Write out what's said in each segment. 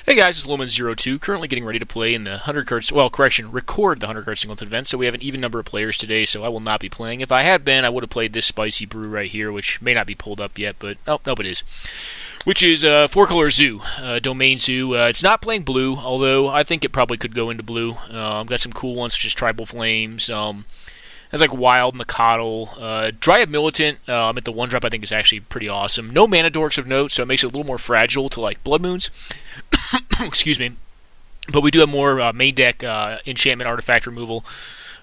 Hey guys, it's Loman02, currently getting ready to play in the 100 cards, record the 100 card Singleton event, so we have an even number of players today, so I will not be playing. If I had been, I would have played this spicy brew right here, which may not be pulled up yet, but, nope, it is. Which is 4-color Zoo, Domain Zoo. It's not playing blue, although I think it probably could go into blue. Got some cool ones, such as Tribal Flames, has like Wild, Macottle, Dryad Militant at the 1-drop I think is actually pretty awesome. No mana dorks of note, so it makes it a little more fragile to like Blood Moons. Excuse me. But we do have more main deck enchantment artifact removal,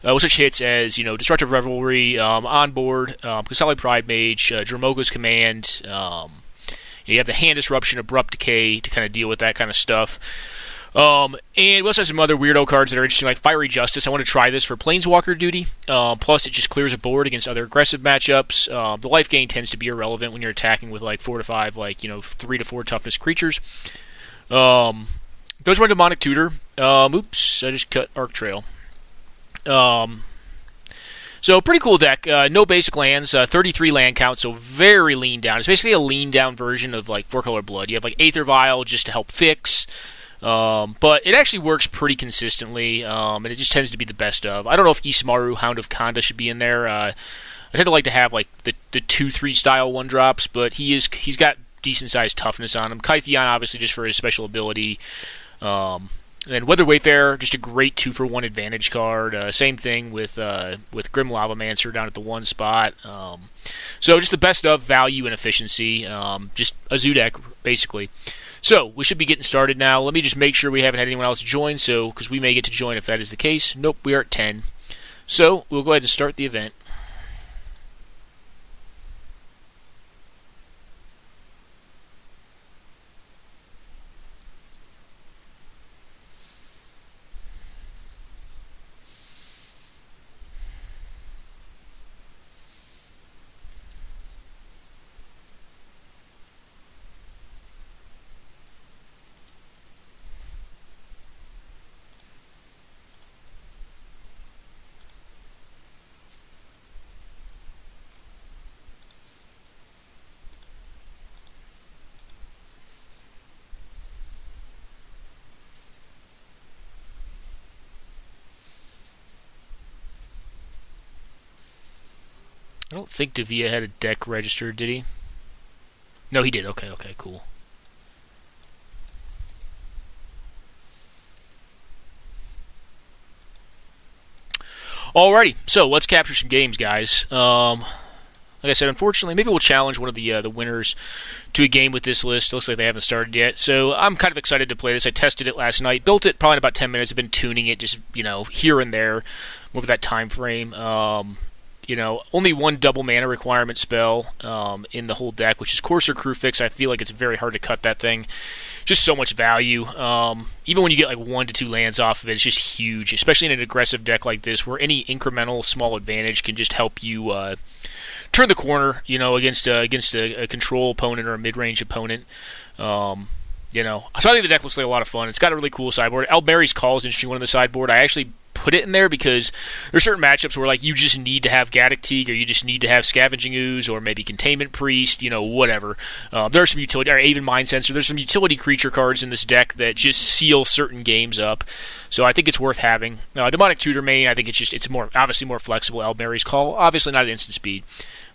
with such hits as, Destructive Revelry, Onboard, Kasali Pride Mage, Dramoga's Command. You have the Hand Disruption, Abrupt Decay to kind of deal with that kind of stuff. And we also have some other weirdo cards that are interesting, like Fiery Justice. I want to try this for Planeswalker duty. Plus, it just clears a board against other aggressive matchups. The life gain tends to be irrelevant when you're attacking with like 4 to 5, 3 to 4 toughness creatures. Goes run Demonic Tutor. Oops, I just cut Arc Trail. So pretty cool deck. No basic lands, 33 land count, so very lean down. It's basically a lean down version of like 4-color Blood. You have like Aether Vial just to help fix. But it actually works pretty consistently, and it just tends to be the best of. I don't know if Isamaru, Hound of Kanda should be in there. I tend to like to have like the 2-3 style 1-drops, but he's got decent sized toughness on him. Kytheon obviously just for his special ability. And Weather Wayfarer, just a great 2-for-1 advantage card. Same thing with Grim Lavamancer down at the 1 spot. So just the best of value and efficiency. Just a zoo deck, basically. So, we should be getting started now. Let me just make sure we haven't had anyone else join, because we may get to join if that is the case. Nope, we are at 10. So, we'll go ahead and start the event. I don't think Davia had a deck registered, did he? No, he did. Okay, cool. Alrighty, so let's capture some games, guys. Like I said, unfortunately, maybe we'll challenge one of the winners to a game with this list. It looks like they haven't started yet, so I'm kind of excited to play this. I tested it last night, built it probably in about 10 minutes. I've been tuning it just, here and there over that time frame. Only one double mana requirement spell in the whole deck, which is Courser Crew Fix. I feel like it's very hard to cut that thing. Just so much value. Even when you get like 1 to 2 lands off of it, it's just huge, especially in an aggressive deck like this, where any incremental small advantage can just help you turn the corner, against a control opponent or a mid-range opponent. So I think the deck looks like a lot of fun. It's got a really cool sideboard. Almeri's Call is an interesting one on the sideboard. I actually put it in there because there's certain matchups where like you just need to have Gaddock Teeg, or you just need to have Scavenging Ooze, or maybe Containment Priest, whatever. There are some utility, or even Mind Sensor. There's some utility creature cards in this deck that just seal certain games up. So I think it's worth having. Demonic Tutor main, I think it's obviously more flexible. Almeri's Call, obviously not at instant speed.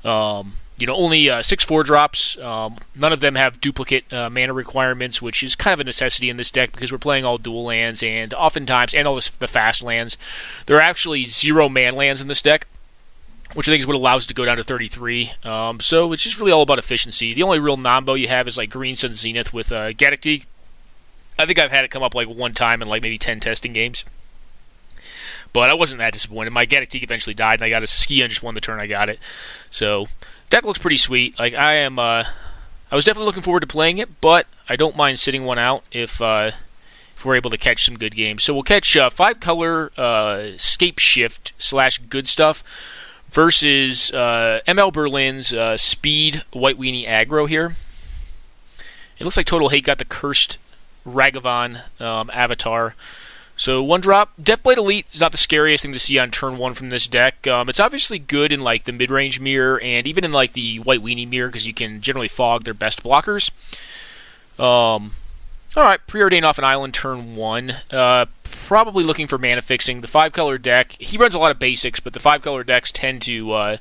Only 6 4-drops. None of them have duplicate mana requirements, which is kind of a necessity in this deck because we're playing all dual lands, and oftentimes, and all the fast lands, there are actually 0 man lands in this deck, which I think is what allows it to go down to 33. So it's just really all about efficiency. The only real nombo you have is like Green Sun Zenith with Gaddock Teeg. I think I've had it come up like one time in like maybe 10 testing games. But I wasn't that disappointed. My Gaddock Teeg eventually died, and I got a Saskia and just won the turn I got it. So deck looks pretty sweet. Like I was definitely looking forward to playing it, but I don't mind sitting one out if we're able to catch some good games. So we'll catch 5-color Scape Shift / Good Stuff versus ML Berlin's Speed White Weenie Aggro here. It looks like Total Hate got the Cursed Ragavan avatar. So 1-drop, Deathblade Elite is not the scariest thing to see on turn 1 from this deck. It's obviously good in like the mid-range mirror and even in like the White Weenie mirror because you can generally fog their best blockers. Alright, preordain off an island turn 1. Probably looking for mana fixing. The 5-color deck, he runs a lot of basics, but the 5-color decks tend to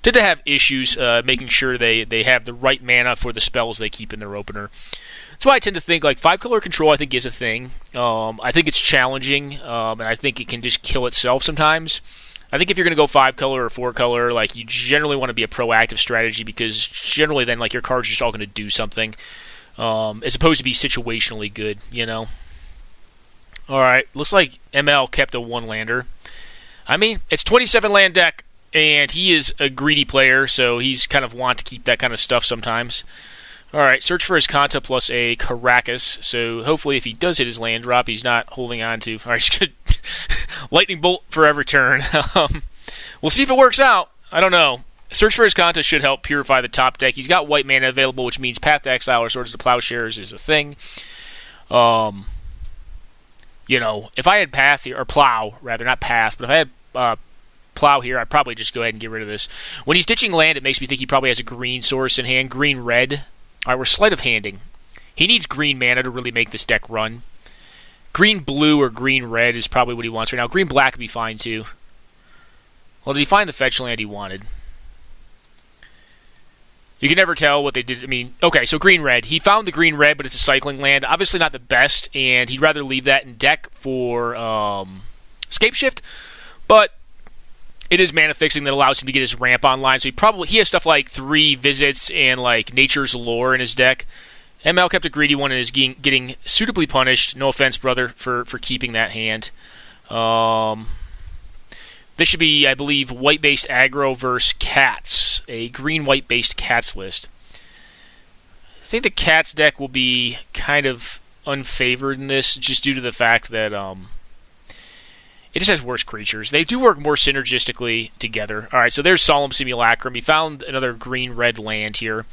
have issues making sure they have the right mana for the spells they keep in their opener. That's why I tend to think like 5-color control I think is a thing. I think it's challenging, and I think it can just kill itself sometimes. I think if you're going to go 5-color or 4-color, like you generally want to be a proactive strategy because generally then like your cards are just all going to do something. As opposed to be situationally good, you know. Alright, looks like ML kept a 1-lander. I mean, it's 27 land deck, and he is a greedy player, so he's kind of want to keep that kind of stuff sometimes. Alright, search for his Kanta plus a Caracas, so hopefully if he does hit his land drop, he's not holding on to... Alright, he's going to Lightning Bolt for every turn. We'll see if it works out. I don't know. Search for his Kanta should help purify the top deck. He's got white mana available, which means Path to Exile or Swords to Plowshares is a thing. You know, if I had Path here, or Plow, rather, not Path, but if I had Plow here, I'd probably just go ahead and get rid of this. When he's ditching land, it makes me think he probably has a green source in hand. Green-red. Alright, we're sleight of handing. He needs green mana to really make this deck run. Green-blue or green-red is probably what he wants right now. Green-black would be fine, too. Well, did he find the fetch land he wanted? You can never tell what they did. I mean, okay, so green-red. He found the green-red, but it's a cycling land. Obviously not the best, and he'd rather leave that in deck for Scapeshift. But it is mana fixing that allows him to get his ramp online. So he has stuff like 3 visits and like Nature's Lore in his deck. ML kept a greedy one and is getting suitably punished. No offense, brother, for keeping that hand. This should be, I believe, white-based aggro versus cats. A green-white-based cats list. I think the cats deck will be kind of unfavored in this, just due to the fact that it just has worse creatures. They do work more synergistically together. Alright, so there's Solemn Simulacrum. He found another green-red land here.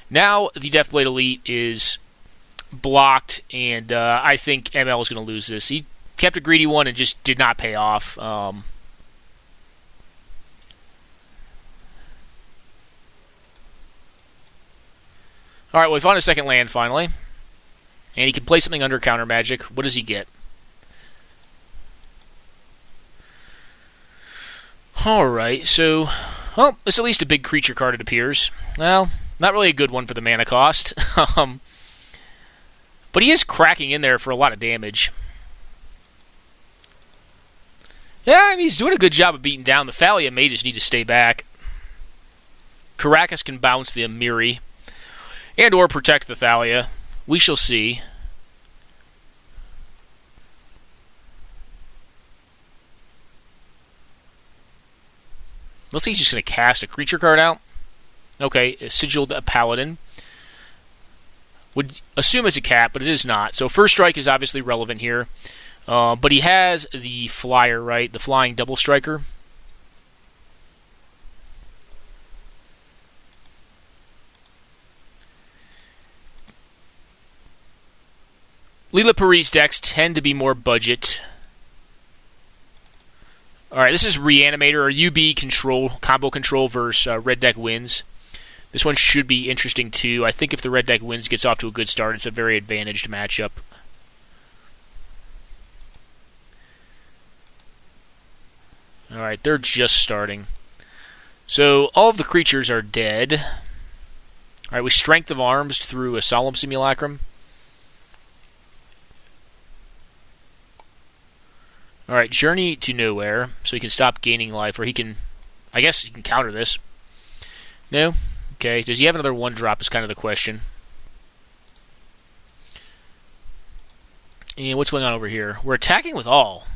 Now the Deathblade Elite is blocked, and I think ML is going to lose this. He kept a greedy one and just did not pay off. Alright, well, we found a second land, finally. And he can play something under counter magic. What does he get? Alright, so... Well, it's at least a big creature card, it appears. Well, not really a good one for the mana cost. But he is cracking in there for a lot of damage. Yeah, I mean, he's doing a good job of beating down. The Thalia may just need to stay back. Caracas can bounce the Amiri. And or protect the Thalia. We shall see. Looks like he's just going to cast a creature card out. Okay, a Sigiled Paladin. Would assume it's a cat, but it is not. So First Strike is obviously relevant here. But he has the flyer, right? The flying double striker. Leela Paris decks tend to be more budget. Alright, this is Reanimator, or UB control, combo control versus Red Deck Wins. This one should be interesting too. I think if the Red Deck Wins gets off to a good start, it's a very advantaged matchup. Alright, they're just starting. So, all of the creatures are dead. Alright, we Strength of Arms through a Solemn Simulacrum. Alright, Journey to Nowhere, so he can stop gaining life, or he can... I guess he can counter this. No? Okay, does he have another 1-drop is kind of the question. And what's going on over here? We're attacking with all.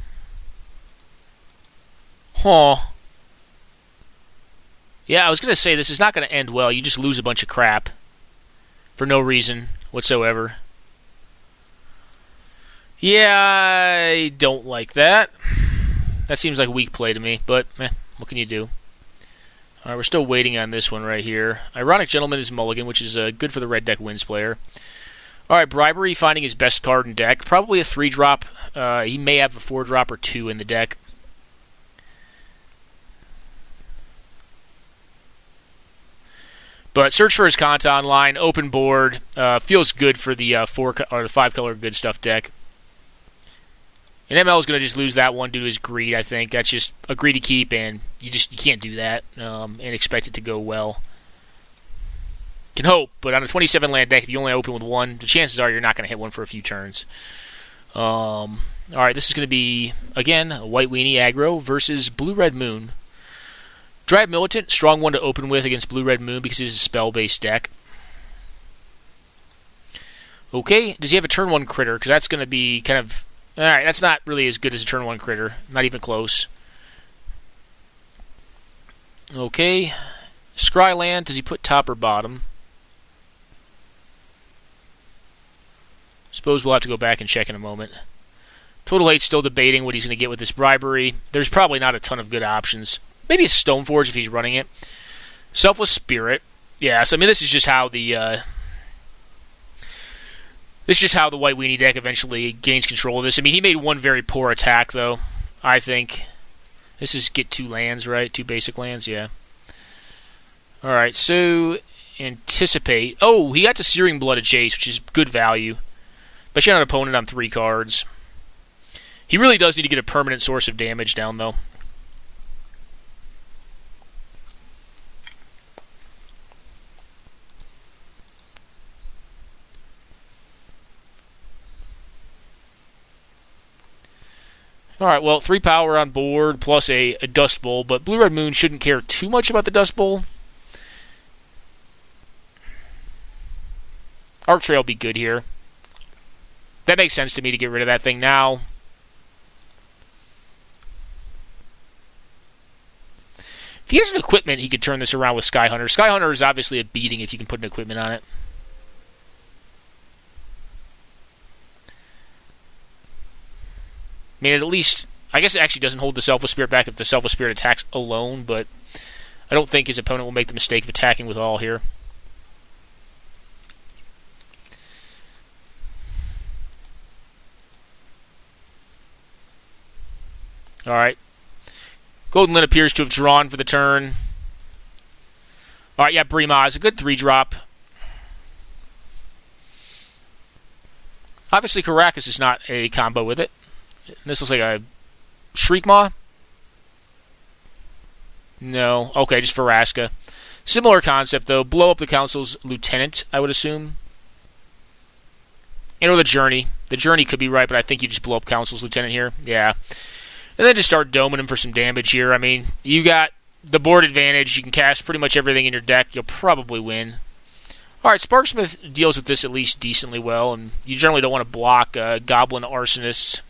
Huh. Yeah, I was going to say, this is not going to end well. You just lose a bunch of crap. For no reason whatsoever. Yeah, I don't like that. That seems like weak play to me, but what can you do? Alright, we're still waiting on this one right here. Ironic Gentleman is Mulligan, which is good for the Red Deck Wins player. Alright, Bribery, finding his best card in deck. Probably a 3-drop. He may have a 4-drop or 2 in the deck. But search for his content online, open board, feels good for the 4 or the 5 color good stuff deck. And ML is going to just lose that one due to his greed, I think. That's just a greedy keep, and you can't do that and expect it to go well. Can hope, but on a 27 land deck, if you only open with one, the chances are you're not going to hit one for a few turns. Alright, this is going to be, again, a White Weenie aggro versus Blue-Red Moon. Drive Militant, strong one to open with against Blue-Red Moon because it is a spell-based deck. Okay, does he have a turn 1 critter? Because that's going to be kind of... Alright, that's not really as good as a turn 1 critter. Not even close. Okay. Scryland, does he put top or bottom? Suppose we'll have to go back and check in a moment. Total Hate's still debating what he's going to get with this bribery. There's probably not a ton of good options. Maybe a Stoneforge if he's running it. Selfless Spirit. Yeah, so I mean this is just how the White Weenie deck eventually gains control of this. I mean he made one very poor attack though, I think. This is get 2 lands, right? 2 basic lands, yeah. Alright, so Anticipate. Oh, he got to Searing Blood Chase, which is good value. Especially on an opponent on 3 cards. He really does need to get a permanent source of damage down, though. Alright, well, 3 power on board, plus a Dust Bowl, but Blue-Red Moon shouldn't care too much about the Dust Bowl. Arc Trail will be good here. That makes sense to me to get rid of that thing now. If he has an equipment, he could turn this around with Skyhunter. Skyhunter is obviously a beating if you can put an equipment on it. I mean, at least... I guess it actually doesn't hold the Selfless Spirit back if the Selfless Spirit attacks alone, but I don't think his opponent will make the mistake of attacking with all here. Alright. Golden Lyn appears to have drawn for the turn. Alright, yeah, Brima is a good 3-drop. Obviously, Karakas is not a combo with it. This looks like a Shriekmaw? No. Okay, just Vraska. Similar concept, though. Blow up the Council's Lieutenant, I would assume. And or the Journey. The Journey could be right, but I think you just blow up Council's Lieutenant here. Yeah. And then just start doming him for some damage here. I mean, you got the board advantage. You can cast pretty much everything in your deck. You'll probably win. Alright, Sparksmith deals with this at least decently well, and you generally don't want to block Goblin Arsonists.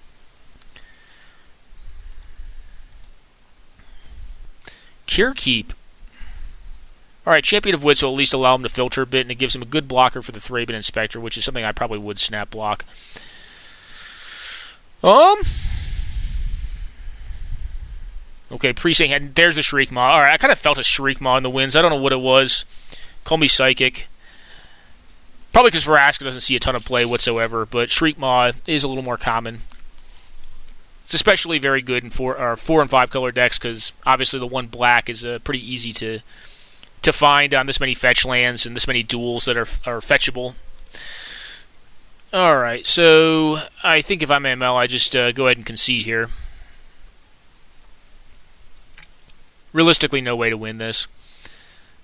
Cure Keep. Alright, Champion of Wits will at least allow him to filter a bit, and it gives him a good blocker for the Thraben Inspector, which is something I probably would snap block. Okay, Precinct Head. There's a Shriekmaw. Alright, I kind of felt a Shriekmaw in the winds. I don't know what it was. Call me Psychic. Probably because Vraska doesn't see a ton of play whatsoever, but Shriekmaw is a little more common. It's especially very good in 4 and 5 color decks, because obviously the 1 black is pretty easy to find on this many fetch lands and this many duels that are fetchable. Alright, so I think if I'm ML, I just go ahead and concede here. Realistically, no way to win this.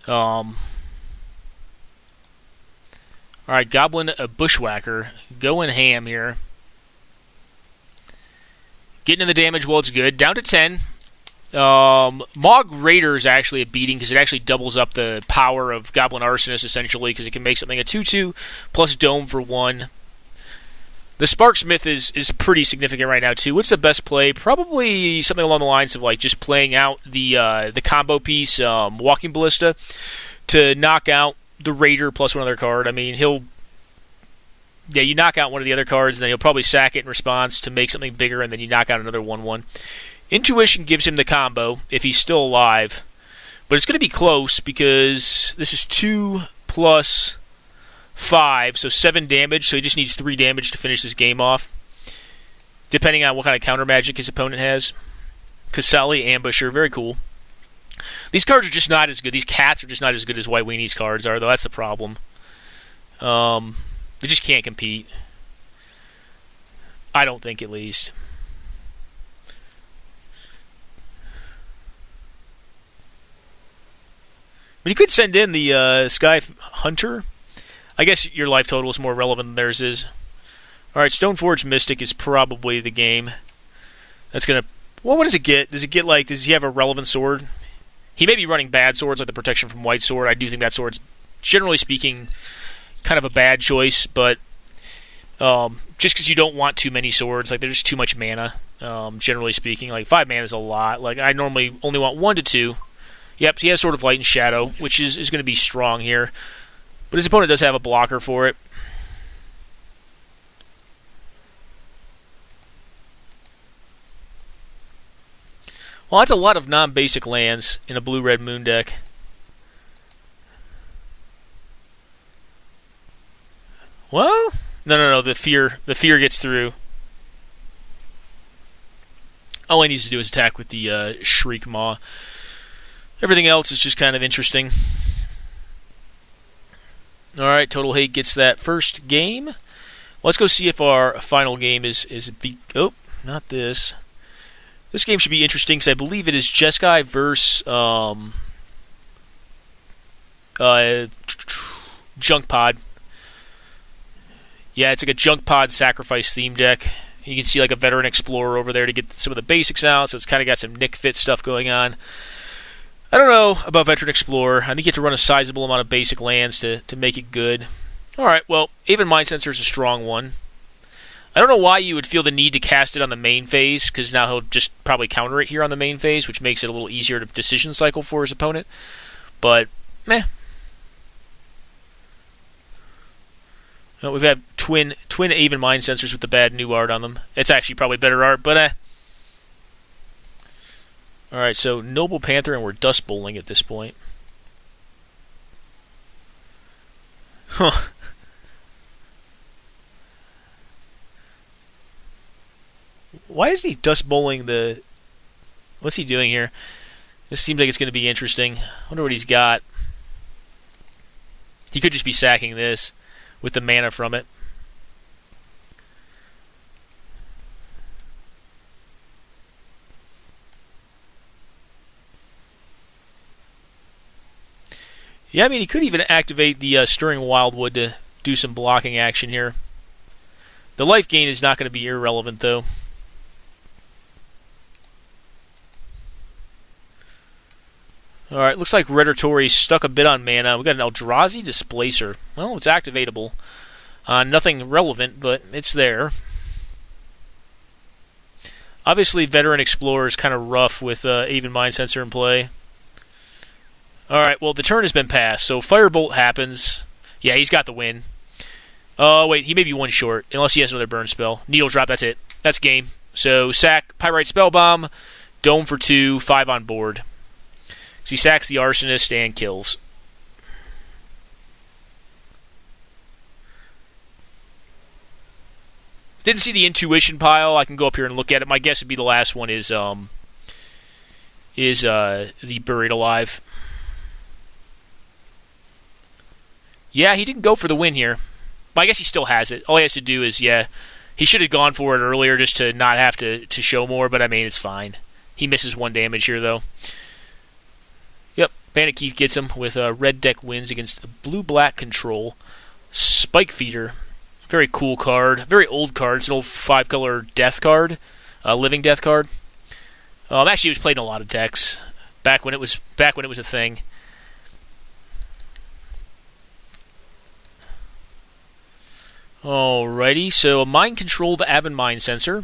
Alright, Goblin Bushwhacker. Going ham here. Getting in the damage while it's good. Down to 10. Mog Raider is actually a beating because it actually doubles up the power of Goblin Arsonist, essentially, because it can make something a 2-2 plus Dome for 1. The Sparksmith is pretty significant right now, too. What's the best play? Probably something along the lines of like just playing out the combo piece, Walking Ballista, to knock out the Raider plus one other card. I mean, you knock out one of the other cards, and then he'll probably sack it in response to make something bigger, and then you knock out another 1/1. Intuition gives him the combo if he's still alive, but it's going to be close because this is 2 plus 5, so 7 damage, so he just needs 3 damage to finish this game off, depending on what kind of counter magic his opponent has. Kasali Ambusher, very cool. These cards are just not as good. These cats are just not as good as White Weenies cards are, though. That's the problem. They just can't compete. I don't think, at least. But you could send in the Sky Hunter. I guess your life total is more relevant than theirs is. Alright, Stoneforge Mystic is probably the game. That's going to... Well, what does it get? Does he have a relevant sword? He may be running bad swords, like the Protection from White Sword. I do think that sword's, generally speaking, kind of a bad choice, but just because you don't want too many swords, like there's too much mana, generally speaking. Like 5 mana is a lot. Like I normally only want 1 to 2. Yep, he has Sword of Light and Shadow, which is going to be strong here. But his opponent does have a blocker for it. Well, that's a lot of non-basic lands in a blue-red moon deck. Well, no. The fear gets through. All he needs to do is attack with the Shriek Maw. Everything else is just kind of interesting. All right, Total Hate gets that first game. Let's go see if our final game is oh, not this. This game should be interesting because I believe it is Jeskai versus Junk Pod. Yeah, it's like a Junk Pod sacrifice theme deck. You can see like a Veteran Explorer over there to get some of the basics out, so it's kind of got some Nick Fit stuff going on. I don't know about Veteran Explorer. I think you have to run a sizable amount of basic lands to make it good. Alright, well, Aven Mind Sensor is a strong one. I don't know why you would feel the need to cast it on the main phase, because now he'll just probably counter it here on the main phase, which makes it a little easier to decision cycle for his opponent. But, meh. Well, we've had twin Aven Mind Sensors with the bad new art on them. It's actually probably better art, but eh. Alright, so Noble Panther, and we're Dust Bowling at this point. Huh. Why is he Dust Bowling the... What's he doing here? This seems like it's going to be interesting. I wonder what he's got. He could just be sacking this with the mana from it. Yeah, I mean, he could even activate the Stirring Wildwood to do some blocking action here. The life gain is not going to be irrelevant, though. Alright, looks like Redditori's stuck a bit on mana. We've got an Eldrazi Displacer. Well, it's activatable. Nothing relevant, but it's there. Obviously, Veteran Explorer is kind of rough with Aven Mind Sensor in play. Alright, well, the turn has been passed, so Firebolt happens. Yeah, he's got the win. Oh, wait, he may be one short, unless he has another burn spell. Needle Drop, that's it. That's game. So, sack, Pyrite Spellbomb, Dome for 2, 5 on board. So he sacks the Arsonist and kills. Didn't see the Intuition pile. I can go up here and look at it. My guess would be the last one is the Buried Alive. Yeah, he didn't go for the win here. But I guess he still has it. All he has to do is, yeah, he should have gone for it earlier just to not have to show more, but I mean, it's fine. He misses 1 damage here, though. Yep, Bandit Keith gets him with red deck wins against a blue-black control. Spike Feeder. Very cool card. Very old card. It's an old 5-color death card. Living death card. Actually, it was played in a lot of decks. Back when it was a thing. Alrighty, so a mind-controlled Aven Mind Sensor.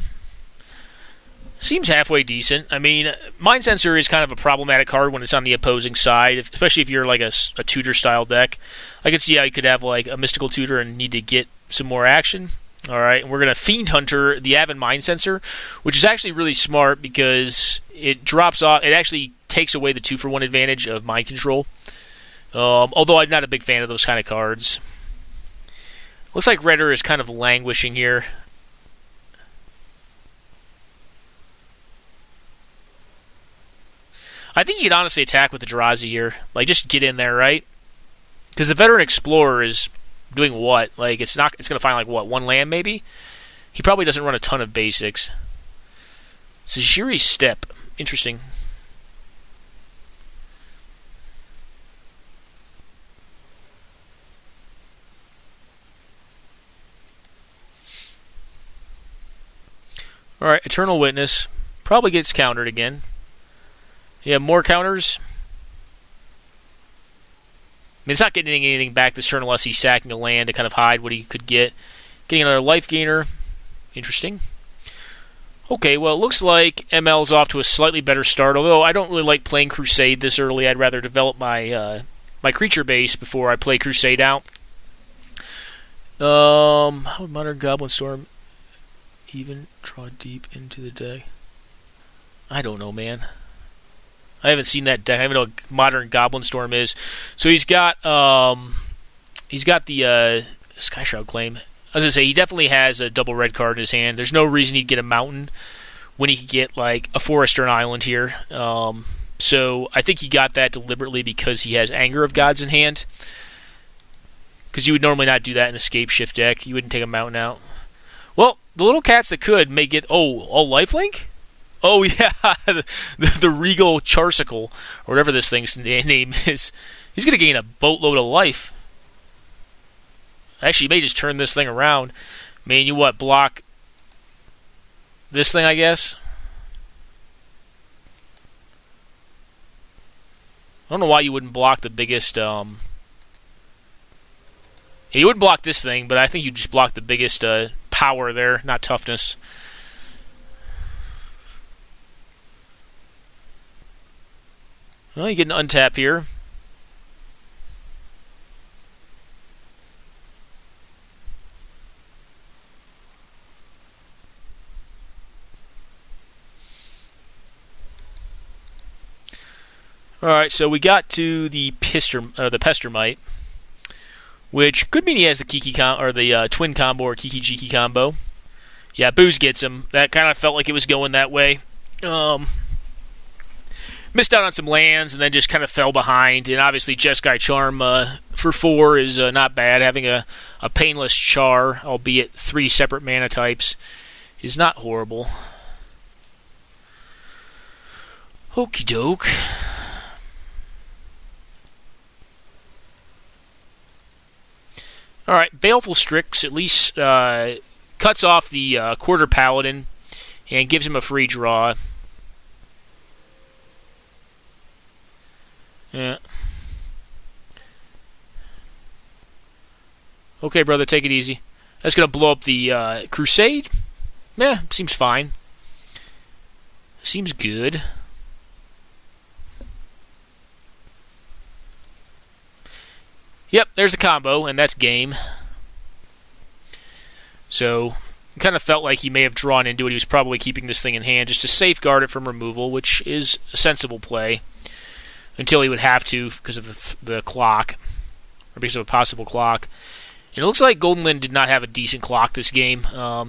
Seems halfway decent. I mean, Mind Sensor is kind of a problematic card when it's on the opposing side, especially if you're like a tutor-style deck. I could see how you could have like a Mystical Tutor and need to get some more action. Alright, and we're going to Fiend Hunter the Aven Mind Sensor, which is actually really smart because it drops off, it actually takes away the 2-for-1 advantage of Mind Control. Although I'm not a big fan of those kind of cards. Looks like Redder is kind of languishing here. I think you could honestly attack with the Jirazi here. Like, just get in there, right? Because the Veteran Explorer is doing what? Like, it's going to find, like, what, one land, maybe? He probably doesn't run a ton of basics. Sajiri's Step. Interesting. Alright, Eternal Witness. Probably gets countered again. You have more counters. I mean, it's not getting anything back this turn unless he's sacking a land to kind of hide what he could get. Getting another life gainer. Interesting. Okay, well, it looks like ML's off to a slightly better start, although I don't really like playing Crusade this early. I'd rather develop my my creature base before I play Crusade out. How would Modern Goblin Storm even draw deep into the deck? I don't know, man. I haven't seen that deck. I don't even know what Modern Goblin Storm is. So he's got the Skyshroud Claim. I was going to say, he definitely has a double red card in his hand. There's no reason he'd get a mountain when he could get like a forest or an island here. So I think he got that deliberately because he has Anger of Gods in hand. Because you would normally not do that in a Scape Shift deck. You wouldn't take a mountain out. Well, the little cats that could may get... Oh, lifelink? Oh, yeah. the Regal Charsicle, or whatever this thing's name is. He's going to gain a boatload of life. Actually, you may just turn this thing around. I mean, you what? Block this thing, I guess? I don't know why you wouldn't block the biggest... Yeah, you wouldn't block this thing, but I think you just block the biggest power there, not toughness. Well, you get an untap here. Alright, so we got to the Pestermite, which could mean he has the the twin combo or Kiki Jiki combo. Yeah, Booze gets him. That kind of felt like it was going that way. Missed out on some lands and then just kind of fell behind. And obviously, Jeskai Charm for 4 is not bad. Having a painless Char, albeit 3 separate mana types, is not horrible. Okie doke. Alright, Baleful Strix at least cuts off the Quarter Paladin and gives him a free draw. Yeah. Okay, brother, take it easy. That's going to blow up the Crusade. Seems fine. Seems good. Yep, there's the combo, and that's game. So, it kind of felt like he may have drawn into it. He was probably keeping this thing in hand just to safeguard it from removal, which is a sensible play. Until he would have to because of the clock, or because of a possible clock. And it looks like Golden Lyn did not have a decent clock this game.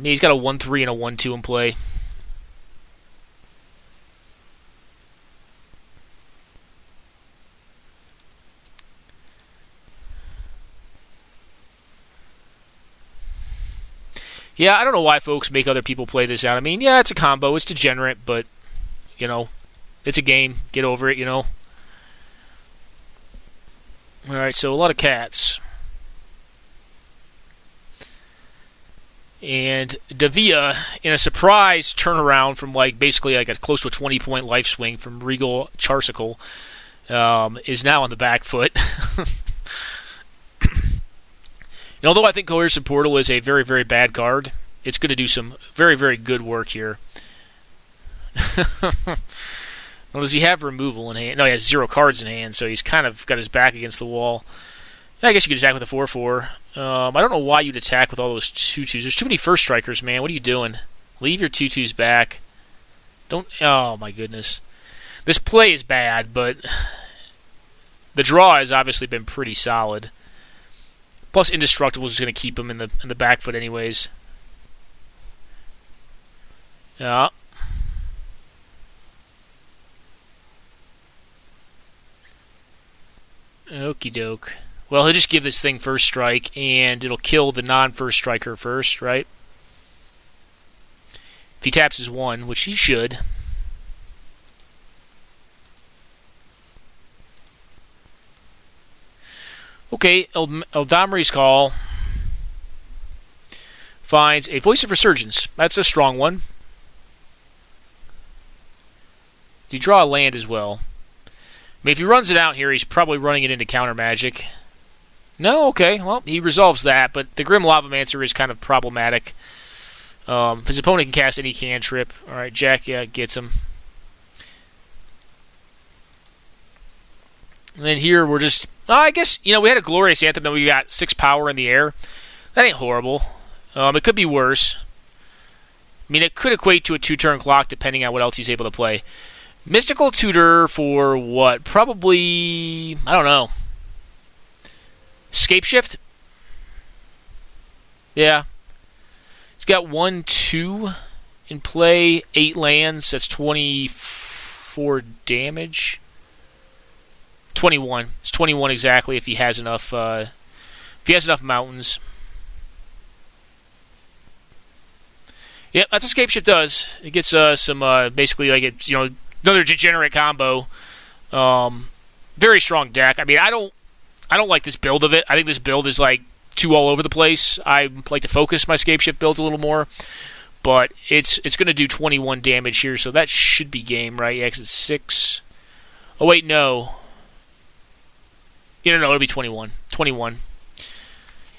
He's got a 1-3 and a 1-2 in play. Yeah, I don't know why folks make other people play this out. I mean, yeah, it's a combo. It's degenerate, but, you know, it's a game. Get over it, you know. Alright, so a lot of cats. And Davia, in a surprise turnaround from basically a close to a 20-point life swing from Regal Charsicle, is now on the back foot. And although I think Coercive Portal is a very, very bad card, it's going to do some very, very good work here. Well, does he have removal in hand? No, he has 0 cards in hand, so he's kind of got his back against the wall. I guess you could attack with a 4-4. I don't know why you'd attack with all those 2-2s. There's too many first strikers, man. What are you doing? Leave your 2-2s back. Don't... Oh, my goodness. This play is bad, but the draw has obviously been pretty solid. Plus, Indestructible is just going to keep him in the back foot anyways. Yeah. Okie doke. Well, he'll just give this thing first strike, and it'll kill the non-first striker first, right? If he taps his 1, which he should. Okay, Eldamri's Call finds a Voice of Resurgence. That's a strong one. You draw a land as well. I mean, if he runs it out here, he's probably running it into counter magic. No, okay. Well, he resolves that, but the Grim Lavamancer is kind of problematic. If his opponent can cast any cantrip. Alright, Jack gets him. And then here we're just... I guess, we had a Glorious Anthem, then we got 6 power in the air. That ain't horrible. It could be worse. I mean, it could equate to a 2-turn clock, depending on what else he's able to play. Mystical Tutor for what? Probably... I don't know. Scapeshift? Yeah. He's got 1, 2 in play, 8 lands. That's 24 damage. 21. It's 21 exactly if he has enough. If he has enough mountains. Yep, that's what Scapeshift does. It gets some basically like it's another degenerate combo. Very strong deck. I mean, I don't like this build of it. I think this build is like too all over the place. I like to focus my Scapeshift builds a little more, but it's going to do 21 damage here, so that should be game, right? Yeah, 'cause it's 6. Oh wait, no. No, it'll be 21. 21.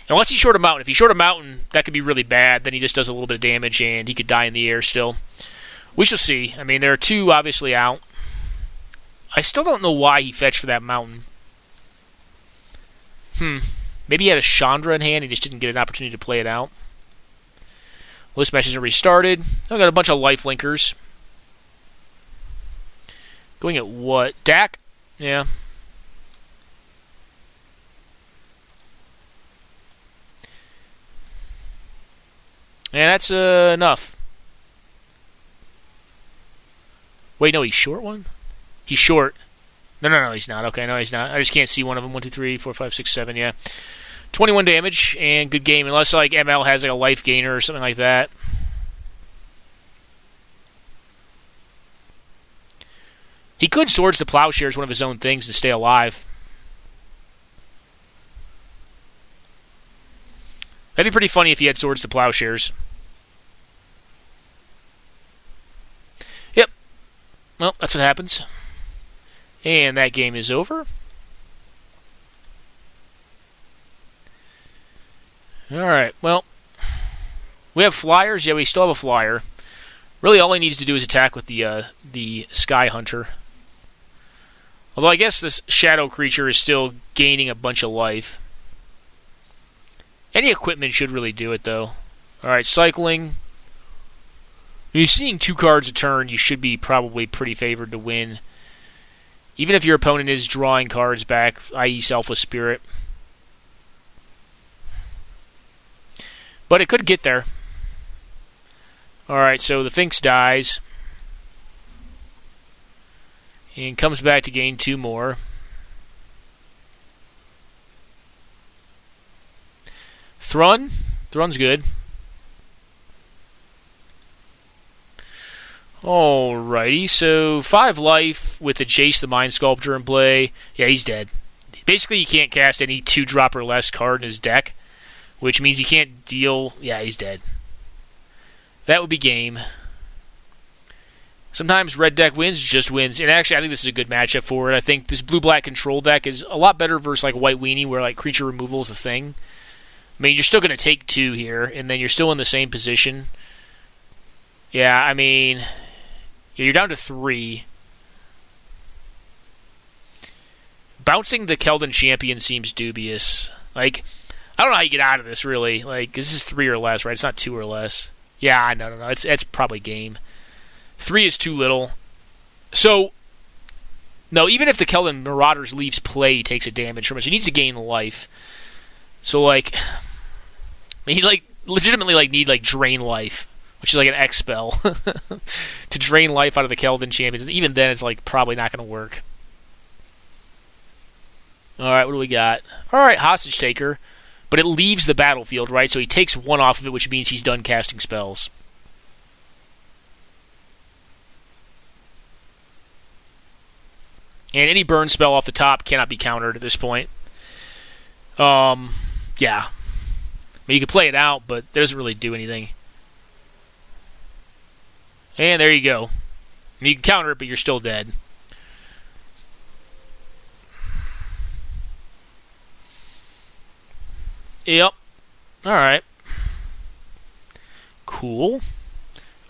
Unless he's short a mountain. If he's short a mountain, that could be really bad. Then he just does a little bit of damage, and he could die in the air still. We shall see. I mean, there are 2 obviously out. I still don't know why he fetched for that mountain. Maybe he had a Chandra in hand. He just didn't get an opportunity to play it out. Well, this match isn't restarted. I've got a bunch of life linkers. Going at what? Dak? Yeah. And that's enough. Wait, no, he's short one? He's short. No, he's not. Okay, no, he's not. I just can't see one of them. 1, 2, 3, 4, 5, 6, 7, yeah. 21 damage, and good game. Unless, like, ML has, like, a life gainer or something like that. He could Swords to Plowshares one of his own things to stay alive. That'd be pretty funny if he had Swords to Plowshares. Yep. Well, that's what happens. And that game is over. Alright, well. We have flyers. Yeah, we still have a flyer. Really, all he needs to do is attack with the Sky Hunter. Although I guess this shadow creature is still gaining a bunch of life. Any equipment should really do it, though. Alright, cycling. When you're seeing 2 cards a turn, you should be probably pretty favored to win. Even if your opponent is drawing cards back, i.e. Selfless Spirit. But it could get there. Alright, so the Finks dies. And comes back to gain 2 more. Thrun? Thrun's good. Alrighty, so 5 life with the Jace the Mind Sculptor in play. Yeah, he's dead. Basically, he can't cast any 2-drop or less card in his deck, which means he can't deal... Yeah, he's dead. That would be game. Sometimes red deck wins, just wins. And actually, I think this is a good matchup for it. I think this blue-black control deck is a lot better versus like White Weenie, where like creature removal is a thing. I mean, you're still going to take 2 here, and then you're still in the same position. Yeah, I mean... Yeah, you're down to 3. Bouncing the Keldon Champion seems dubious. Like, I don't know how you get out of this, really. Like, this is 3 or less, right? It's not 2 or less. Yeah, no. It's probably game. 3 is too little. So, no, even if the Keldon Marauders leaves play, he takes a damage from it. So he needs to gain life. So, like, he, like, legitimately, like, need, like, drain life, which is like an X spell, to drain life out of the Keldon Champions. And even then, it's, like, probably not going to work. Alright, what do we got? Alright, Hostage Taker. But it leaves the battlefield, right? So he takes 1 off of it, which means he's done casting spells. And any burn spell off the top cannot be countered at this point. Yeah. I mean, you can play it out, but it doesn't really do anything. And there you go. I mean, you can counter it, but you're still dead. Yep. Alright. Cool.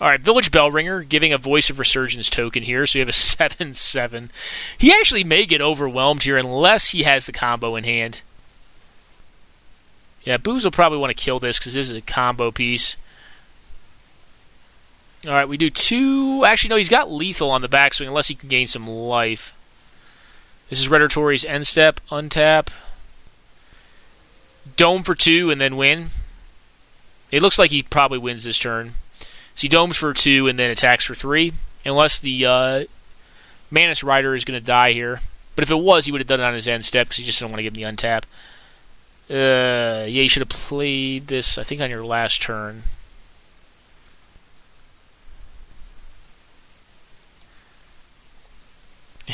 Alright, Village Bellringer, giving a Voice of Resurgence token here, so you have a 7/7. He actually may get overwhelmed here unless he has the combo in hand. Yeah, Booze will probably want to kill this because this is a combo piece. Alright, we do 2... Actually, no, he's got Lethal on the backswing unless he can gain some life. This is Redatori's end step, untap. Dome for 2 and then win. It looks like he probably wins this turn. So he domes for 2 and then attacks for 3. Unless the Manus Rider is going to die here. But if it was, he would have done it on his end step because he just didn't want to give him the untap. Yeah, you should have played this, I think, on your last turn.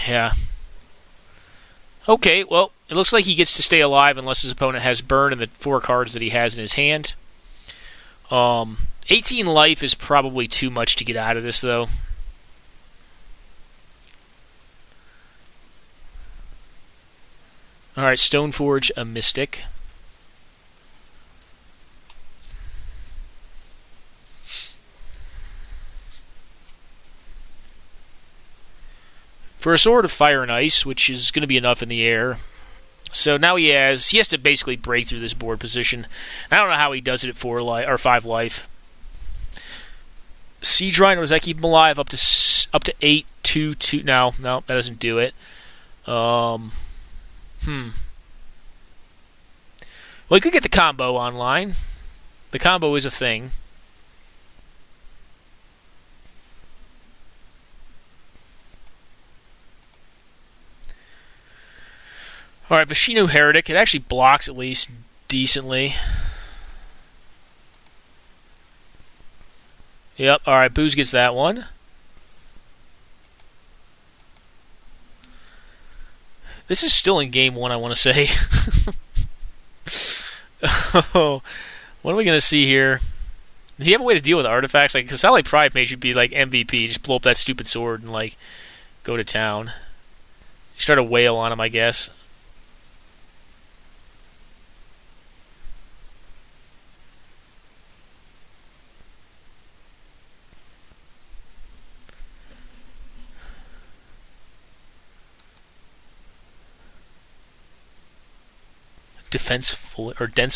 Yeah. Okay, well, it looks like he gets to stay alive unless his opponent has burn and the 4 cards that he has in his hand. 18 life is probably too much to get out of this, though. Alright, Stoneforge, a Mystic. For a Sword of Fire and Ice, which is going to be enough in the air. So now he has to basically break through this board position. I don't know how he does it at 4 life or 5 life. Siege Rhino, does that keep him alive up to 8, 2, 2? No, that doesn't do it. Well, he could get the combo online. The combo is a thing. Alright, Vashino Heretic. It actually blocks at least decently. Yep, alright, Booze gets that one. This is still in game 1, I want to say. Oh, what are we going to see here? Does he have a way to deal with artifacts? Like, Casale Pride Mage should be like MVP. Just blow up that stupid sword and, like, go to town. Start a wail on him, I guess. Dense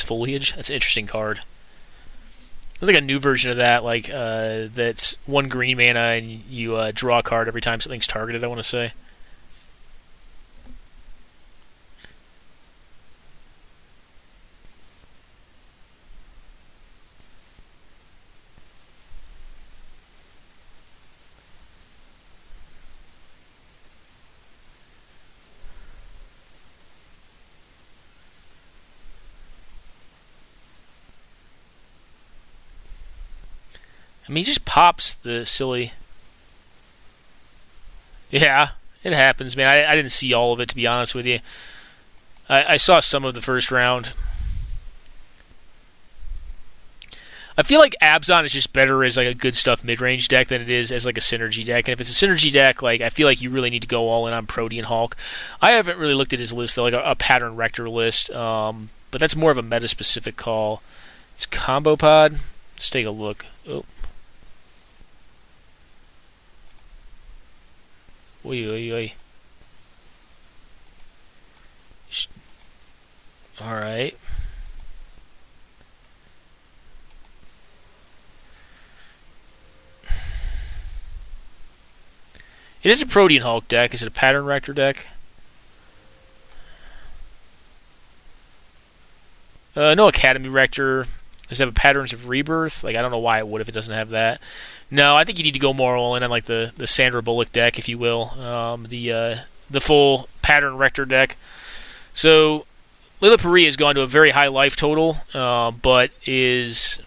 Foliage. That's an interesting card. There's like a new version of that, like that's 1 green mana and you draw a card every time something's targeted, I want to say. I mean, he just pops the silly... Yeah, it happens, man. I didn't see all of it, to be honest with you. I saw some of the first round. I feel like Abzan is just better as like a good stuff mid-range deck than it is as like a synergy deck. And if it's a synergy deck, like I feel like you really need to go all in on Protean Hulk. I haven't really looked at his list, though, like a Pattern Rector list. But that's more of a meta-specific call. It's Combo Pod. Let's take a look. Oh. Oy, oy, oy. Alright. It is a Protean Hulk deck. Is it a Pattern Rector deck? No Academy Rector. Does it have a Patterns of Rebirth? Like, I don't know why it would if it doesn't have that. No, I think you need to go more all in on like the Sandra Bullock deck, if you will. The full Pattern Rector deck. So Layla Pari has gone to a very high life total, but is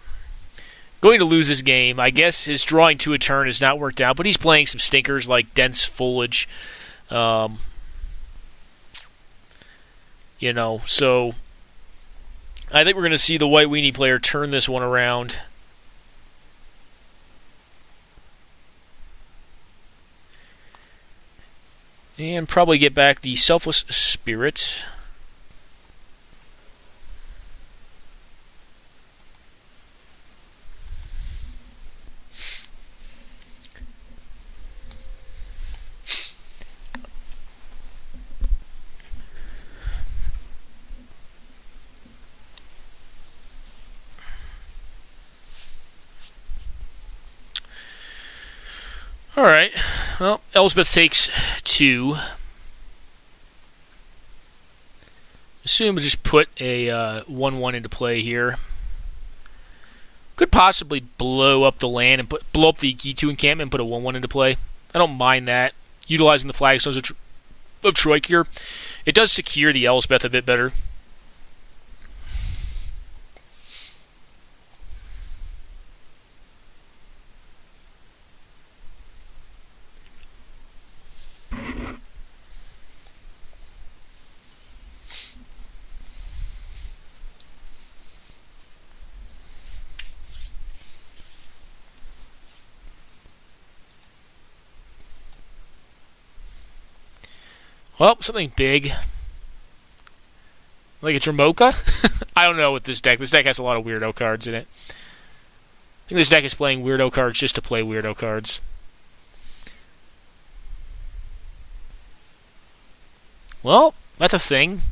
going to lose this game. I guess his drawing to a turn has not worked out, but he's playing some stinkers like Dense Foliage. So I think we're going to see the White Weenie player turn this one around. And probably get back the Selfless Spirit. Alright, well, Elspeth takes 2. Assume we'll just put a 1-1 into play here. Could possibly blow up the land and blow up the Gitu encampment and put a 1-1 into play. I don't mind that. Utilizing the flagstones of Troik here. It does secure the Elspeth a bit better. Well, something big. Like a Dramoka? I don't know with this deck. This deck has a lot of weirdo cards in it. I think this deck is playing weirdo cards just to play weirdo cards. Well, that's a thing.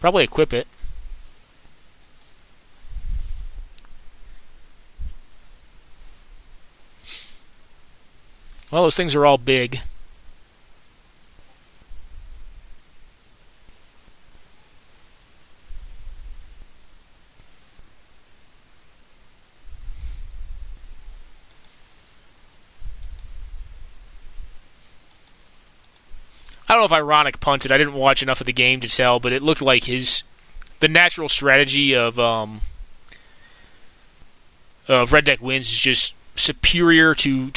Probably equip it. Well, those things are all big. I don't know if Ironic punted. I didn't watch enough of the game to tell, but it looked like the natural strategy of Red Deck Wins is just superior to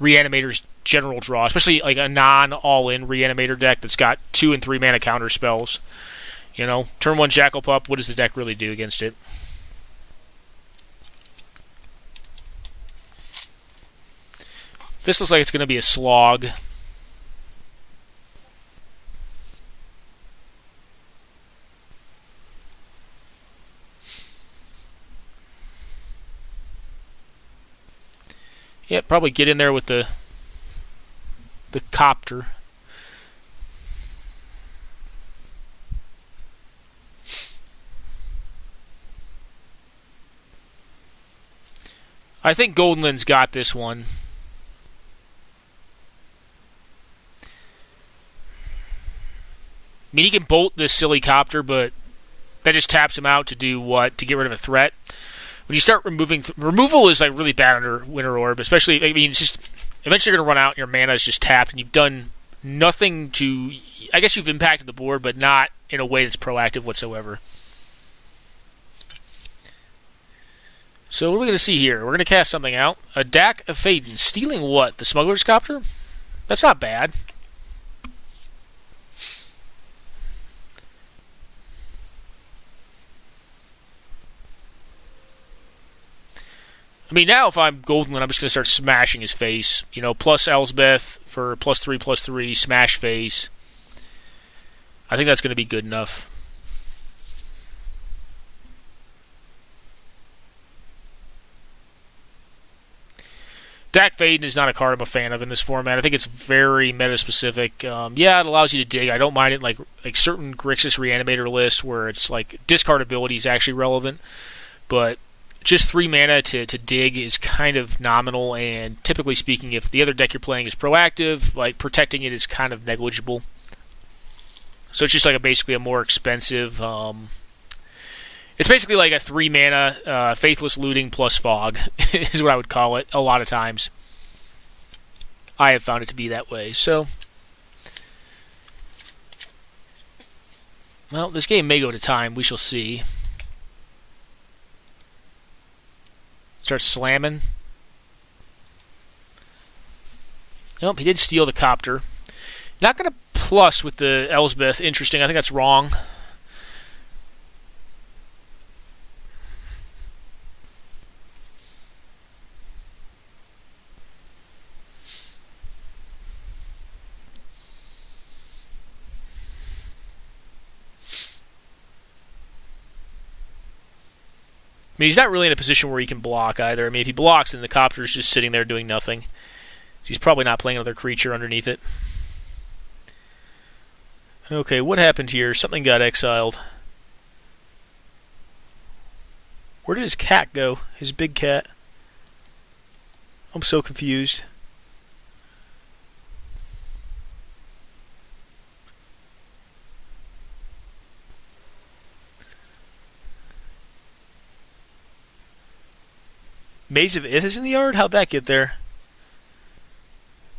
Reanimator's general draw, especially like a non-all-in Reanimator deck that's got 2 and 3 mana counter spells. Turn 1 Jackal Pup. What does the deck really do against it? This looks like it's going to be a slog. Yep, probably get in there with the copter. I think Goldenland's got this one. I mean, he can bolt this silly copter, but that just taps him out to do what? To get rid of a threat. When you start removing... removal is like really bad under Winter Orb, especially... I mean, it's just... Eventually you're going to run out and your mana is just tapped, and you've done nothing to... I guess you've impacted the board, but not in a way that's proactive whatsoever. So what are we going to see here? We're going to cast something out. A Dak of Faden. Stealing what? The Smuggler's Copter? That's not bad. I mean, now if I'm Goldenland, I'm just going to start smashing his face. Plus Elsbeth for +3/+3, smash face. I think that's going to be good enough. Dak Faden is not a card I'm a fan of in this format. I think it's very meta-specific. Yeah, it allows you to dig. I don't mind it like certain Grixis Reanimator lists where it's like discard ability is actually relevant. But just 3 mana to dig is kind of nominal, and typically speaking, if the other deck you're playing is proactive, like protecting it is kind of negligible. So it's just like basically a more expensive. It's basically like a 3 mana Faithless Looting plus Fog is what I would call it. A lot of times, I have found it to be that way. So, well, this game may go to time. We shall see. Starts slamming. Nope, he did steal the copter. Not going to plus with the Elsbeth. Interesting. I think that's wrong. I mean, he's not really in a position where he can block either. I mean, if he blocks, then the copter's just sitting there doing nothing. He's probably not playing another creature underneath it. Okay, what happened here? Something got exiled. Where did his cat go? His big cat? I'm so confused. Maze of Ith is in the yard? How'd that get there?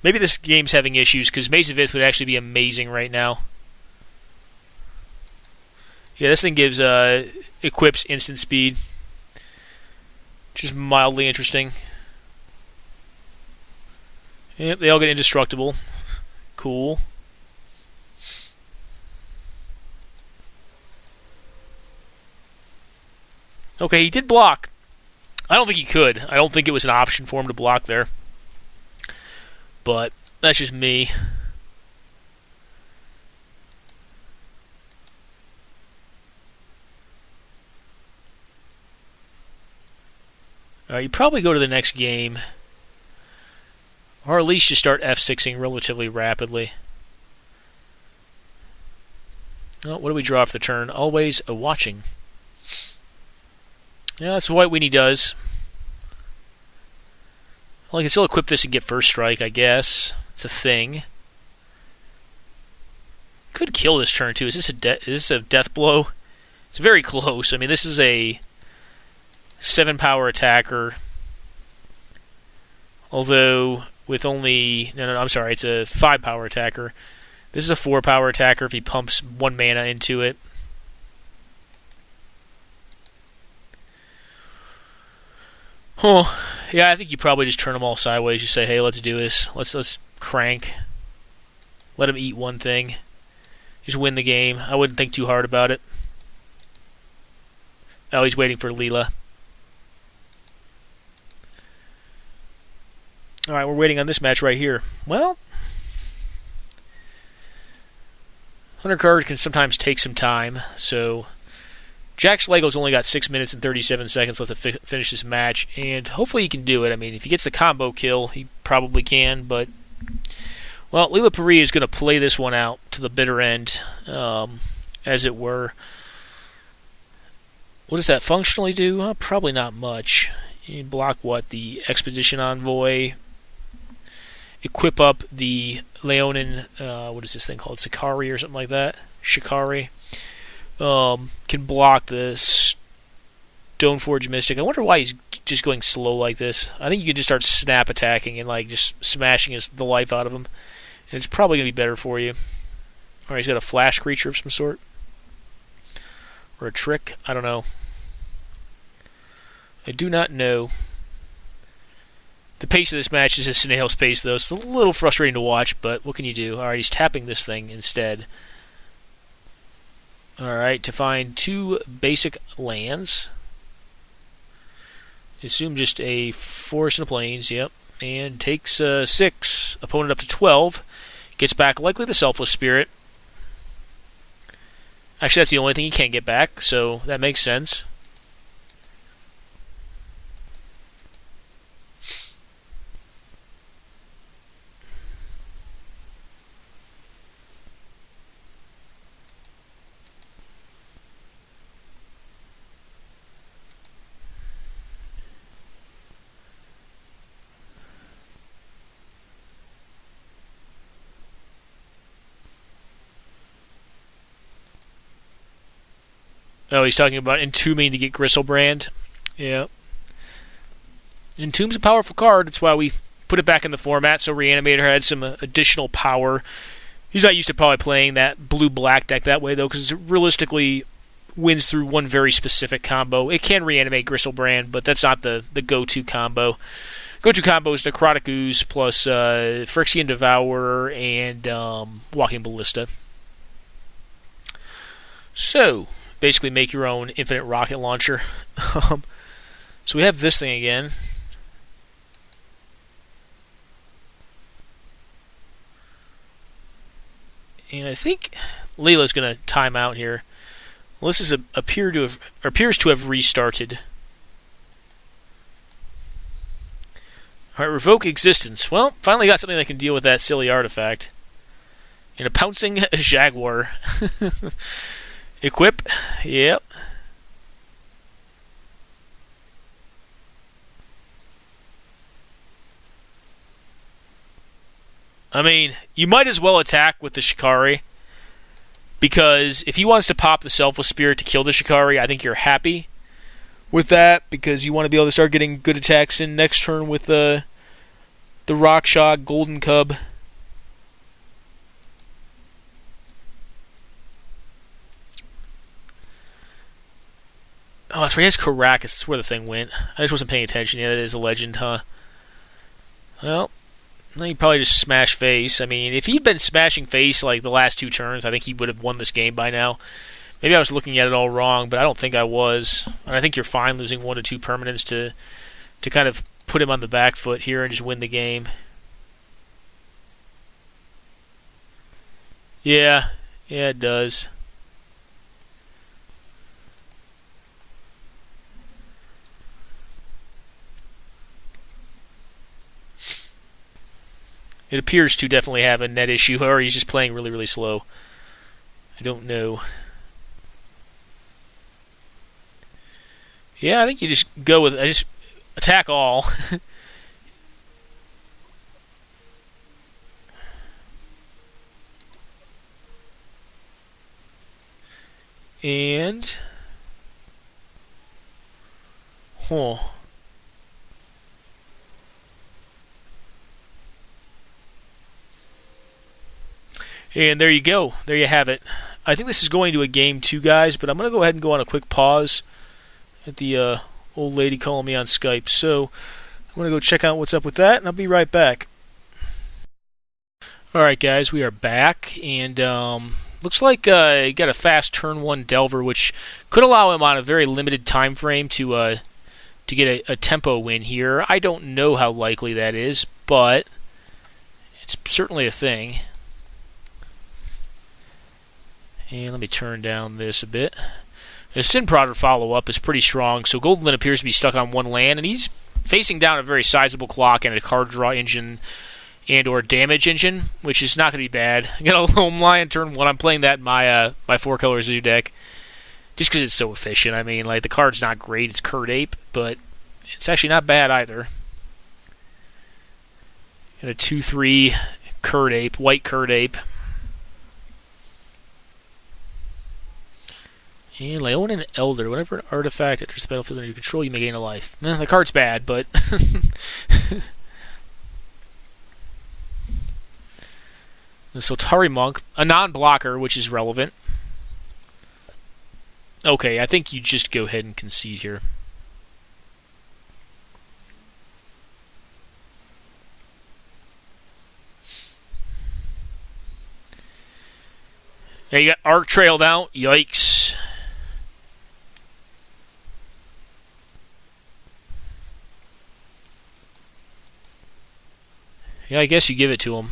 Maybe this game's having issues, because Maze of Ith would actually be amazing right now. Yeah, this thing gives equips instant speed, which is mildly interesting. Yep, they all get indestructible. Cool. Okay, he did block. I don't think he could. I don't think it was an option for him to block there. But that's just me. Alright, you probably go to the next game. Or at least you start F6ing relatively rapidly. Oh, what do we draw for the turn? Always a watching. Yeah, that's what White Weenie does. Well, I can still equip this and get first strike, I guess. It's a thing. Could kill this turn, too. Is this a death blow? It's very close. I mean, this is a 7-power attacker. Although, with only... No, I'm sorry. It's a 5-power attacker. This is a 4-power attacker if he pumps 1 mana into it. Oh, yeah, I think you probably just turn them all sideways. You say, hey, let's do this. Let's crank. Let him eat one thing. Just win the game. I wouldn't think too hard about it. Oh, he's waiting for Leela. Alright, we're waiting on this match right here. Well, Hunter card can sometimes take some time, so... Jack Schlegel's only got 6 minutes and 37 seconds left to finish this match, and hopefully he can do it. I mean, if he gets the combo kill, he probably can, but... Well, Leela Paris is going to play this one out to the bitter end, as it were. What does that functionally do? Well, probably not much. You block what? The Expedition Envoy. Equip up the Leonin, what is this thing called? Sakari or something like that? Shikari. Can block the Stoneforge Mystic. I wonder why he's just going slow like this. I think you could just start snap attacking and like just smashing the life out of him. And it's probably going to be better for you. Alright, he's got a flash creature of some sort. Or a trick. I don't know. I do not know. The pace of this match is a snail's pace, though. It's a little frustrating to watch, but what can you do? Alright, he's tapping this thing instead. Alright, to find 2 basic lands. Assume just a forest and a plains, yep. And takes 6. Opponent up to 12. Gets back likely the Selfless Spirit. Actually, that's the only thing he can't get back, so that makes sense. Oh, he's talking about entombing to get Gristlebrand. Yeah. Entomb's a powerful card. That's why we put it back in the format, so Reanimator had some additional power. He's not used to probably playing that blue-black deck that way, though, because it realistically wins through one very specific combo. It can reanimate Gristlebrand, but that's not the go-to combo. Go-to combo is Necrotic Ooze plus Phyrexian Devourer and Walking Ballista. So, basically make your own infinite rocket launcher. So we have this thing again. And I think Leela's going to time out here. Well, this appears to have restarted. Alright, revoke existence. Well, finally got something that can deal with that silly artifact. And a pouncing jaguar. Equip. Yep. I mean, you might as well attack with the Shikari, because if he wants to pop the Selfless Spirit to kill the Shikari, I think you're happy with that, because you want to be able to start getting good attacks in next turn with the Rockshot Golden Cub. Oh, that's right, he has Caracas. That's where the thing went. I just wasn't paying attention. Yeah, that is a legend, huh? Well, he'd probably just smash face. I mean, if he'd been smashing face like the last 2 turns, I think he would have won this game by now. Maybe I was looking at it all wrong, but I don't think I was. And I think you're fine losing 1 to 2 permanents to kind of put him on the back foot here and just win the game. Yeah, it does. It appears to definitely have a net issue, or he's just playing really, really slow. I don't know. Yeah, I think you just go with... I just attack all. And... Huh. And there you go. There you have it. I think this is going to a game 2, guys, but I'm going to go ahead and go on a quick pause at the old lady calling me on Skype. So I'm going to go check out what's up with that, and I'll be right back. Alright, guys, we are back, and looks like he got a fast turn 1 Delver, which could allow him on a very limited time frame to get a tempo win here. I don't know how likely that is, but it's certainly a thing. And let me turn down this a bit. The Sin Prodder follow-up is pretty strong, so Golden appears to be stuck on 1 land, and he's facing down a very sizable clock and a card draw engine and or damage engine, which is not going to be bad. I got a Loam Lion turn 1. I'm playing that in my 4-color Zoo deck, just because it's so efficient. I mean, like, the card's not great. It's Curd Ape, but it's actually not bad either. Got a 2/3 Curd Ape, white Curd Ape. And Leonin Elder. Whenever an artifact enters the battlefield under your control, you may gain a life. The card's bad, but... The Sotari Monk. A non-blocker, which is relevant. Okay, I think you just go ahead and concede here. Now you got Arc trailed out. Yikes. Yeah, I guess you give it to him.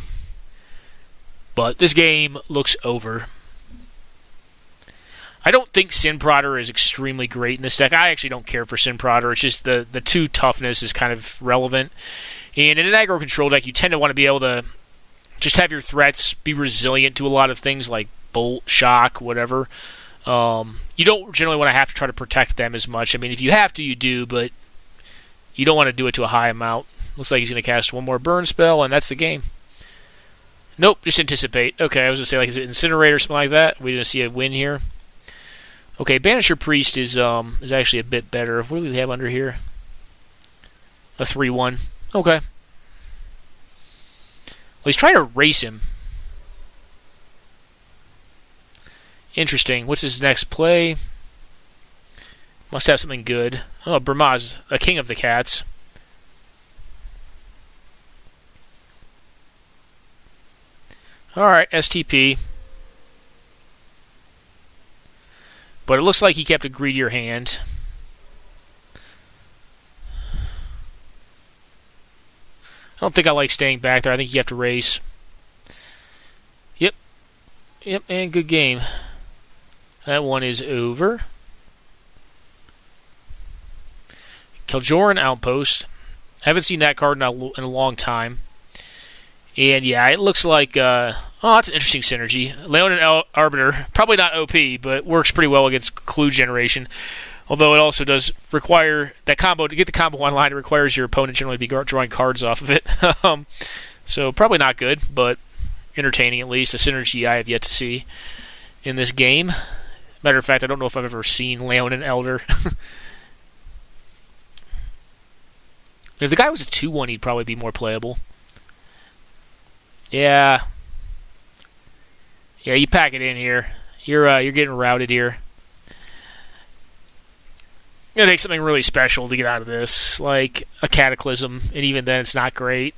But this game looks over. I don't think Sin Prodder is extremely great in this deck. I actually don't care for Sin Prodder. It's just the 2 toughness is kind of relevant. And in an aggro control deck, you tend to want to be able to just have your threats be resilient to a lot of things like Bolt, Shock, whatever. You don't generally want to have to try to protect them as much. I mean, if you have to, you do, but you don't want to do it to a high amount. Looks like he's going to cast 1 more burn spell, and that's the game. Nope, just anticipate. Okay, I was going to say, like, is it Incinerate or something like that? We didn't see a win here. Okay, Banisher Priest is actually a bit better. What do we have under here? A 3-1. Okay. Well, he's trying to race him. Interesting. What's his next play? Must have something good. Oh, Brahmaz, a king of the cats. Alright, STP. But it looks like he kept a greedier hand. I don't think I like staying back there. I think you have to race. Yep. Yep, and good game. That one is over. Keljoran Outpost. Haven't seen that card in a long time. And yeah, it looks like... oh, that's an interesting synergy. Leon and Arbiter, probably not OP, but works pretty well against clue generation. Although it also does require that combo. To get the combo online, it requires your opponent generally to be drawing cards off of it. So probably not good, but entertaining at least. A synergy I have yet to see in this game. Matter of fact, I don't know if I've ever seen Leon and Elder. If the guy was a 2-1, he'd probably be more playable. Yeah. Yeah, you pack it in here. You're getting routed here. It's gonna take something really special to get out of this, like a Cataclysm, and even then it's not great.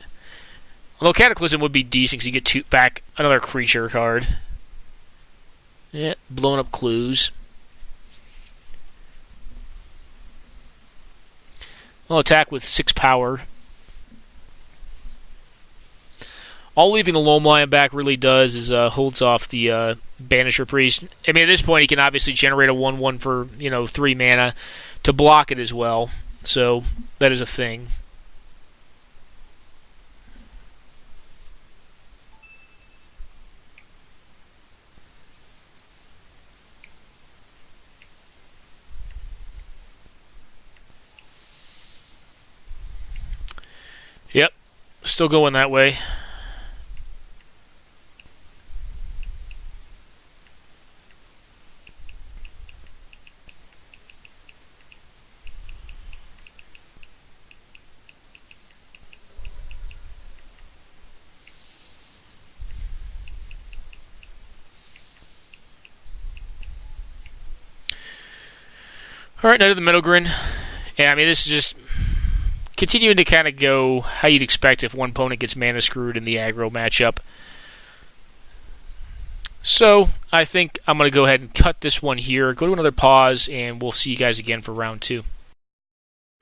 Although Cataclysm would be decent because you get back another creature card. Yeah, blowing up clues. Well, attack with 6 power. All leaving the Loam Lion back really does is holds off the Banisher Priest. I mean, at this point, he can obviously generate a 1/1 for 3 mana to block it as well. So that is a thing. Yep, still going that way. Alright, Knight of the Middlegrin. Yeah, I mean, this is just continuing to kind of go how you'd expect if one opponent gets mana screwed in the aggro matchup. So, I think I'm going to go ahead and cut this one here, go to another pause, and we'll see you guys again for round 2.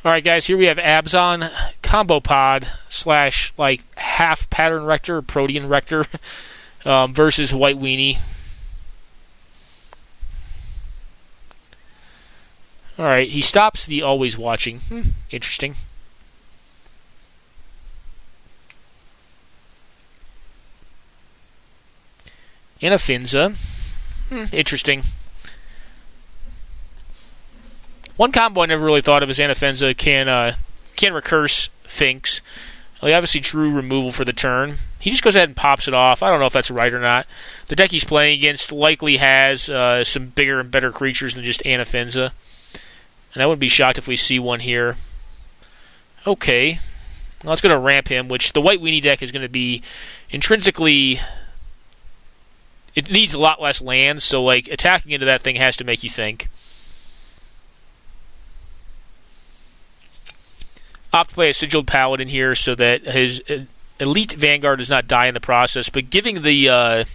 Alright guys, here we have Abzan, Combo Pod, / like half Pattern Rector, Protean Rector, versus White Weenie. Alright, he stops the always watching. Interesting. Anafinza. Interesting. One combo I never really thought of is Anafinza can recurse Finks. Well, he obviously drew removal for the turn. He just goes ahead and pops it off. I don't know if that's right or not. The deck he's playing against likely has some bigger and better creatures than just Anafinza. And I wouldn't be shocked if we see one here. Okay. Well, it's going to ramp him, which the White Weenie deck is going to be intrinsically... It needs a lot less lands, so like attacking into that thing has to make you think. Opt to play a Sigiled Paladin here so that his Elite Vanguard does not die in the process, but giving the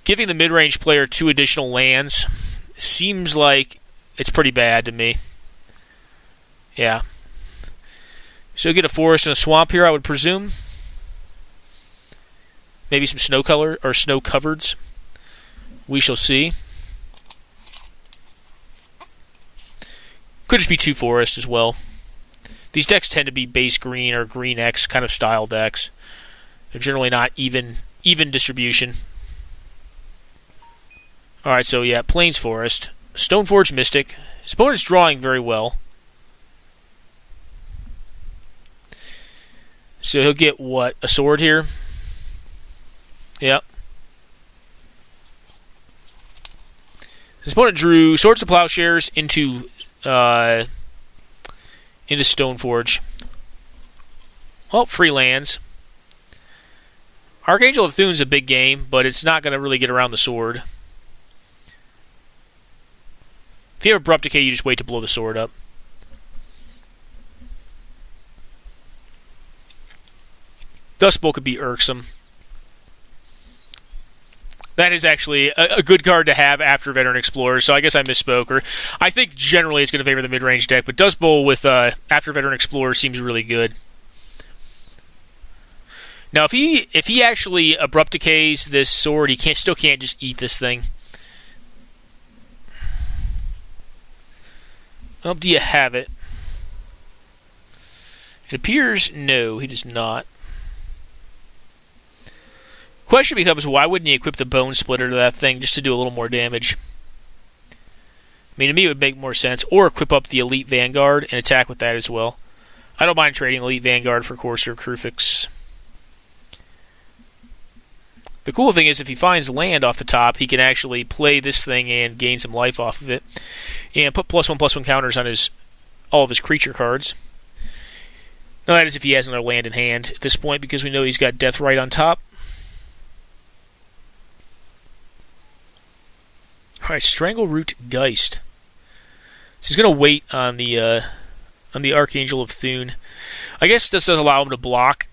mid-range player 2 additional lands seems like it's pretty bad to me. Yeah. So get a forest and a swamp here, I would presume. Maybe some snow color or snow covereds. We shall see. Could just be 2 forests as well. These decks tend to be base green or green X kind of style decks. They're generally not even distribution. Alright, so yeah, Plains Forest. Stoneforge Mystic. His opponent's drawing very well. So he'll get what? A sword here? Yep. His opponent drew Swords to Plowshares into Stoneforge. Well, free lands. Archangel of Thune's a big game, but it's not going to really get around the sword. If you have Abrupt Decay, you just wait to blow the sword up. Dust Bowl could be irksome. That is actually a good card to have after Veteran Explorer, so I guess I misspoke. Or I think generally it's going to favor the mid-range deck, but Dust Bowl with after Veteran Explorer seems really good. Now, if he actually Abrupt Decays this sword, he still can't just eat this thing. Oh, do you have it? It appears no, he does not. Question becomes, why wouldn't you equip the Bone Splitter to that thing just to do a little more damage? I mean, to me it would make more sense. Or equip up the Elite Vanguard and attack with that as well. I don't mind trading Elite Vanguard for Courser of Krufix. The cool thing is, if he finds land off the top, he can actually play this thing and gain some life off of it. And put +1/+1 counters on all of his creature cards. Now that is if he has another land in hand at this point, because we know he's got Deathrite on top. Alright, Strangleroot Geist. So he's going to wait on the Archangel of Thune. I guess this does allow him to block.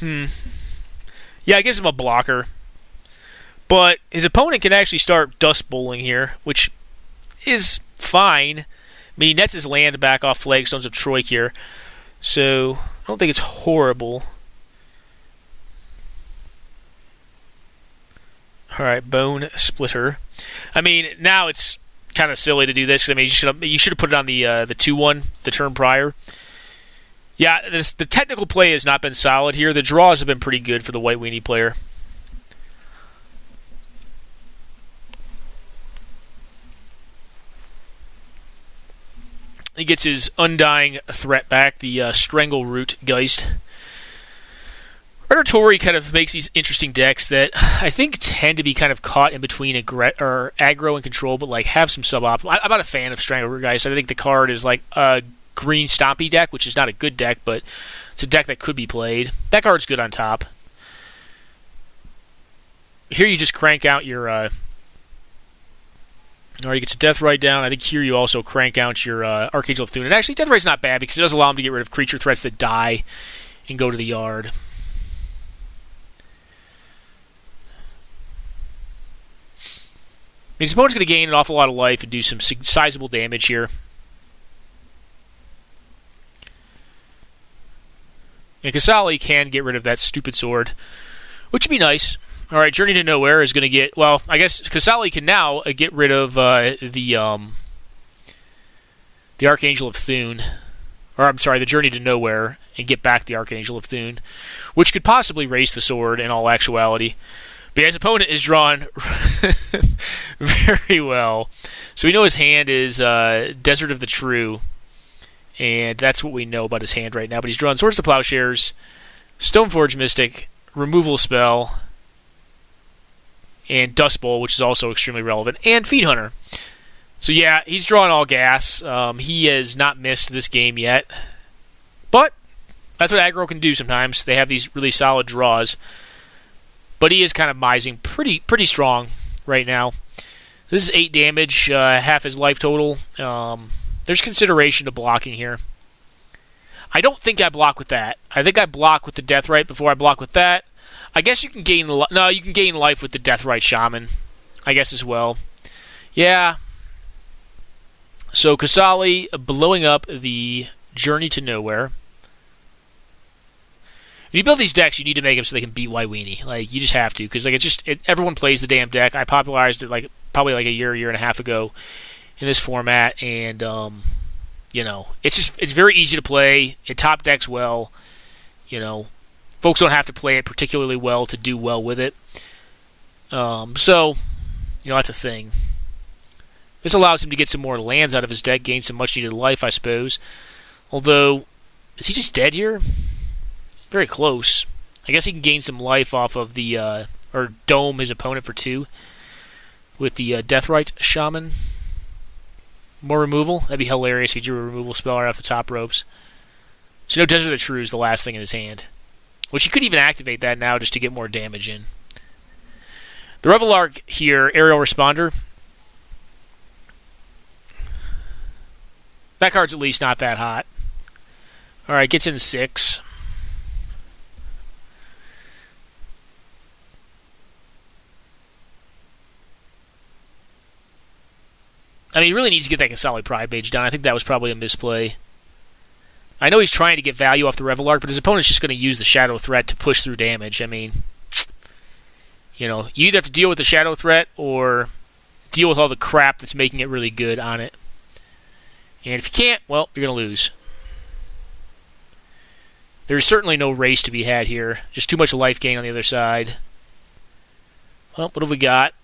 Yeah, it gives him a blocker. But his opponent can actually start Dust Bowling here, which is fine. I mean, he nets his land back off Flagstones of Troik here. So, I don't think it's horrible. Alright, Bone Splitter. I mean, now it's kind of silly to do this. I mean, you should have put it on the 2-1 the turn prior. Yeah, the technical play has not been solid here. The draws have been pretty good for the White Weenie player. He gets his Undying Threat back, the Strangleroot Geist. Predatory kind of makes these interesting decks that I think tend to be kind of caught in between aggro and control, but like have some suboptimal. I'm not a fan of Strangleroot Geist. I think the card is like a green stompy deck, which is not a good deck, but it's a deck that could be played. That card's good on top. Here you just crank out your... Alright, he gets a Deathrite down. I think here you also crank out your Archangel of Thune. And actually, Deathrite's not bad because it does allow him to get rid of creature threats that die and go to the yard. His opponent's going to gain an awful lot of life and do some sizable damage here. And Kasali can get rid of that stupid sword, which would be nice. Alright, Journey to Nowhere is going to get... Well, I guess Kasali can now get rid of the Archangel of Thune. Or, I'm sorry, the Journey to Nowhere, and get back the Archangel of Thune, which could possibly raise the sword in all actuality. But his opponent is drawn very well. So we know his hand is Desert of the True. And that's what we know about his hand right now. But he's drawn Swords to Plowshares, Stoneforge Mystic, Removal Spell, and Dust Bowl, which is also extremely relevant, and Feed Hunter. So yeah, he's drawn all gas. He has not missed this game yet. But that's what aggro can do sometimes. They have these really solid draws. But he is kind of mising pretty strong right now. This is 8 damage, half his life total. There's consideration to blocking here. I don't think I block with that. I think I block with the Deathrite before I block with that. I guess you can gain... No, you can gain life with the Deathrite Shaman. I guess as well. Yeah. So Kasali blowing up the Journey to Nowhere. When you build these decks, you need to make them so they can beat White Weenie. Like, you just have to, because like everyone plays the damn deck. I popularized it probably a year and a half ago in this format, and it's very easy to play. It top decks well. Folks don't have to play it particularly well to do well with it. So that's a thing. This allows him to get some more lands out of his deck, gain some much needed life, I suppose. Although, is he just dead here? Very close. I guess he can gain some life off of the or dome his opponent for 2. with the Deathrite Shaman. More removal? That'd be hilarious if he drew a removal spell right off the top ropes. So no Desert of the True is the last thing in his hand. Which he could even activate that now just to get more damage in. The Revelark here, Aerial Responder. That card's at least not that hot. Alright, gets in 6. I mean, he really needs to get that Kasali Pride Mage done. I think that was probably a misplay. I know he's trying to get value off the Revelark, but his opponent's just going to use the Shadow Threat to push through damage. I mean, you know, you either have to deal with the Shadow Threat or deal with all the crap that's making it really good on it. And if you can't, well, you're going to lose. There's certainly no race to be had here. Just too much life gain on the other side. Well, what have we got?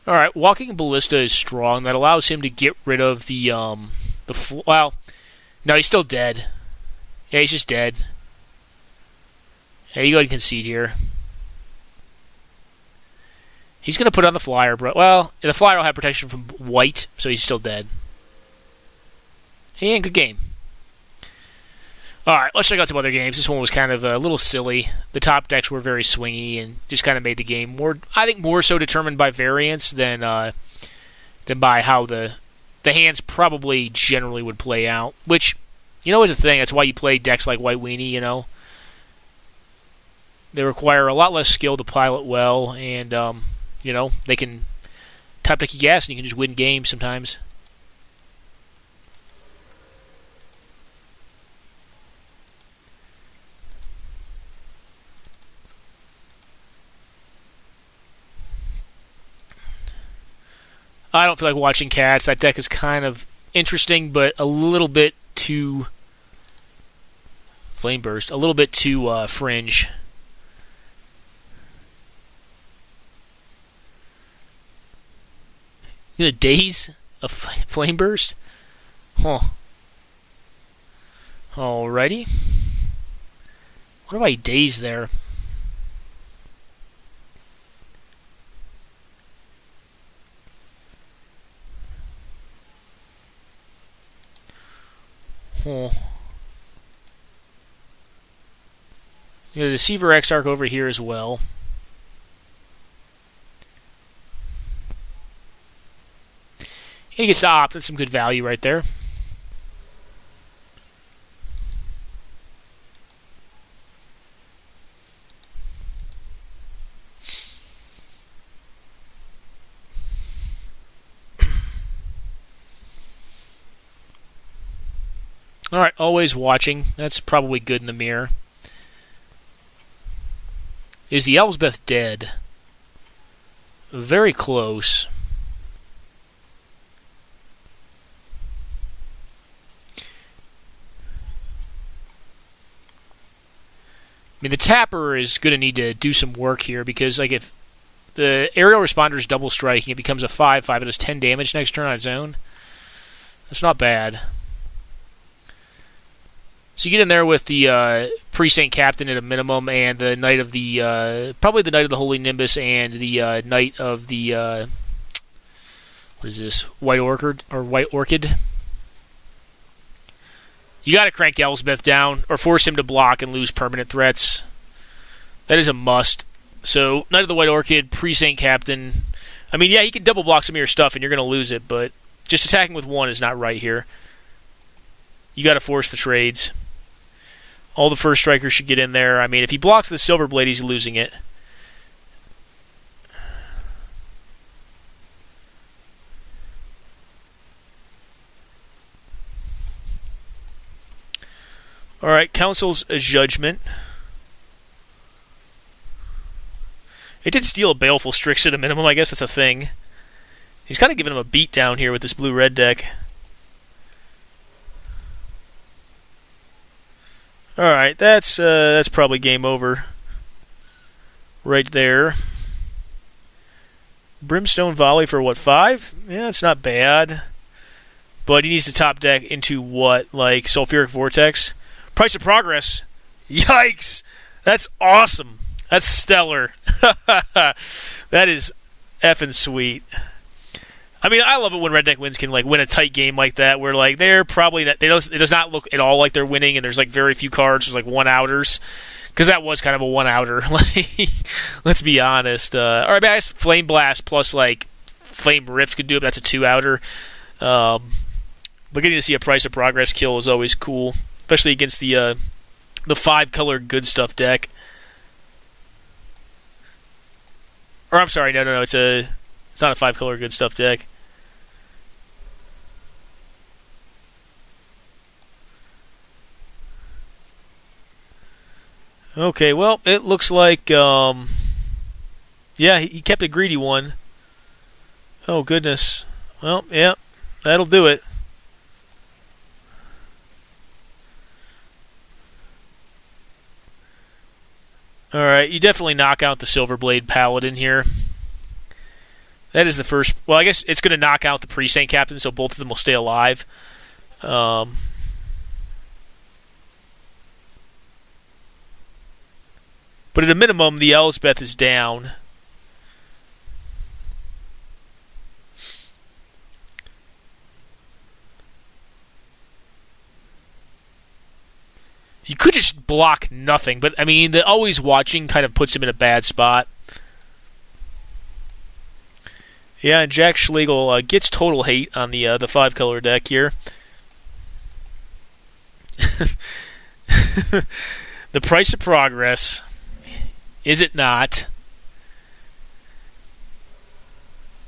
Alright, Walking Ballista is strong. That allows him to get rid of well, no, he's still dead. Yeah, he's just dead. Yeah, you go ahead and concede here. He's going to put on the Flyer, bro. Well, the Flyer will have protection from white, so he's still dead. And good game. Alright, let's check out some other games. This one was kind of a little silly. The top decks were very swingy and just kind of made the game more, I think, more so determined by variance than by how the hands probably generally would play out. Which, you know, is a thing. That's why you play decks like White Weenie, you know. They require a lot less skill to pilot well, and, you know, they can top deck your gas and you can just win games sometimes. I don't feel like watching Cats. That deck is kind of interesting, but a little bit too Flame Burst, a little bit too fringe. You know, days of Flame Burst? Huh. Alrighty. What about days there? You know, the Deceiver Exarch over here as well. He gets to opt. That's some good value right there. Alright, always watching. That's probably good in the mirror. Is the Elsbeth dead? Very close. I mean, the Tapper is going to need to do some work here because, like, if the Aerial Responder is double striking, it becomes a 5/5. It does 10 damage next turn on its own. That's not bad. So you get in there with the Precinct Captain at a minimum, and the Knight of the probably the Knight of the Holy Nimbus and the Knight of the what is this? White Orchid. You got to crank Elsbeth down or force him to block and lose permanent threats. That is a must. So Knight of the White Orchid, Precinct Captain. I mean, yeah, he can double block some of your stuff and you're going to lose it, but just attacking with one is not right here. You got to force the trades. All the first strikers should get in there. I mean, if he blocks the Silver Blade, he's losing it. Alright, Council's Judgment. It did steal a Baleful Strix at a minimum. I guess that's a thing. He's kind of giving him a beat down here with this blue-red deck. Alright, that's probably game over. Right there. Brimstone Volley for what, 5? Yeah, it's not bad. But he needs to top deck into what? Like Sulfuric Vortex? Price of Progress? Yikes! That's awesome. That's stellar. That is effing sweet. I mean, I love it when red deck wins can like win a tight game like that, where like they're probably not, it does not look at all like they're winning, and there's like very few cards, there's like one outers, because that was kind of a one outer. Like, let's be honest. All right, guys, Flame Blast plus like Flame Rift could do it. But that's a 2-outer. But getting to see a Price of Progress kill is always cool, especially against the 5-color good stuff deck. Or I'm sorry, no, it's not a 5-color good stuff deck. Okay, well, it looks like, yeah, he kept a greedy one. Oh, goodness. Well, yeah, that'll do it. Alright, you definitely knock out the Silverblade Paladin here. That is the first... Well, I guess it's going to knock out the Pre-Saint Captain, so both of them will stay alive. But at a minimum, the Elspeth is down. You could just block nothing, but I mean, the always watching kind of puts him in a bad spot. Yeah, and Jack Schlegel gets total hate on the 5-color deck here. The Price of Progress, is it not?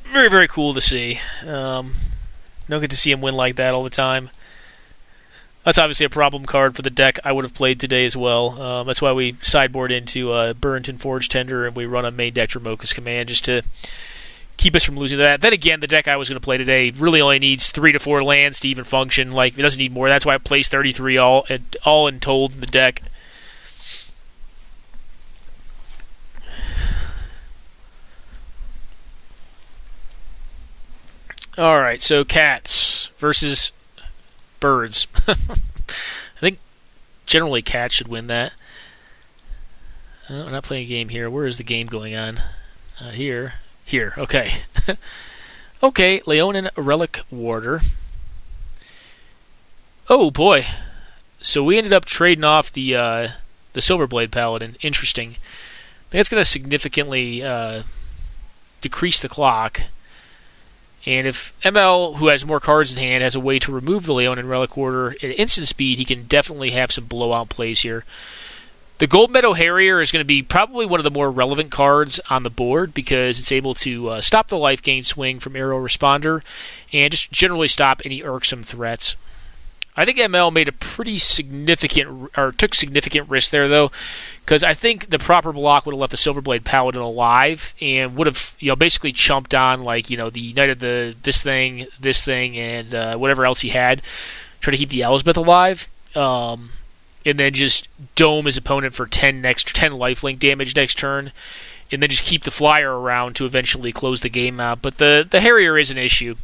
Very, very cool to see. Don't get to see him win like that all the time. That's obviously a problem card for the deck I would have played today as well. That's why we sideboard into Burrington Forge Tender and we run a main deck Dromoka's Command just to keep us from losing that. Then again, the deck I was going to play today really only needs 3 to 4 lands to even function. Like, it doesn't need more. That's why I placed 33 all in told in the deck. Alright, so cats versus birds. I think generally cats should win that. I'm not playing a game here. Where is the game going on? Here. Okay. Okay, Leonin Relic Warder. Oh boy. So we ended up trading off the Silverblade Paladin. Interesting. I think that's going to significantly decrease the clock. And if ML, who has more cards in hand, has a way to remove the Leonin Relic Warder at instant speed, he can definitely have some blowout plays here. The Gold Meadow Harrier is going to be probably one of the more relevant cards on the board because it's able to stop the life gain swing from Arrow Responder and just generally stop any irksome threats. I think ML made a pretty significant, or took significant risk there though, because I think the proper block would have left the Silverblade Paladin alive and would have, basically chumped on like, the Knight of this thing, and whatever else he had, try to keep the Elspeth alive, and then just dome his opponent for 10 lifelink damage next turn, and then just keep the flyer around to eventually close the game out. But the Harrier is an issue.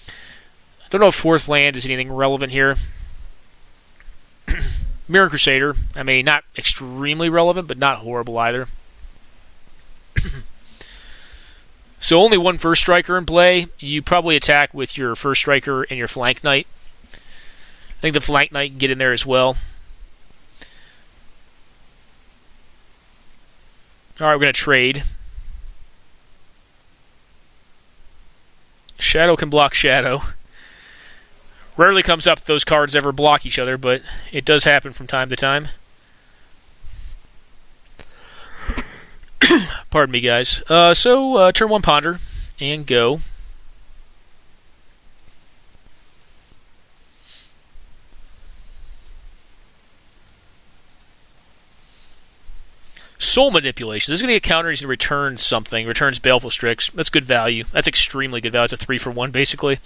I don't know if 4th land is anything relevant here. Mirror Crusader, I mean, not extremely relevant, but not horrible either. So only one first striker in play. You probably attack with your first striker and your flank knight. I think the flank knight can get in there as well. Alright, we're going to trade. Shadow can block Shadow. Rarely comes up those cards ever block each other, but it does happen from time to time. Pardon me, guys. So turn 1 Ponder, and go. Soul Manipulation. This is going to get counter. He's going to return something. Returns Baleful Strix. That's good value. That's extremely good value. It's a 3-for-1, basically.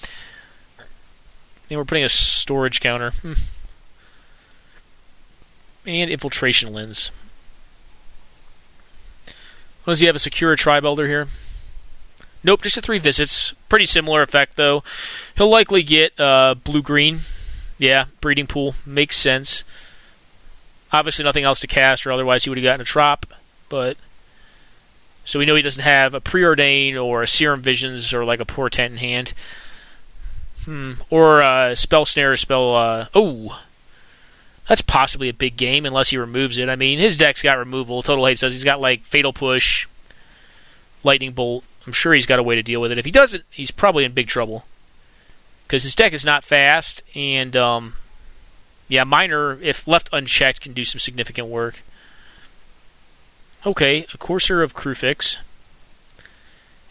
And we're putting a storage counter. And Infiltration Lens. What does he have? A Secure Tribe Elder here? Nope, just the 3 visits. Pretty similar effect, though. He'll likely get blue-green. Yeah, breeding pool. Makes sense. Obviously nothing else to cast, or otherwise he would have gotten a trop. But so we know he doesn't have a Preordain or a Serum Visions or like a Portent in hand. Or a Spell Snare or Spell... that's possibly a big game unless he removes it. I mean, his deck's got removal. Total Hate says he's got like Fatal Push, Lightning Bolt. I'm sure he's got a way to deal with it. If he doesn't, he's probably in big trouble. Because his deck is not fast, and Miner, if left unchecked, can do some significant work. Okay, a Courser of Crufix.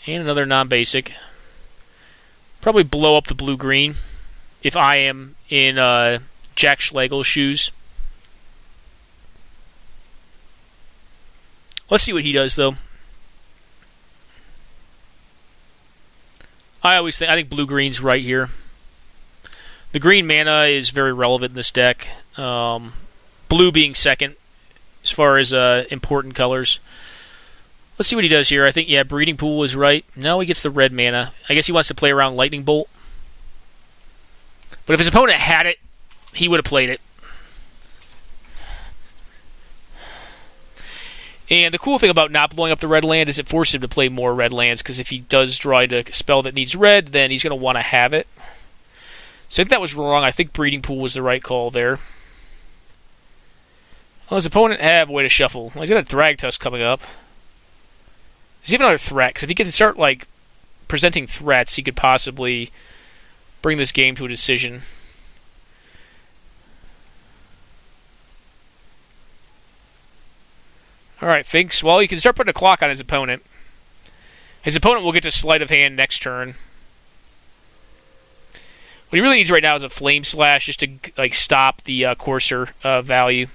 And another non-basic. Probably blow up the blue-green if I am in Jack Schlegel's shoes. Let's see what he does, though. I think blue-green's right here. The green mana is very relevant in this deck. Blue being second as far as important colors. Let's see what he does here. I think, Breeding Pool is right. No, he gets the red mana. I guess he wants to play around Lightning Bolt. But if his opponent had it, he would have played it. And the cool thing about not blowing up the red land is it forces him to play more red lands, because if he does draw a spell that needs red, then he's going to want to have it. So I think that was wrong. I think Breeding Pool was the right call there. Well, his opponent have a way to shuffle. Well, he's got a Thragtusk coming up. There's even another threat, because if he can start presenting threats, he could possibly bring this game to a decision. Alright, Finks. Well, you can start putting a clock on his opponent. His opponent will get to Sleight of Hand next turn. What he really needs right now is a Flame Slash just to stop the Courser value.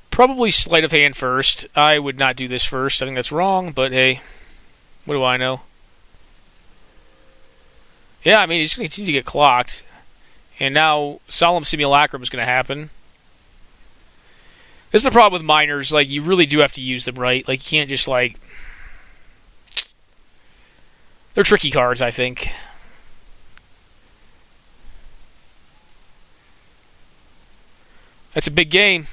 Probably Sleight of Hand first. I would not do this first. I think that's wrong, but hey, what do I know? Yeah, I mean, he's going to continue to get clocked. And now Solemn Simulacrum is going to happen. This is the problem with miners. You really do have to use them right. You can't just, They're tricky cards, I think. That's a big game.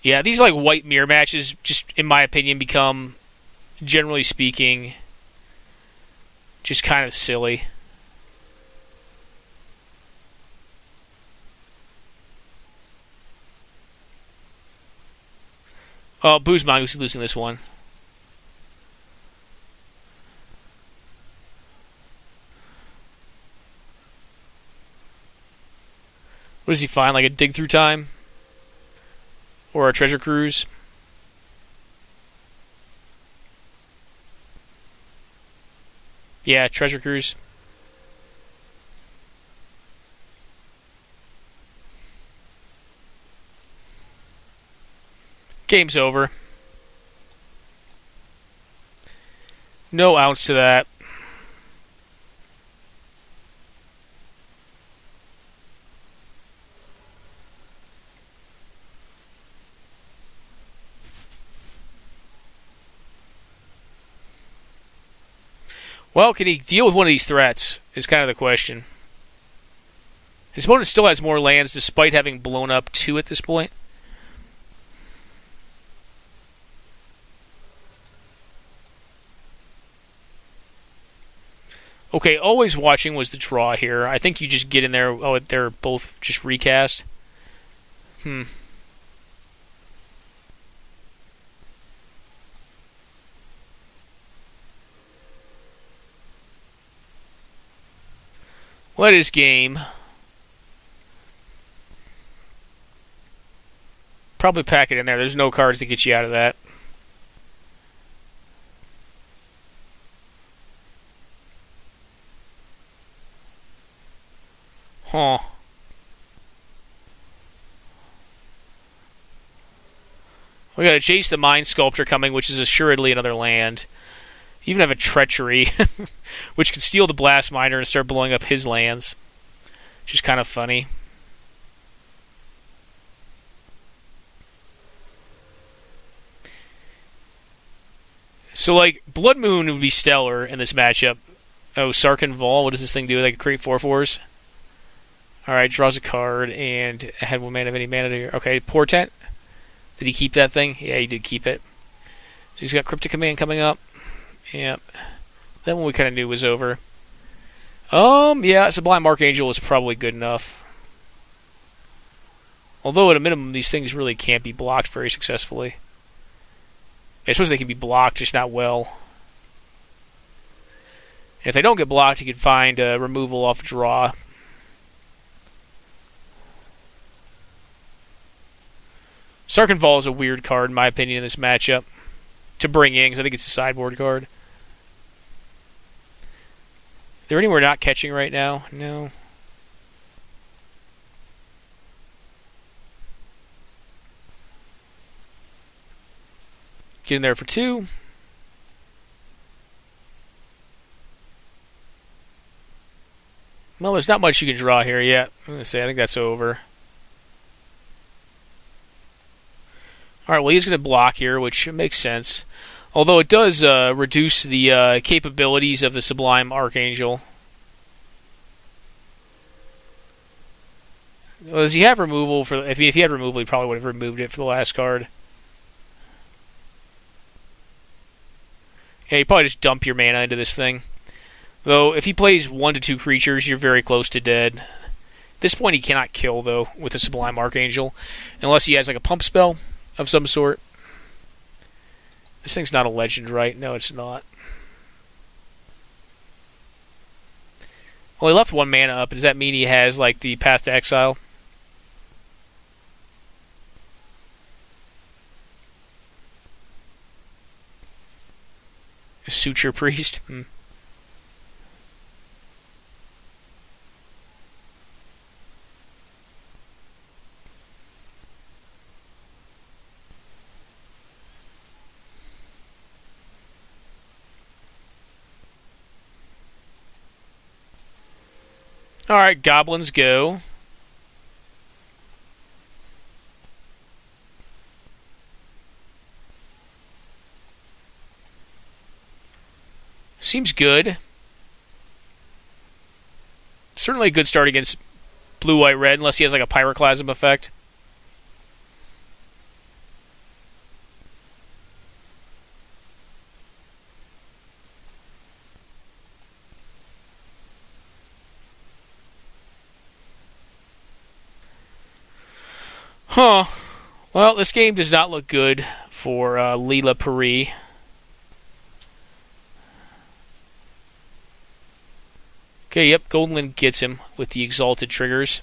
Yeah, these white mirror matches, just in my opinion, become, generally speaking, just kind of silly. Oh, Booze Mongoose is losing this one. What does he find? A dig through time? Or a Treasure Cruise? Yeah, Treasure Cruise. Game's over. No ounce to that. Well, can he deal with one of these threats, is kind of the question. His opponent still has more lands despite having blown up 2 at this point. Okay, Always Watching was the draw here. I think you just get in there. Oh, they're both just recast. What is game? Probably pack it in there. There's no cards to get you out of that. Huh. We got to chase the Mind Sculptor coming, which is assuredly another land. Even have a Treachery, which can steal the Blast Miner and start blowing up his lands, which is kind of funny. So, like, Blood Moon would be stellar in this matchup. Oh, Sarkin Vol, what does this thing do? They can create 4/4s? Alright, draws a card and had 1 mana of any mana. Okay, Portent. Did he keep that thing? Yeah, he did keep it. So he's got Cryptic Command coming up. Yep. That one we kind of knew was over. Yeah, Sublime Archangel is probably good enough. Although, at a minimum, these things really can't be blocked very successfully. I suppose they can be blocked, just not well. If they don't get blocked, you can find removal off draw. Sarkin Vol is a weird card, in my opinion, in this matchup. To bring in, because I think it's a sideboard card. Is there anywhere not catching right now? No. Get in there for 2. Well, there's not much you can draw here yet. I'm going to say, I think that's over. Alright, well, he's going to block here, which makes sense. Although it does reduce the capabilities of the Sublime Archangel. Well, does he have removal for? If he had removal, he probably would have removed it for the last card. Yeah, you probably just dump your mana into this thing. Though, if he plays 1 to 2 creatures, you're very close to dead. At this point, he cannot kill, though, with the Sublime Archangel. Unless he has, like, a pump spell of some sort. This thing's not a legend, right? No, it's not. Well, he left 1 mana up. Does that mean he has, like, the Path to Exile? A Suture Priest? Alright, Goblins go. Seems good. Certainly a good start against blue, white, red, unless he has like a Pyroclasm effect. Huh. Well, this game does not look good for Leela Paris. Okay, yep, Goldenland gets him with the Exalted triggers.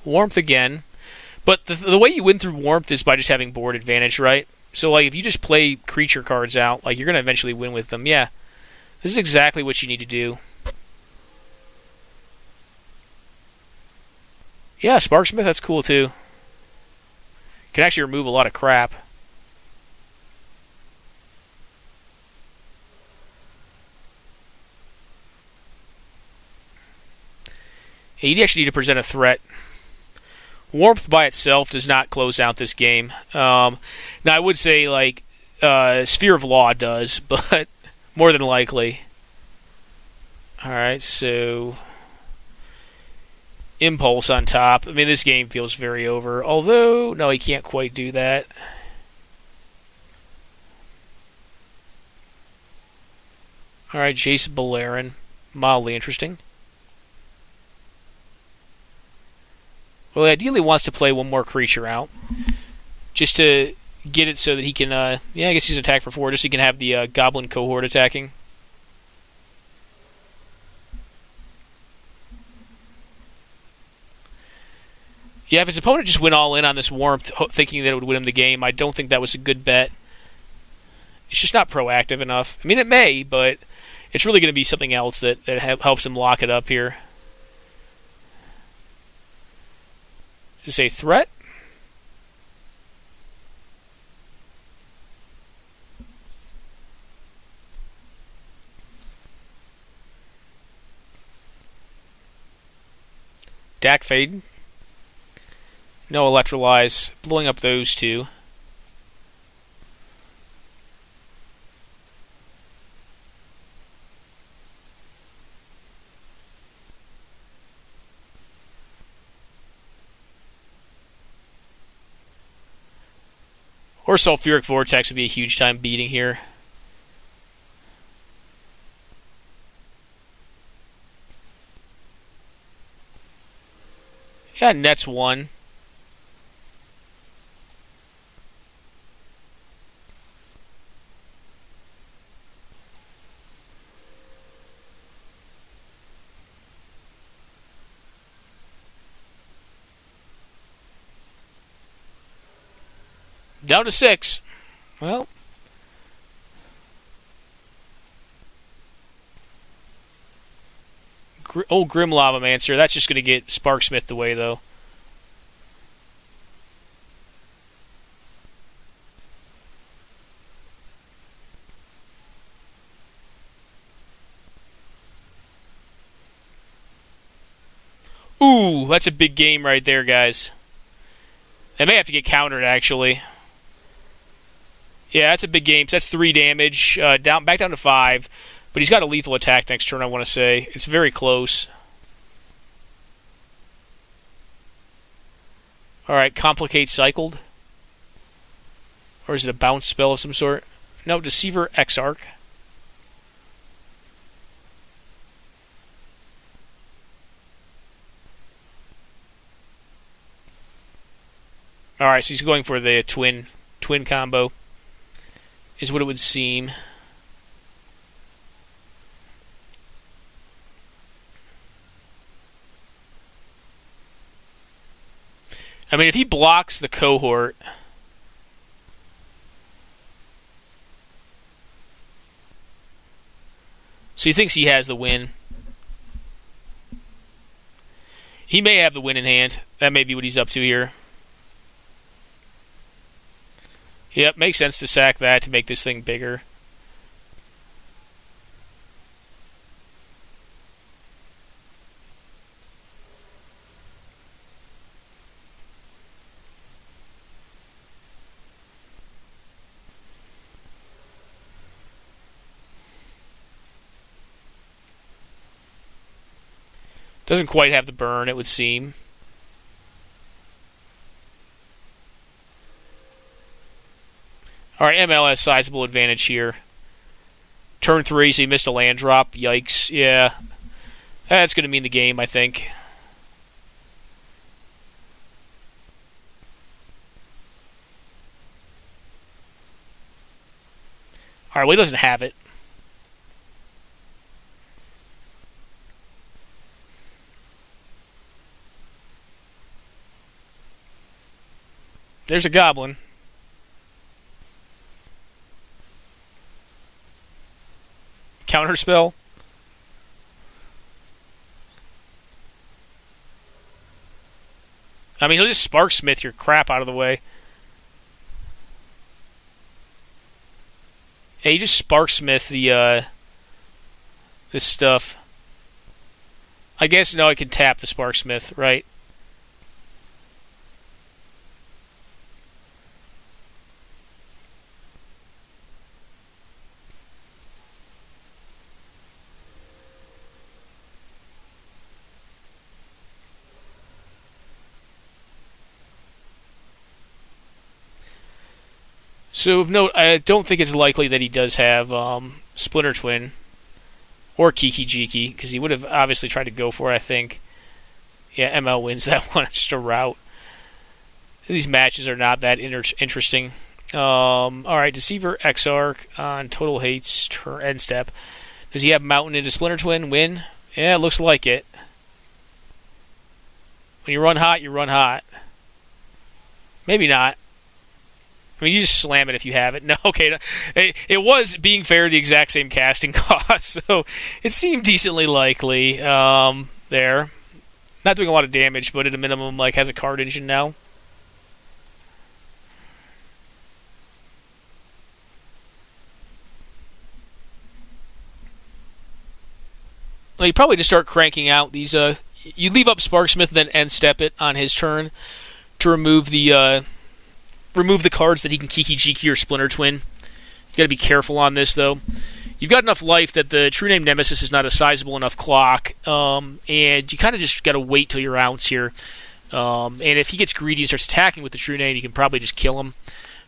Warmth again. But the way you win through Warmth is by just having board advantage, right? So, like, if you just play creature cards out, like, you're going to eventually win with them. Yeah, this is exactly what you need to do. Yeah, Sparksmith, that's cool, too. Can actually remove a lot of crap. Yeah, you actually need to present a threat. Warmth by itself does not close out this game. Now, I would say, like, Sphere of Law does, but more than likely. Alright, so Impulse on top. I mean, this game feels very over. Although, no, he can't quite do that. Alright, Jace Beleren. Mildly interesting. Well, he ideally wants to play 1 more creature out. Just to get it so that he can, yeah, I guess he's attack for 4, just so he can have the Goblin Cohort attacking. Yeah, if his opponent just went all in on this Warmth, thinking that it would win him the game, I don't think that was a good bet. It's just not proactive enough. I mean, it may, but it's really going to be something else that helps him lock it up here. Is a threat? Dak Fade. No Electrolyze. Blowing up those two. Or Sulfuric Vortex would be a huge time beating here. Yeah, Nets 1. Down to 6. Well. Old Grim Lavamancer. That's just going to get Sparksmith away, though. Ooh, that's a big game right there, guys. They may have to get countered, actually. Yeah, that's a big game. So that's 3 damage. Back down to 5. But he's got a lethal attack next turn, I want to say. It's very close. Alright, Complicate Cycled. Or is it a bounce spell of some sort? No, Deceiver Exarch. Alright, so he's going for the twin combo. Is what it would seem. I mean, if he blocks the cohort, so he thinks he has the win. He may have the win in hand. That may be what he's up to here. Yep, makes sense to sack that to make this thing bigger. Doesn't quite have the burn, it would seem. Alright, ML has sizable advantage here. Turn 3, so he missed a land drop. Yikes. Yeah. That's going to mean the game, I think. Alright, well, he doesn't have it. There's a goblin. Counterspell. I mean, he'll just Sparksmith your crap out of the way. Hey, you just Sparksmith the this stuff. I guess no, I can tap the Sparksmith, right? So of note, I don't think it's likely that he does have Splinter Twin or Kiki Jiki, because he would have obviously tried to go for it, I think. Yeah, ML wins that one. It's just a rout. These matches are not that interesting. Alright, Deceiver Exarch on Total Hate's end step. Does he have Mountain into Splinter Twin? Win? Yeah, it looks like it. When you run hot, you run hot. Maybe not. I mean, you just slam it if you have it. No, okay. It was, being fair, the exact same casting cost, so it seemed decently likely there. Not doing a lot of damage, but at a minimum, like, has a card engine now. Well, you probably just start cranking out these. You leave up Sparksmith, then end step it on his turn to remove the cards that he can Kiki Jiki or Splinter Twin. You got to be careful on this, though. You've got enough life that the True Name Nemesis is not a sizable enough clock, and you kind of just got to wait till your ounce here. And if he gets greedy and starts attacking with the True Name, you can probably just kill him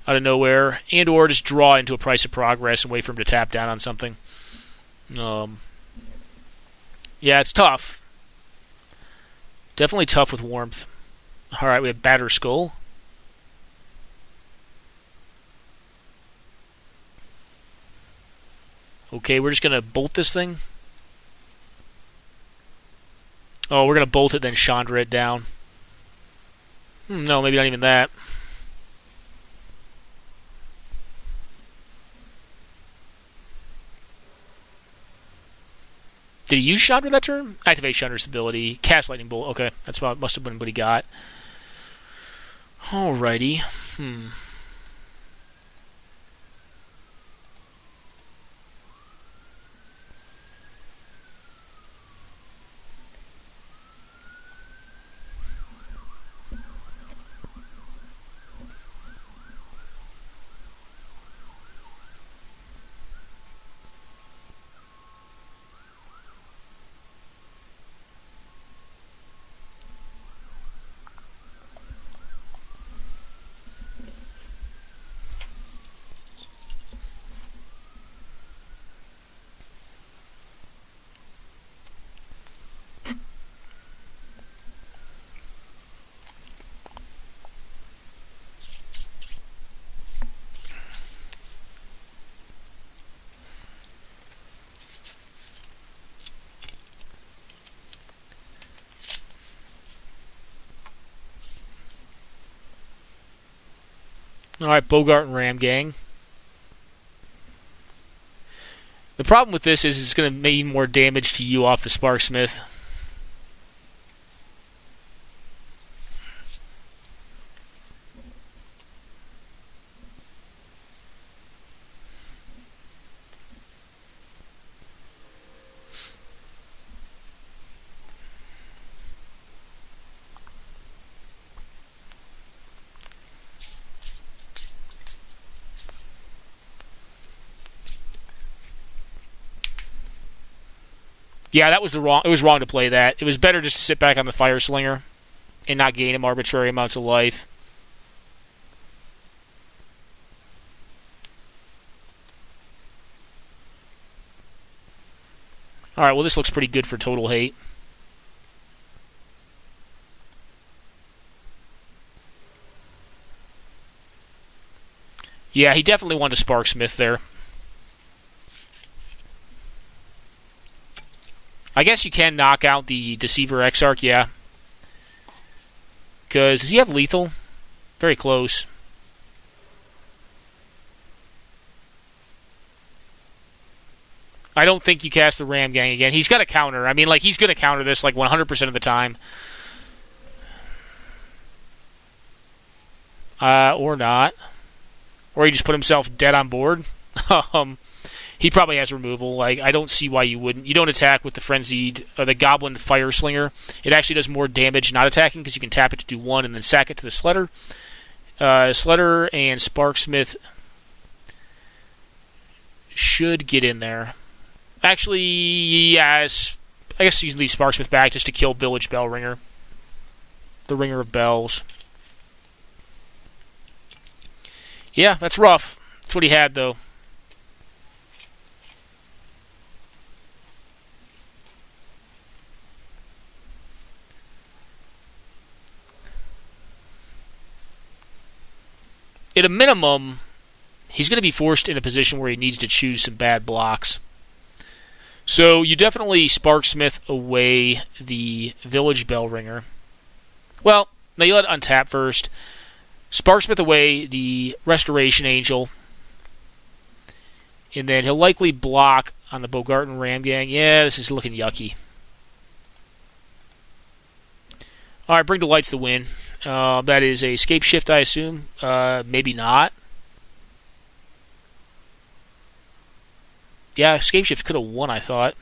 out of nowhere, and or just draw into a Price of Progress and wait for him to tap down on something. Yeah, it's tough. Definitely tough with Warmth. All right, we have Batter Skull. Okay, we're just going to bolt this thing. Oh, we're going to bolt it, then Chandra it down. No, maybe not even that. Did he use Chandra that turn? Activate Chandra's ability. Cast Lightning Bolt. Okay, that's what must have been what he got. Alrighty. Alright, Bogart and Ram Gang. The problem with this is it's going to make more damage to you off the Sparksmith. Yeah, that was the wrong. It was wrong to play that. It was better just to sit back on the Fire Slinger and not gain him arbitrary amounts of life. All right, well, this looks pretty good for total hate. Yeah, he definitely wanted to Sparksmith there. I guess you can knock out the Deceiver Exarch, yeah. Because, does he have lethal? Very close. I don't think you cast the Ram Gang again. He's got a counter. I mean, like, he's going to counter this, like, 100% of the time. Or not. Or he just put himself dead on board. He probably has removal. Like, I don't see why you wouldn't. You don't attack with the Frenzied, or the Goblin Fire Slinger. It actually does more damage not attacking, because you can tap it to do 1 and then sack it to the Sledder. Sledder and Sparksmith should get in there. Actually, yes. I guess you can leave Sparksmith back just to kill Village Bell Ringer. The Ringer of Bells. Yeah, that's rough. That's what he had, though. At a minimum, he's going to be forced in a position where he needs to choose some bad blocks. So you definitely Sparksmith away the Village Bell Ringer. Well, now you let it untap first. Sparksmith away the Restoration Angel. And then he'll likely block on the Bogart and Ram Gang. Yeah, this is looking yucky. All right, bring to light's the win. That is a escape shift, I assume. Maybe not. Yeah, escape shift could have won, I thought.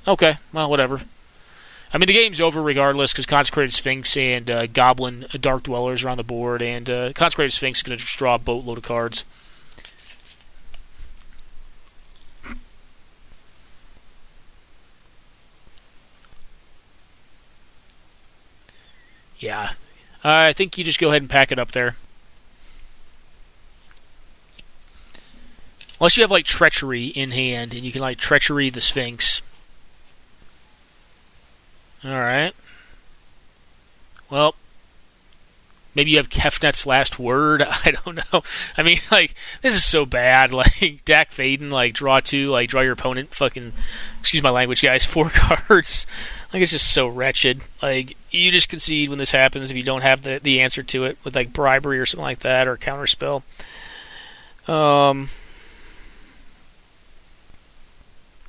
Okay, well, whatever. I mean, the game's over regardless because Consecrated Sphinx and Goblin Dark Dwellers are on the board, and Consecrated Sphinx is going to draw a boatload of cards. Yeah. I think you just go ahead and pack it up there. Unless you have, like, Treachery in hand, and you can, like, Treachery the Sphinx. Alright. Well, maybe you have Kefnet's Last Word. I don't know. I mean, like, this is so bad. Like, Dak Faden, like, draw 2, like, draw your opponent fucking, excuse my language, guys, 4 cards. Like, it's just so wretched. Like, you just concede when this happens if you don't have the answer to it with, like, bribery or something like that, or counterspell.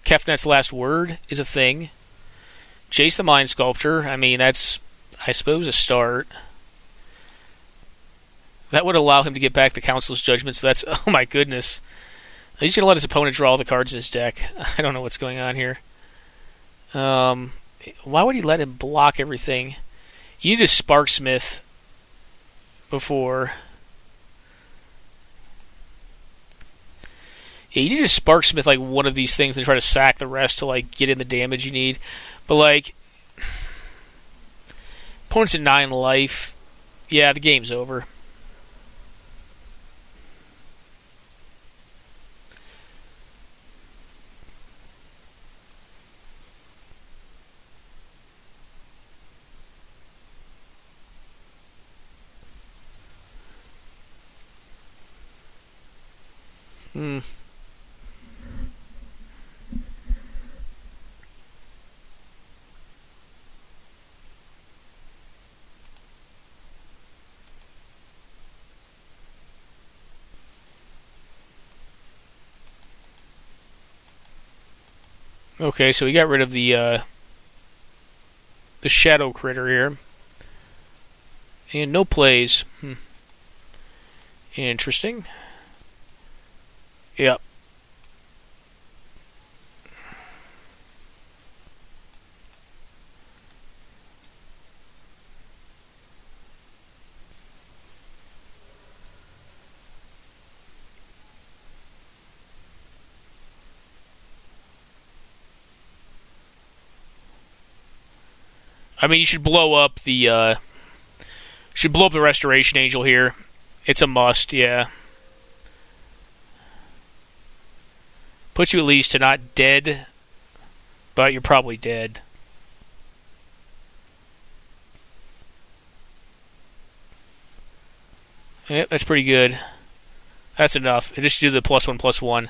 Kefnet's Last Word is a thing. Jace the Mind Sculptor, I mean, that's, I suppose, a start. That would allow him to get back the Council's Judgment, so that's, oh my goodness. He's going to let his opponent draw all the cards in his deck. I don't know what's going on here. Why would he let him block everything? You need to Sparksmith before. Yeah, you need to Sparksmith like one of these things and try to sack the rest to like get in the damage you need. But like, opponent's at 9 life. Yeah, the game's over. Okay, so we got rid of the Shadow Critter here. And no plays. Interesting. Yep. I mean, you should blow up the Restoration Angel here. It's a must, yeah. Puts you at least to not dead, but you're probably dead. Yep, that's pretty good. That's enough. Just do the +1/+1.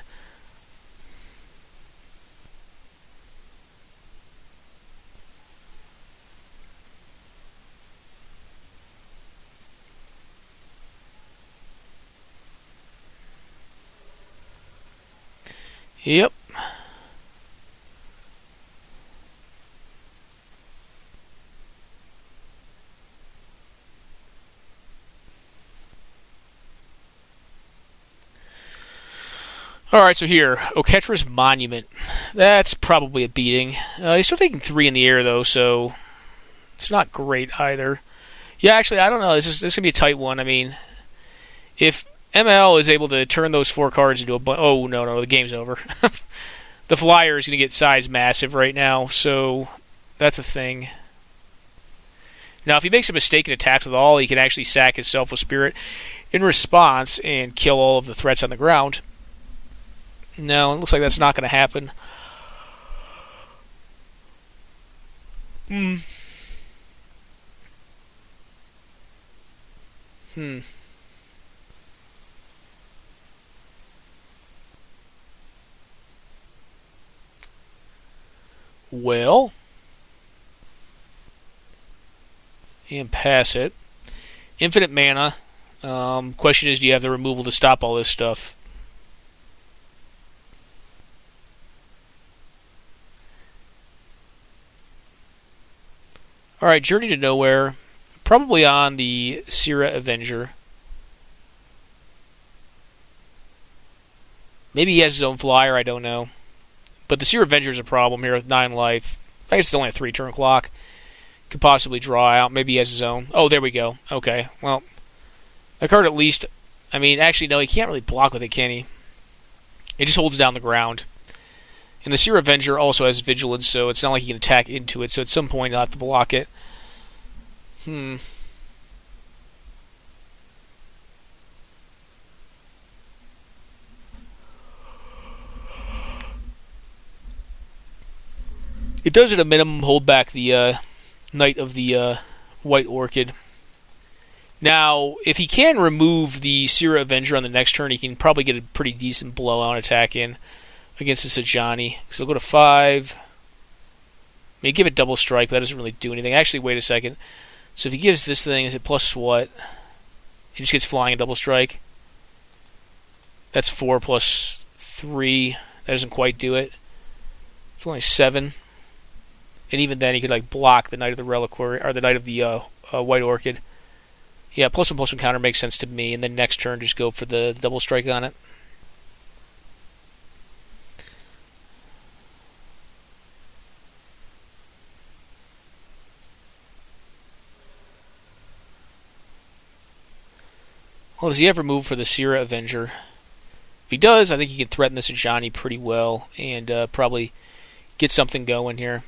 Yep. Alright, so here, Oketra's Monument. That's probably a beating. He's still taking 3 in the air, though, so it's not great either. Yeah, actually, I don't know. This is going to be a tight one. I mean, if ML is able to turn those 4 cards into a... Oh, no, the game's over. The Flyer is going to get size massive right now, so that's a thing. Now, if he makes a mistake and attacks with all, he can actually sack his Selfless Spirit in response and kill all of the threats on the ground. No, it looks like that's not going to happen. Well, and pass it. Infinite mana. Question is, do you have the removal to stop all this stuff? Alright, Journey to Nowhere. Probably on the Sierra Avenger. Maybe he has his own flyer, I don't know. But the Sierra Avenger is a problem here with 9 life. I guess it's only a 3-turn clock. Could possibly draw out. Maybe he has his own. Oh, there we go. Okay, well, that card at least... I mean, actually, no, he can't really block with it, can he? It just holds down the ground. And the Sierra Avenger also has Vigilance, so it's not like he can attack into it, so at some point he'll have to block it. It does at a minimum hold back the Knight of the White Orchid. Now, if he can remove the Sierra Avenger on the next turn, he can probably get a pretty decent blowout attack in against the Sajani. So he'll go to 5. May give it double strike, but that doesn't really do anything. Actually, wait a second. So if he gives this thing, is it plus what? He just gets flying and double strike. That's 4 plus 3. That doesn't quite do it. It's only 7. And even then, he could like block the Knight of the Reliquary, or the Knight of the White Orchid. Yeah, +1/+1 counter makes sense to me, and then next turn just go for the double strike on it. Well, does he ever move for the Sierra Avenger? If he does, I think he can threaten this Ajani pretty well, and probably get something going here.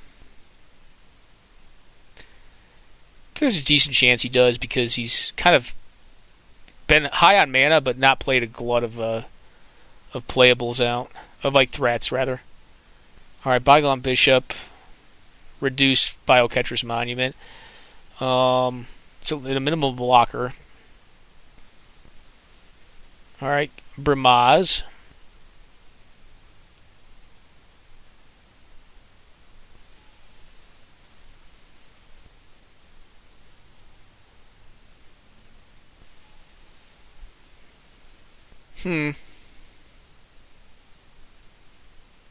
I think there's a decent chance he does, because he's kind of been high on mana, but not played a glut of playables out. Of, like, threats, rather. Alright, Bygone Bishop. Reduce Biocatcher's Monument. It's a minimal blocker. Alright, Brimaz.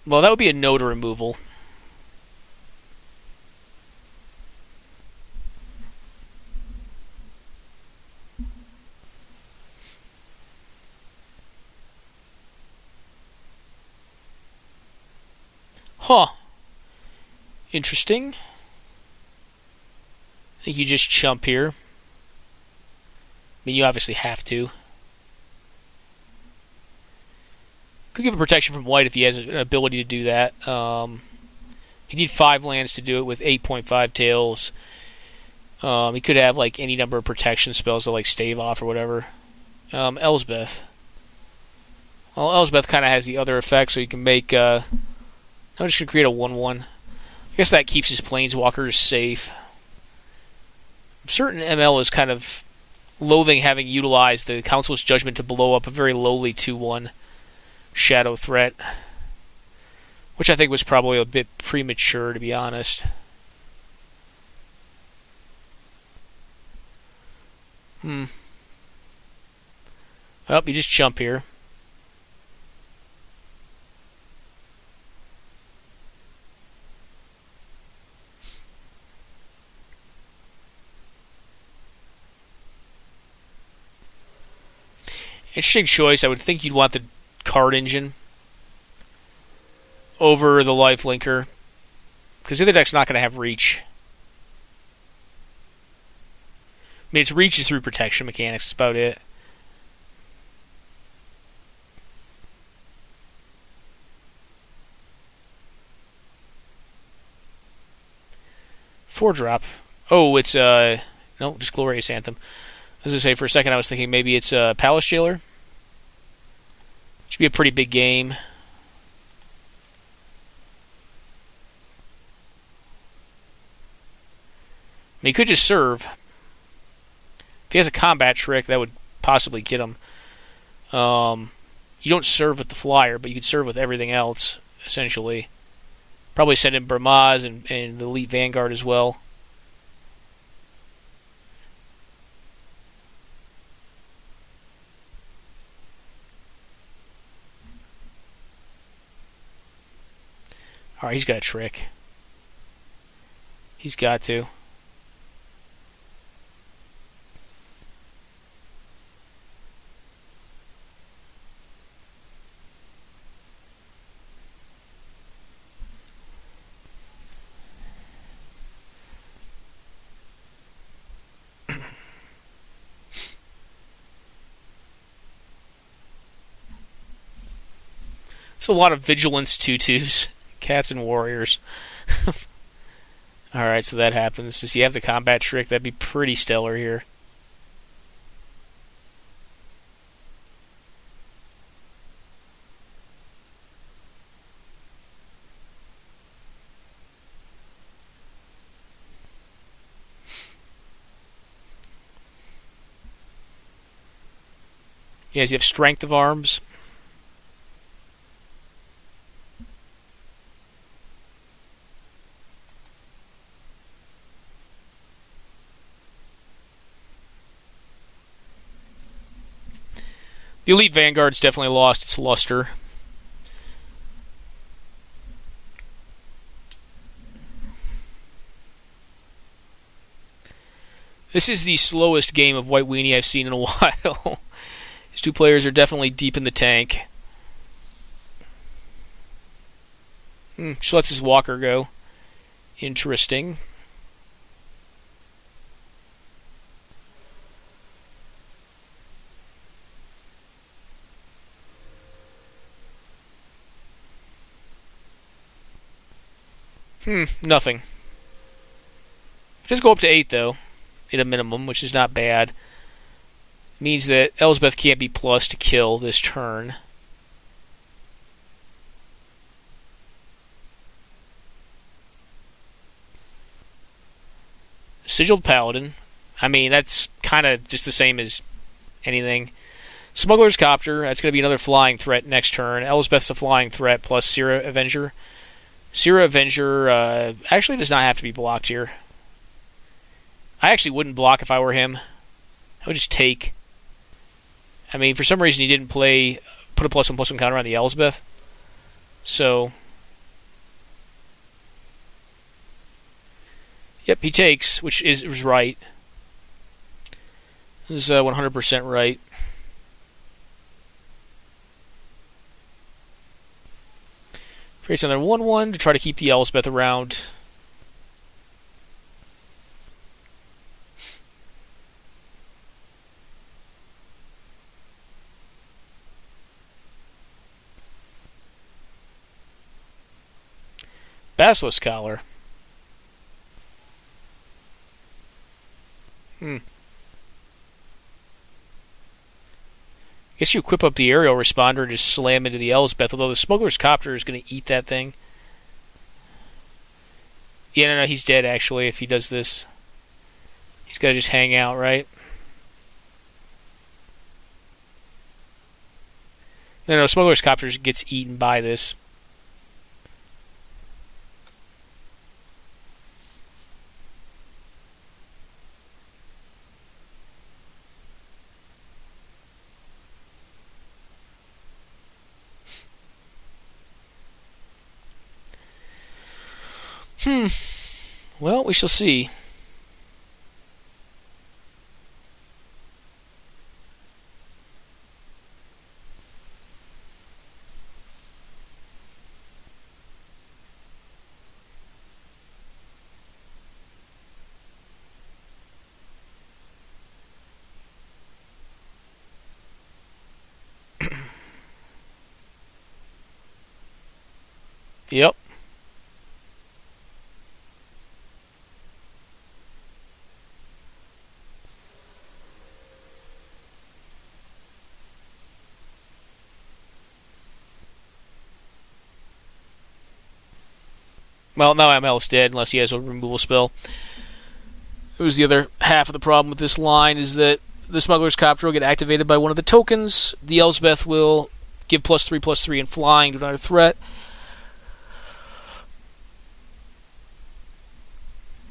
Well, that would be a no to removal. Huh. Interesting. I think you just chump here. I mean, you obviously have to. Could give a protection from white if he has an ability to do that. He need 5 lands to do it with 8.5 tails. He could have like any number of protection spells to like stave off or whatever. Elsbeth. Well, Elsbeth kind of has the other effect, so you can make... I'm just going to create a 1/1. I guess that keeps his planeswalkers safe. I'm certain ML is kind of loathing having utilized the Council's Judgment to blow up a very lowly 2/1 Shadow threat, which I think was probably a bit premature, to be honest. Well, you just jump here. Interesting choice. I would think you'd want the card engine over the lifelinker, because the other deck's not going to have reach. I mean, its reach is through protection mechanics. That's about it. Four drop. Oh, it's no, just Glorious Anthem. As I say, for a second I was thinking maybe it's Palace Jailer. Should be a pretty big game. I mean, he could just serve. If he has a combat trick, that would possibly get him. You don't serve with the flyer, but you could serve with everything else, essentially. Probably send in Brimaz and the Elite Vanguard as well. Alright, he's got a trick. He's got to. It's a lot of vigilance tutus. Cats and warriors. Alright, so that happens. Does he have the combat trick? That'd be pretty stellar here. Yeah, does he have strength of arms? The Elite Vanguard's definitely lost its luster. This is the slowest game of White Weenie I've seen in a while. These two players are definitely deep in the tank. She lets his walker go. Interesting. Nothing. Just go up to 8, though, at a minimum, which is not bad. Means that Elsbeth can't be plus to kill this turn. Sigiled Paladin. I mean, that's kind of just the same as anything. Smuggler's Copter. That's going to be another flying threat next turn. Elsbeth's a flying threat plus Sira Avenger. Sira Avenger actually does not have to be blocked here. I actually wouldn't block if I were him. I would just take. I mean, for some reason he didn't put a +1/+1 counter on the Elsbeth. So, yep, he takes, which was right. It was 100% right. Creates another 1/1 to try to keep the Elsbeth around. Basilisk Collar. Guess you equip up the aerial responder and just slam into the Elsbeth, although the Smuggler's Copter is going to eat that thing. Yeah, no, he's dead, actually, if he does this. He's got to just hang out, right? No, Smuggler's Copter gets eaten by this. Well, we shall see. Yep. Well, now ML's dead unless he has a removal spell. It was the other half of the problem with this line is that the Smuggler's Copter will get activated by one of the tokens. The Elsbeth will give +3/+3 in flying to another threat.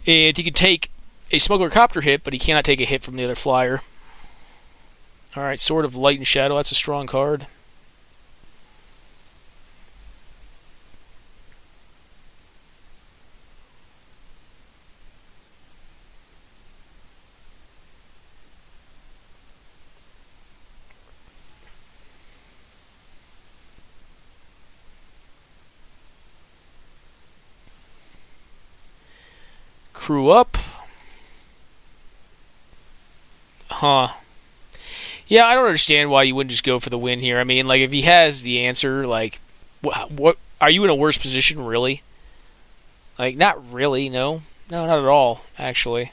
And he can take a Smuggler Copter hit, but he cannot take a hit from the other flyer. Alright, Sword of Light and Shadow. That's a strong card. Crew up. Huh. Yeah, I don't understand why you wouldn't just go for the win here. I mean, like, if he has the answer, like, What are you in a worse position, really? Like, not really, no. No, not at all, actually.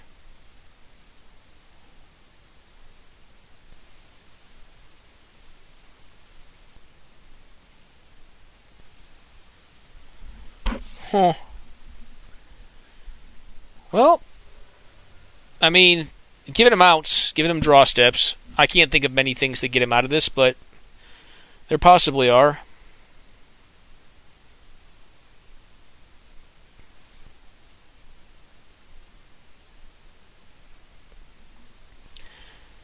Huh. Well, I mean, giving him outs, giving him draw steps. I can't think of many things that get him out of this, but there possibly are.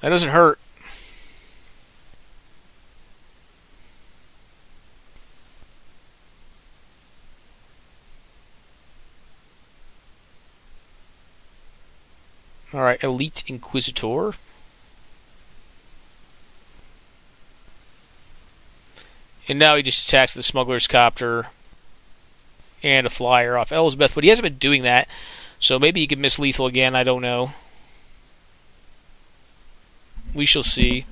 That doesn't hurt. Alright, Elite Inquisitor. And now he just attacks the Smuggler's Copter and a Flyer off Elsbeth, but he hasn't been doing that, so maybe he could miss lethal again, I don't know. We shall see.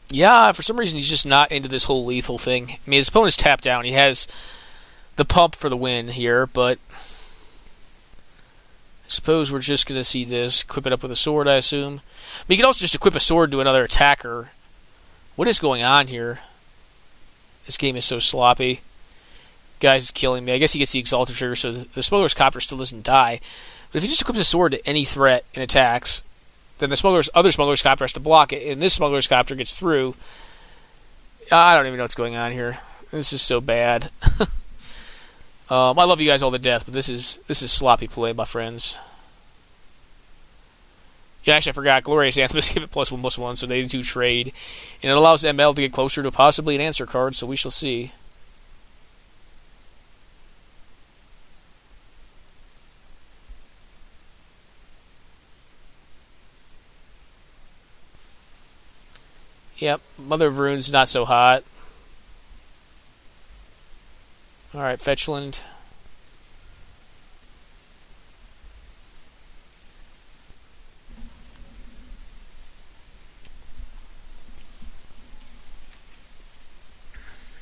Yeah, for some reason he's just not into this whole lethal thing. I mean, his opponent's tapped down. He has the pump for the win here, but I suppose we're just going to see this. Equip it up with a sword, I assume. But you can also just equip a sword to another attacker. What is going on here? This game is so sloppy. Guy's is killing me. I guess he gets the Exalted trigger, so the Smuggler's Copter still doesn't die. But if he just equips a sword to any threat and attacks, then the other Smuggler's Copter has to block it, and this Smuggler's Copter gets through. I don't even know what's going on here. This is so bad. I love you guys all to death, but this is sloppy play, my friends. Yeah, actually, I forgot. Glorious Anthem is given +1/+1, so they do trade. And it allows ML to get closer to possibly an answer card, so we shall see. Yep, Mother of Rune's not so hot. Alright, Fetchland.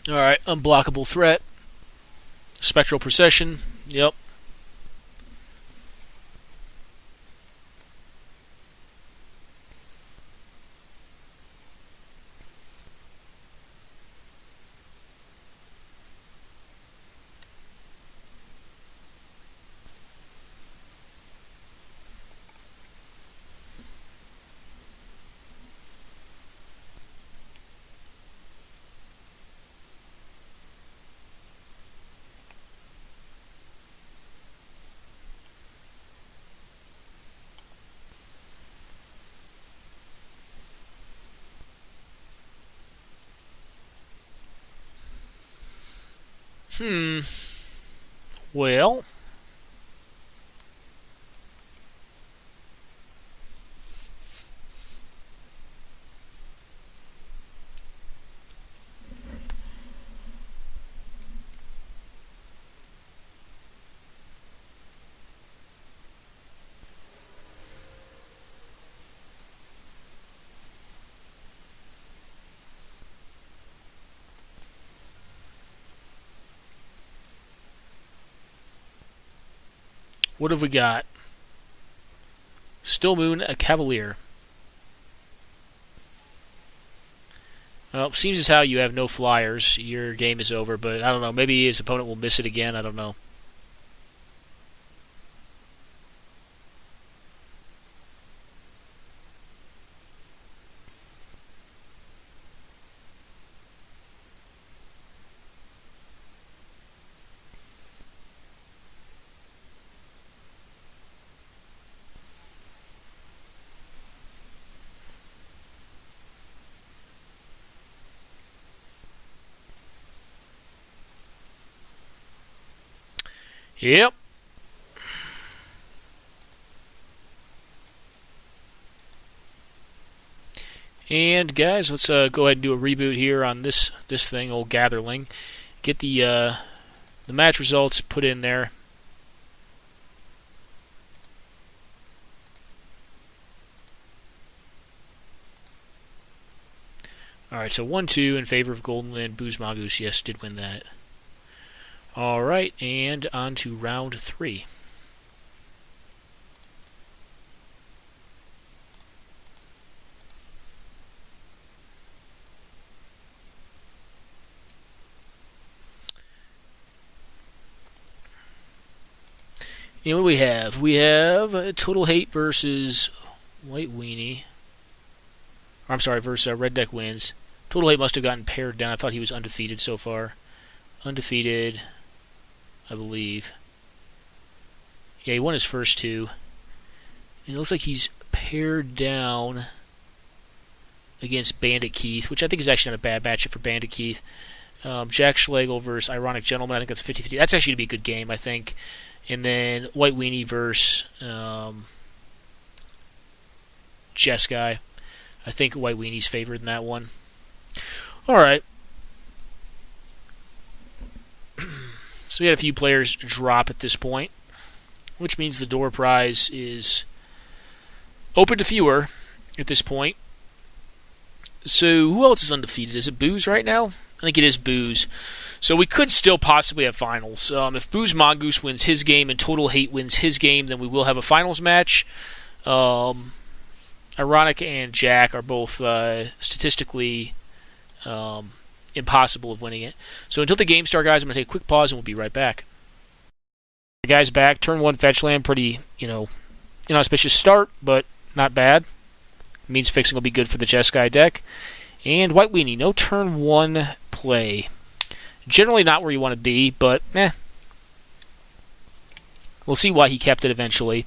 Alright, unblockable threat. Spectral Procession. Yep. Well. What have we got? Still Moon, a Cavalier. Well, seems as how you have no flyers. Your game is over, but I don't know. Maybe his opponent will miss it again. I don't know. Yep. And guys, let's go ahead and do a reboot here on this thing, old Gatherling. Get the match results put in there. Alright, so 1-2 in favor of Golden Land. Booze Mongoose, yes, did win that. Alright, and on to round 3. And what do we have? We have Total Hate versus White Weenie. Or, I'm sorry, versus Red Deck Wins. Total Hate must have gotten pared down. I thought he was undefeated so far. Undefeated, I believe. Yeah, he won his first 2. And it looks like he's pared down against Bandit Keith, which I think is actually not a bad matchup for Bandit Keith. Jack Schlegel versus Ironic Gentleman. I think that's 50-50. That's actually going to be a good game, I think. And then White Weenie versus Jess Guy. I think White Weenie's favored in that one. Alright. So we had a few players drop at this point, which means the door prize is open to fewer at this point. So who else is undefeated? Is it Booze right now? I think it is Booze. So we could still possibly have finals. If Booze Mongoose wins his game and Total Hate wins his game, then we will have a finals match. Ironic and Jack are both statistically impossible of winning it. So until the game start, guys, I'm going to take a quick pause and we'll be right back. Guys, back. Turn 1 fetch land. Pretty, inauspicious start, but not bad. Means fixing will be good for the Jeskai deck. And White Weenie, no turn 1 play. Generally not where you want to be, but we'll see why he kept it eventually.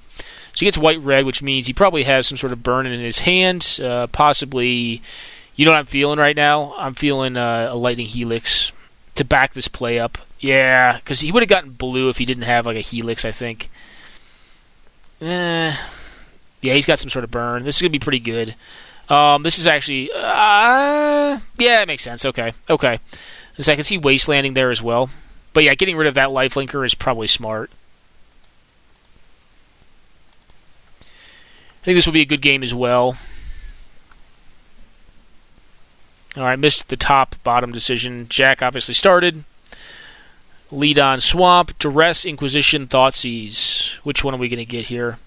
So he gets white-red, which means he probably has some sort of burn in his hand. Possibly, you know what I'm feeling right now? I'm feeling a Lightning Helix to back this play up. Yeah, because he would have gotten blue if he didn't have like a Helix, I think. Yeah, he's got some sort of burn. This is going to be pretty good. This is actually... yeah, it makes sense. Okay. Because I can see Wastelanding there as well. But yeah, getting rid of that lifelinker is probably smart. I think this will be a good game as well. Alright, missed the top-bottom decision. Jack obviously started. Lead on Swamp, Duress, Inquisition, Thoughtseize. Which one are we going to get here?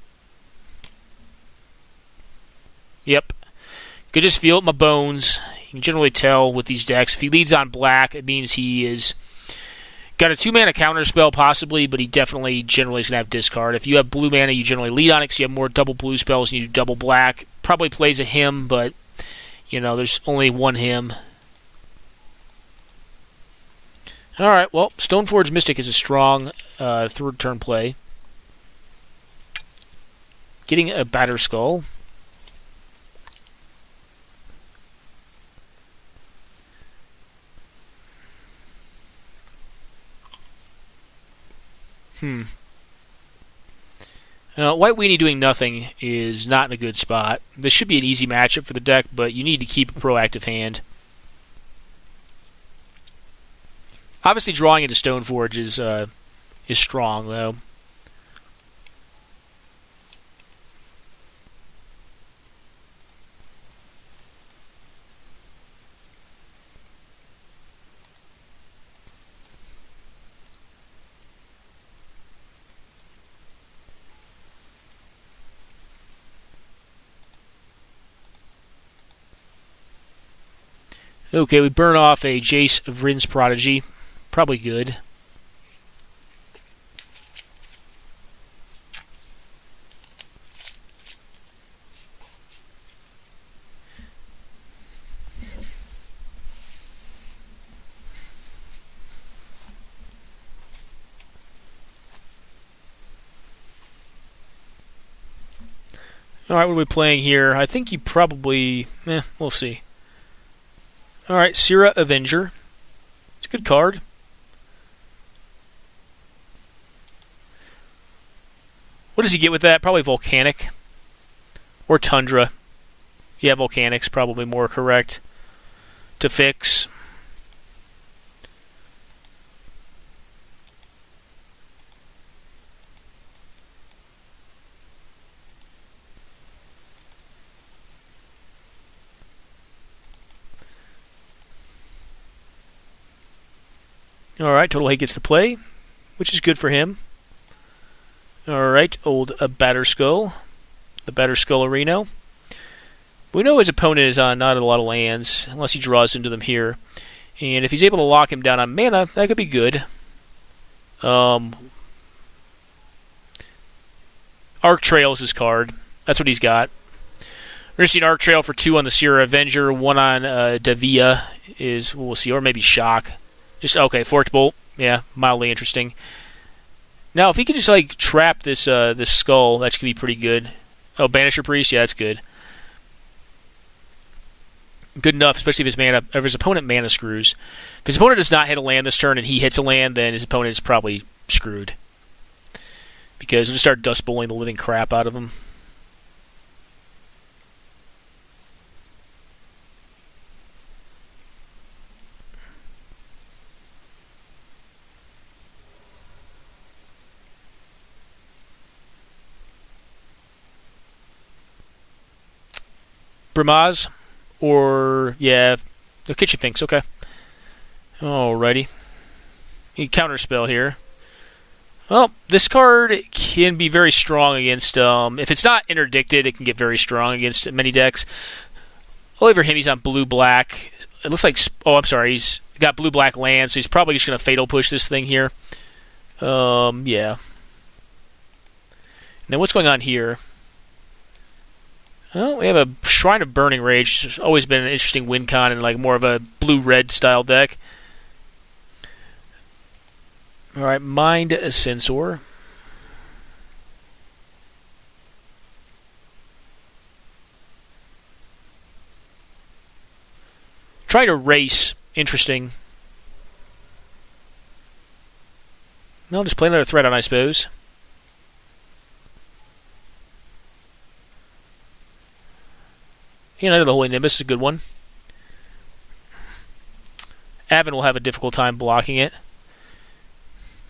Yep. Could just feel it in my bones. You can generally tell with these decks. If he leads on black, it means he is got a 2-mana counter spell possibly, but he definitely generally is going to have discard. If you have blue mana, you generally lead on it because you have more double blue spells and you do double black. Probably plays a him, but there's only one him. Alright, well, Stoneforge Mystic is a strong third turn play. Getting a Batter Skull. White Weenie doing nothing is not in a good spot. This should be an easy matchup for the deck, but you need to keep a proactive hand. Obviously, drawing into Stoneforge is strong, though. Okay, we burn off a Jace Vryn's Prodigy. Probably good. Alright, what are we playing here? I think you probably... we'll see. Alright, Syrah Avenger. It's a good card. What does he get with that? Probably Volcanic. Or Tundra. Yeah, Volcanic's probably more correct to fix. Alright, Total Hate gets the play, which is good for him. Alright, old Batterskull. The Batterskull Reno. We know his opponent is on not a lot of lands, unless he draws into them here. And if he's able to lock him down on mana, that could be good. Arc Trail is his card. That's what he's got. We're going to see an Arc Trail for 2 on the Sierra Avenger, 1 on Davia is, we'll see, or maybe Shock. Just, okay, Forked Bolt. Yeah, mildly interesting. Now, if he could just, like, trap this this skull, that could be pretty good. Oh, Banisher Priest? Yeah, that's good. Good enough, especially if his opponent mana screws. If his opponent does not hit a land this turn and he hits a land, then his opponent is probably screwed. Because he'll just start dust bowling the living crap out of him. Brimaz, or, yeah, the Kitchen Finks, okay. Alrighty. Counterspell here. Well, this card can be very strong against, if it's not interdicted, it can get very strong against many decks. Only for him, he's on blue-black. It looks like, oh, I'm sorry, he's got blue-black land, so he's probably just going to Fatal Push this thing here. Yeah. Now, what's going on here? Well, we have a Shrine of Burning Rage. It's always been an interesting win con and like more of a blue-red style deck. Alright, Mind Sensor. Try to race. Interesting. No, just play another threat on, I suppose. Yeah, the Holy Nimbus is a good one. Avon will have a difficult time blocking it.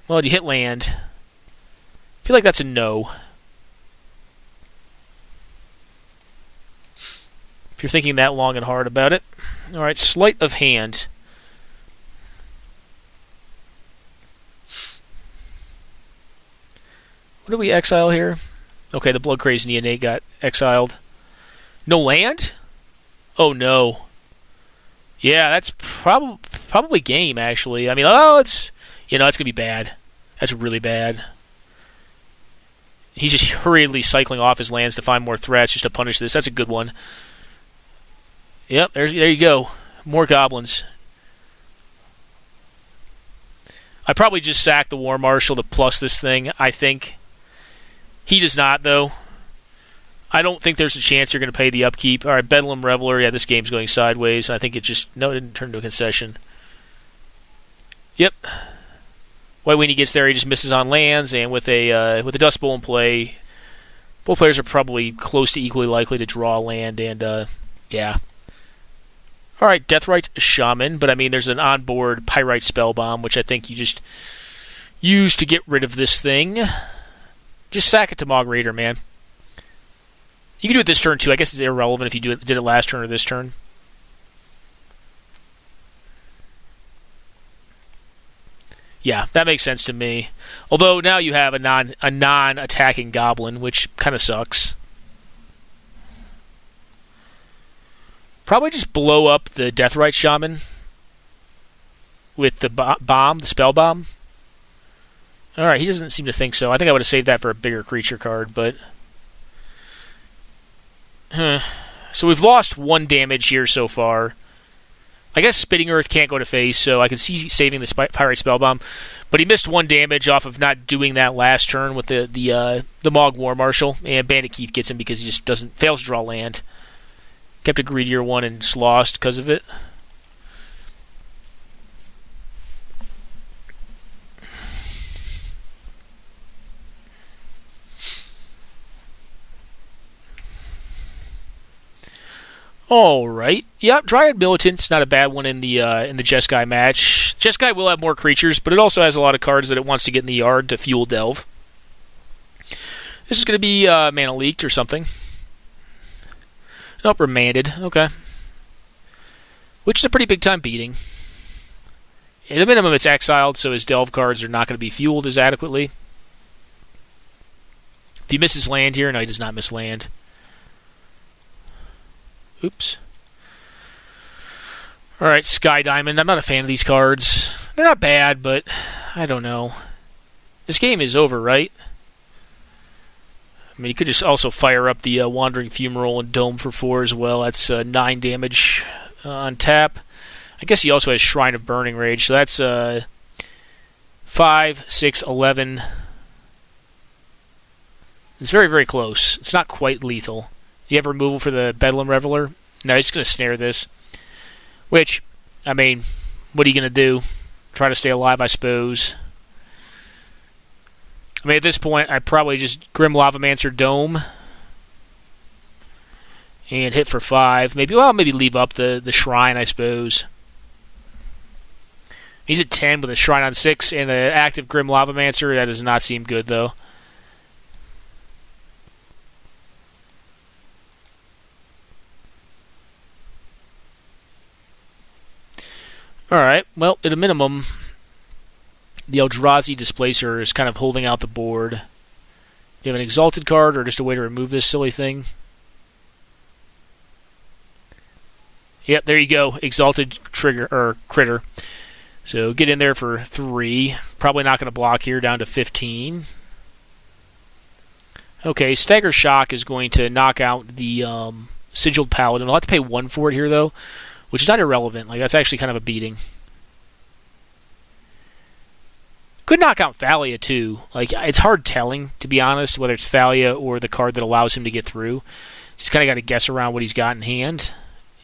Well, you hit land. I feel like that's a no. If you're thinking that long and hard about it. Alright, Sleight of Hand. What did we exile here? Okay, the Blood Crazed Neonate got exiled. No land? Oh no. Yeah, that's probably game, actually. I mean, it's gonna be bad. That's really bad. He's just hurriedly cycling off his lands to find more threats just to punish this. That's a good one. Yep, there you go. More goblins. I probably just sack the War Marshal to plus this thing, I think. He does not, though. I don't think there's a chance you're going to pay the upkeep. All right, Bedlam Reveler. Yeah, this game's going sideways. I think it didn't turn into a concession. Yep. When he gets there, he just misses on lands, and with a Dust Bowl in play, both players are probably close to equally likely to draw land, and yeah. All right, Deathrite Shaman, but I mean, there's an onboard Pyrite Spellbomb, which I think you just use to get rid of this thing. Just sack it to Mog Raider, man. You can do it this turn, too. I guess it's irrelevant if you did it last turn or this turn. Yeah, that makes sense to me. Although now you have a non-attacking goblin, which kind of sucks. Probably just blow up the Deathrite Shaman with the bomb, the spell bomb. Alright, he doesn't seem to think so. I think I would have saved that for a bigger creature card, but... So we've lost 1 damage here so far. I guess Spitting Earth can't go to face, so I can see saving the Pyrite Spellbomb. But he missed 1 damage off of not doing that last turn with the Mog War Marshal, and Bandit Keith gets him because he just fails to draw land. Kept a greedier one and just lost because of it. All right. Yep, Dryad Militant's not a bad one in the Jeskai match. Jeskai will have more creatures, but it also has a lot of cards that it wants to get in the yard to fuel Delve. This is going to be Mana Leaked or something. Nope, Remanded. Okay. Which is a pretty big time beating. At a minimum, it's exiled, so his delve cards are not going to be fueled as adequately. If he misses land here, no, he does not miss land. Oops. Alright, Sky Diamond. I'm not a fan of these cards. They're not bad, but I don't know. This game is over, right? I mean, you could just also fire up the Wandering Fumarole and Dome for 4 as well. That's 9 damage on tap. I guess he also has Shrine of Burning Rage, so that's 5, 6, 11. It's very, very close. It's not quite lethal. You have removal for the Bedlam Reveler? No, he's going to snare this. Which, I mean, what are you going to do? Try to stay alive, I suppose. I mean, at this point, I'd probably just Grim Lavamancer Dome and hit for 5. Maybe leave up the Shrine, I suppose. He's at 10 with a Shrine on 6 and the active Grim Lavamancer. That does not seem good, though. Alright, well, at a minimum, the Eldrazi Displacer is kind of holding out the board. You have an Exalted card or just a way to remove this silly thing? Yep, there you go. Exalted Critter. So get in there for 3. Probably not going to block here, down to 15. Okay, Stagger Shock is going to knock out the Sigiled Paladin. I'll have to pay 1 for it here, though, which is not irrelevant. Like, that's actually kind of a beating. Could knock out Thalia, too. Like, it's hard telling, to be honest, whether it's Thalia or the card that allows him to get through. He's kind of got to guess around what he's got in hand.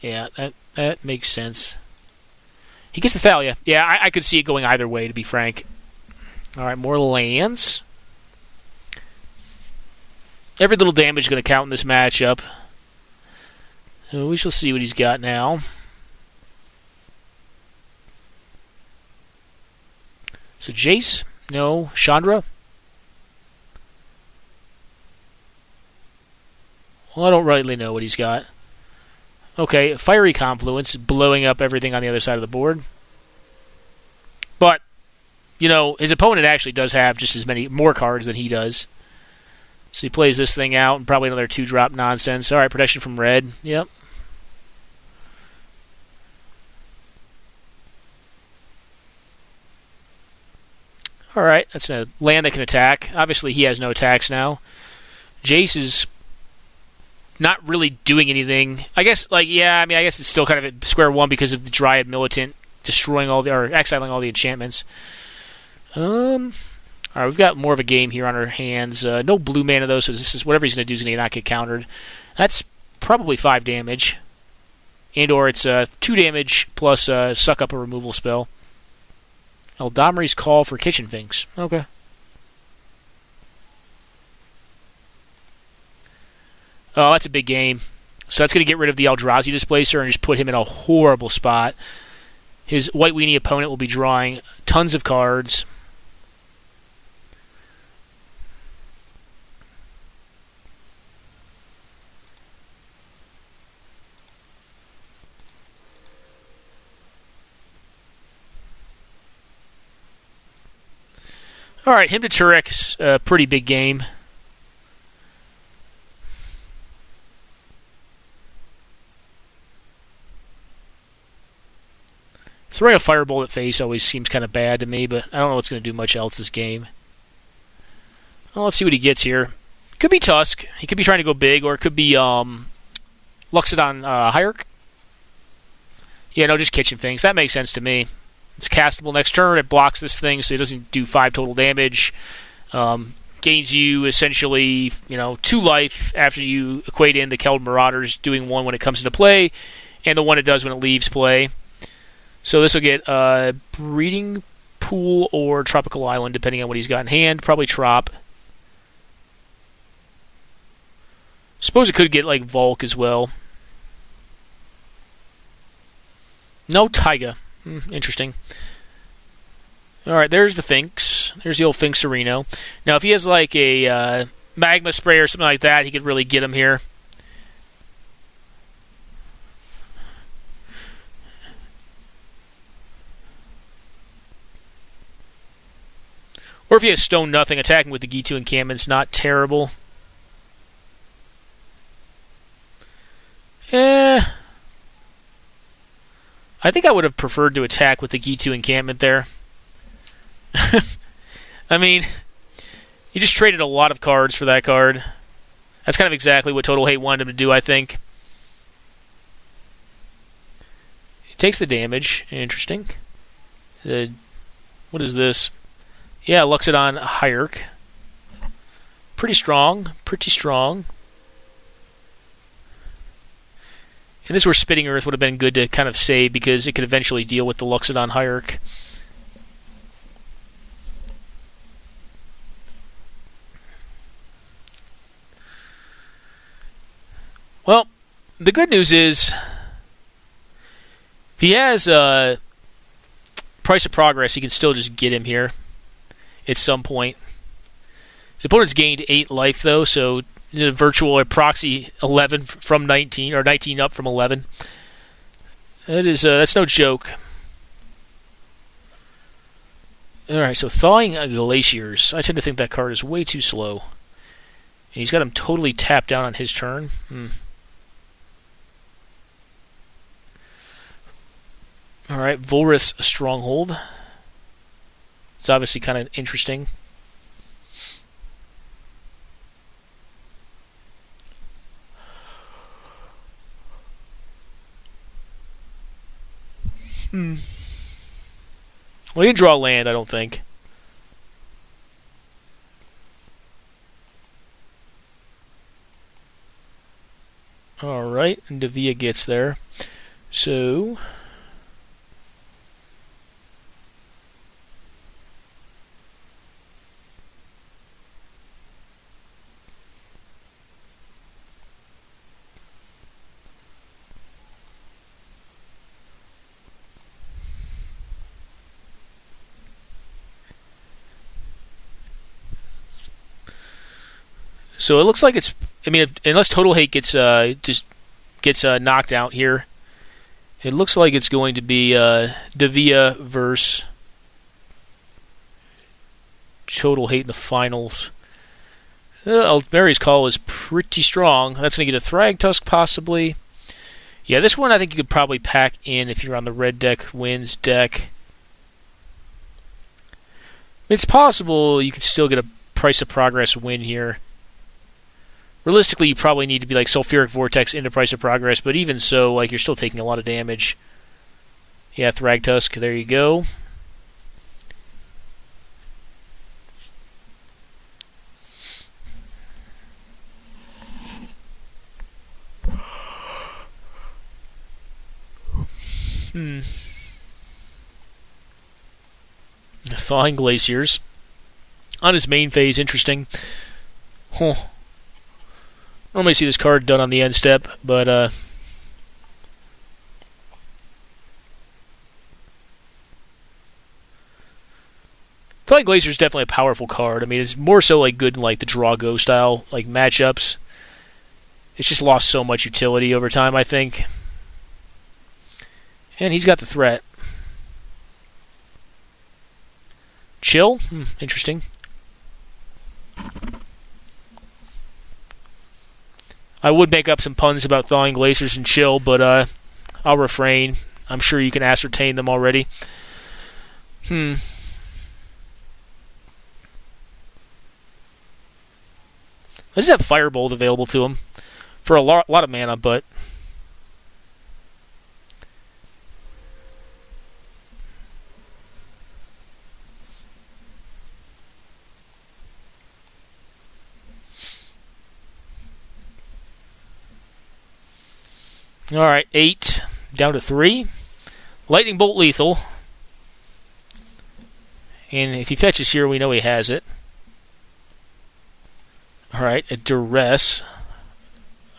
Yeah, that makes sense. He gets the Thalia. Yeah, I could see it going either way, to be frank. Alright, more lands. Every little damage is going to count in this matchup. So we shall see what he's got now. So Jace? No. Chandra? Well, I don't rightly know what he's got. Okay, Fiery Confluence, blowing up everything on the other side of the board. But, you know, his opponent actually does have just as many more cards than he does. So he plays this thing out, and probably another 2-drop nonsense. Alright, protection from red. Yep. Alright, that's a land that can attack. Obviously, he has no attacks now. Jace is not really doing anything. I guess, I guess it's still kind of at square one because of the Dryad Militant destroying exiling all the enchantments. Alright, we've got more of a game here on our hands. No blue mana, though, so this is whatever he's going to do is going to not get countered. That's probably 5 damage. And/or it's 2 damage plus suck up a removal spell. Eldamri's Call for Kitchen Finks. Okay. Oh, that's a big game. So that's going to get rid of the Eldrazi Displacer and just put him in a horrible spot. His White Weenie opponent will be drawing tons of cards. Alright, him to Turek's a pretty big game. Throwing a Firebolt at face always seems kind of bad to me, but I don't know what's going to do much else this game. Well, let's see what he gets here. Could be Tusk. He could be trying to go big, or it could be Luxodon Hierarch. Yeah, no, just Kitchen Finks. That makes sense to me. It's castable next turn. It blocks this thing, so it doesn't do 5 total damage. Gains you essentially, 2 life after you equate in the Keld Marauders doing 1 when it comes into play, and the 1 it does when it leaves play. So this will get Breeding Pool or Tropical Island, depending on what he's got in hand. Probably Trop. Suppose it could get like Volk as well. No Taiga. Interesting. Alright, there's the Finks. There's the old Finksarino. Now, if he has like a Magma Spray or something like that, he could really get him here. Or if he has stone nothing, attacking with the G2 encampment's not terrible. I think I would have preferred to attack with the G2 encampment there. I mean, you just traded a lot of cards for that card. That's kind of exactly what Total Hate wanted him to do, I think. He takes the damage. Interesting. What is this? Yeah, Luxodon Hierarch. Pretty strong. Pretty strong. And this is where Spitting Earth would have been good to kind of save because it could eventually deal with the Luxodon Hierarch. Well, the good news is, if he has Price of Progress, he can still just get him here at some point. His opponent's gained 8 life, though, so a virtual or proxy 11 from 19, or 19 up from 11. That's no joke. Alright, so Thawing Glaciers. I tend to think that card is way too slow. And he's got him totally tapped down on his turn. Alright, Volrith Stronghold. It's obviously kind of interesting. Well, he didn't draw land, I don't think. Alright, and Davia gets there. So it looks like it's. I mean, unless Total Hate gets knocked out here, it looks like it's going to be Davia versus Total Hate in the finals. Mary's Call is pretty strong. That's going to get a Thragtusk possibly. Yeah, this one I think you could probably pack in if you're on the red deck wins deck. It's possible you could still get a Price of Progress win here. Realistically, you probably need to be like Sulfuric Vortex into Price of Progress, but even so, like you're still taking a lot of damage. Yeah, Thragtusk, there you go. The Thawing Glaciers. On his main phase, interesting. Huh. I normally see this card done on the end step, but Thawing Glacier is definitely a powerful card. I mean, it's more so like good in like the draw go style like matchups. It's just lost so much utility over time, I think. And he's got the threat. Chill? Interesting. I would make up some puns about Thawing Glaciers and Chill, but I'll refrain. I'm sure you can ascertain them already. Does have Firebolt available to him for a lot of mana, but alright, 8 down to 3. Lightning Bolt lethal. And if he fetches here, we know he has it. Alright, a Duress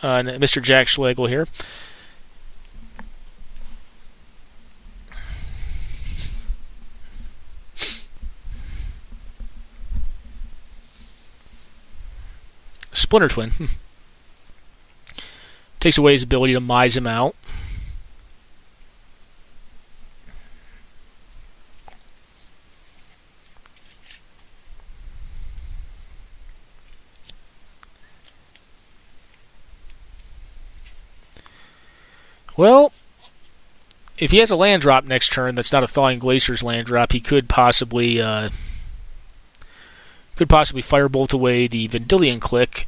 on Mr. Jack Schlegel here. Splinter Twin. Takes away his ability to mise him out. Well, if he has a land drop next turn that's not a Thawing Glacier's land drop, he could possibly Firebolt away the Vendilion Click.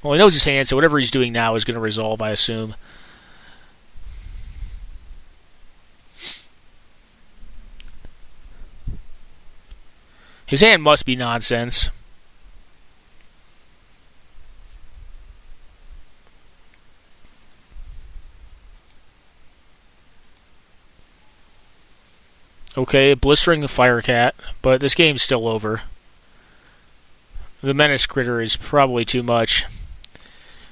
Well, he knows his hand, so whatever he's doing now is going to resolve, I assume. His hand must be nonsense. Okay, blistering the Firecat, but this game's still over. The Menace Critter is probably too much.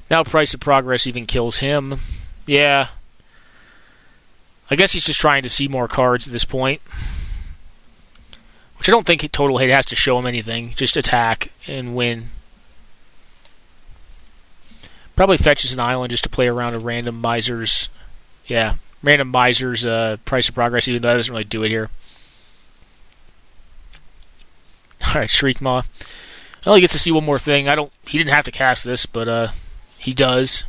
Now Price of Progress even kills him. Yeah. I guess he's just trying to see more cards at this point. Which I don't think Total Hate has to show him anything. Just attack and win. Probably fetches an island just to play around a random Miser's... Yeah, random Miser's Price of Progress, even though that doesn't really do it here. Alright, Shriekmaw. Well, he gets to see one more thing. He didn't have to cast this, but he does.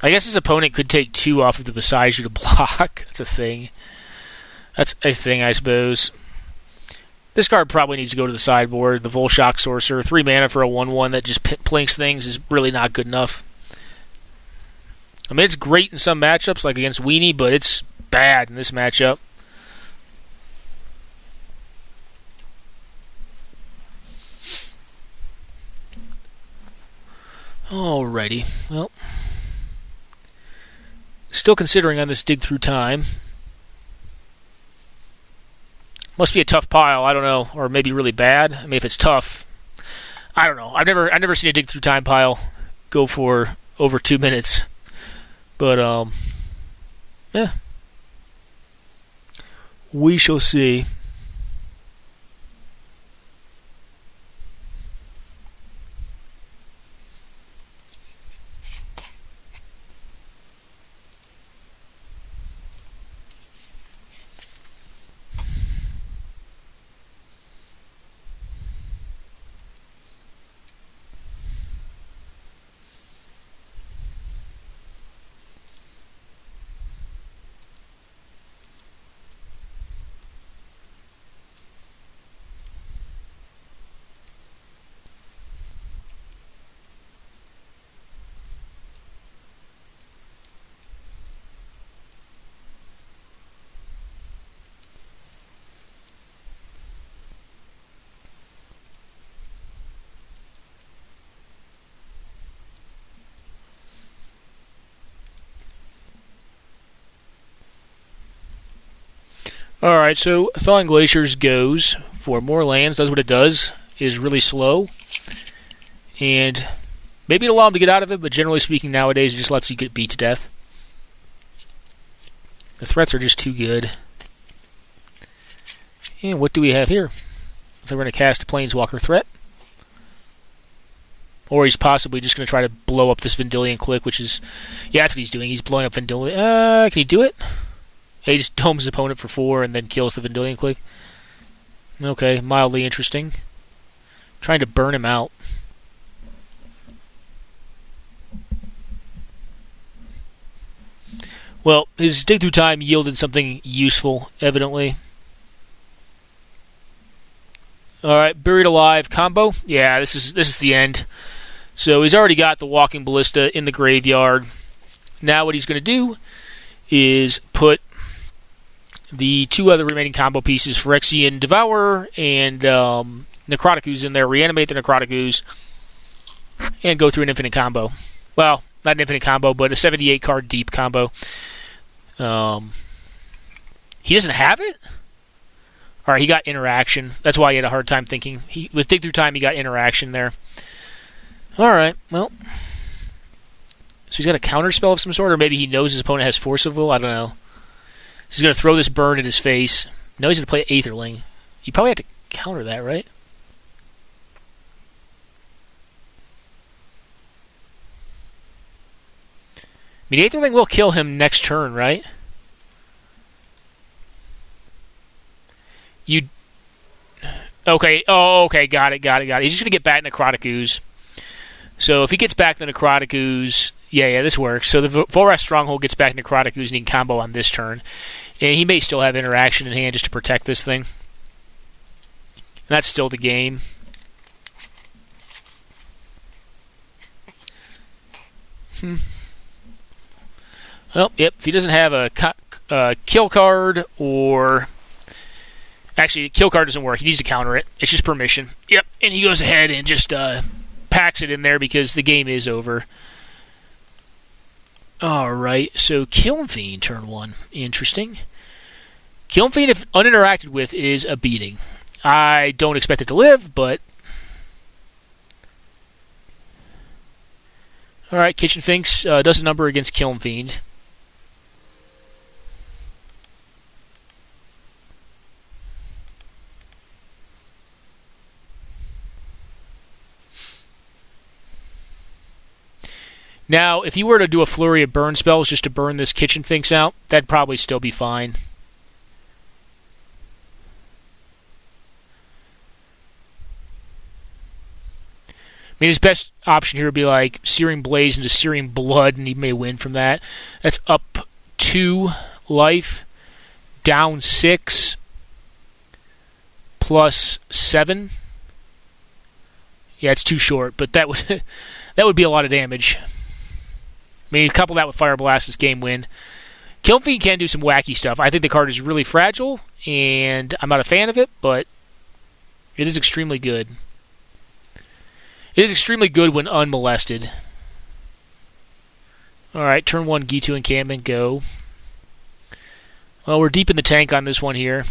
I guess his opponent could take 2 off of the Beside You to block. That's a thing. That's a thing, I suppose. This card probably needs to go to the sideboard. The Volshock Sorcerer. 3 mana for a 1/1 that just plinks things is really not good enough. I mean, it's great in some matchups, like against Weenie, but it's bad in this matchup. Alrighty, well. Still considering on this Dig Through Time. Must be a tough pile, I don't know, or maybe really bad. I mean, if it's tough, I don't know. I've never seen a Dig Through Time pile go for over 2 minutes. But yeah. We shall see. Alright, so Thawing Glaciers goes for more lands, does what it does, is really slow. And maybe it'll allow him to get out of it, but generally speaking nowadays it just lets you get beat to death. The threats are just too good. And what do we have here? So we're going to cast a Planeswalker threat. Or he's possibly just going to try to blow up this Vendilion Click, which is... Yeah, that's what he's doing. He's blowing up Vendilion... can he do it? He just domes his opponent for 4 and then kills the Vendilion Click. Okay, mildly interesting. Trying to burn him out. Well, his Dig Through Time yielded something useful, evidently. Alright, Buried Alive combo. Yeah, this is the end. So he's already got the Walking Ballista in the graveyard. Now what he's going to do is put the 2 other remaining combo pieces, Phyrexian Devourer and Necrotic Ooze in there, reanimate the Necrotic Ooze, and go through an infinite combo. Well, not an infinite combo, but a 78 card deep combo. He doesn't have it? Alright, he got interaction. That's why he had a hard time thinking. With Dig Through Time, he got interaction there. Alright, well. So he's got a counter spell of some sort, or maybe he knows his opponent has Force of Will. I don't know. He's going to throw this burn in his face. No, he's going to play Aetherling. You probably have to counter that, right? I mean, Aetherling will kill him next turn, right? Okay. Oh, okay. Got it. He's just going to get back Necrotic Ooze. So if he gets back the Necrotic Ooze, Yeah, this works. So the Volrath Stronghold gets back Necrotic Ooze combo on this turn. And he may still have interaction in hand just to protect this thing. And that's still the game. Well, yep, if he doesn't have a kill card or... Actually, kill card doesn't work. He needs to counter it. It's just permission. Yep, and he goes ahead and just packs it in there because the game is over. Alright, so Kiln Fiend turn 1. Interesting. Kiln Fiend, if uninteracted with, is a beating. I don't expect it to live, but... Alright, Kitchen Finks does a number against Kiln Fiend. Now, if you were to do a flurry of burn spells just to burn this Kitchen Finks out, that'd probably still be fine. I mean, his best option here would be like Searing Blaze into Searing Blood, and he may win from that. That's up 2 life, down 6, plus 7. Yeah, it's too short, but that would be a lot of damage. I mean, couple that with Fire Blast, this game win. Kiln Fiend can do some wacky stuff. I think the card is really fragile, and I'm not a fan of it, but it is extremely good. It is extremely good when unmolested. Alright, turn 1, G2 encampment, go. Well, we're deep in the tank on this one here.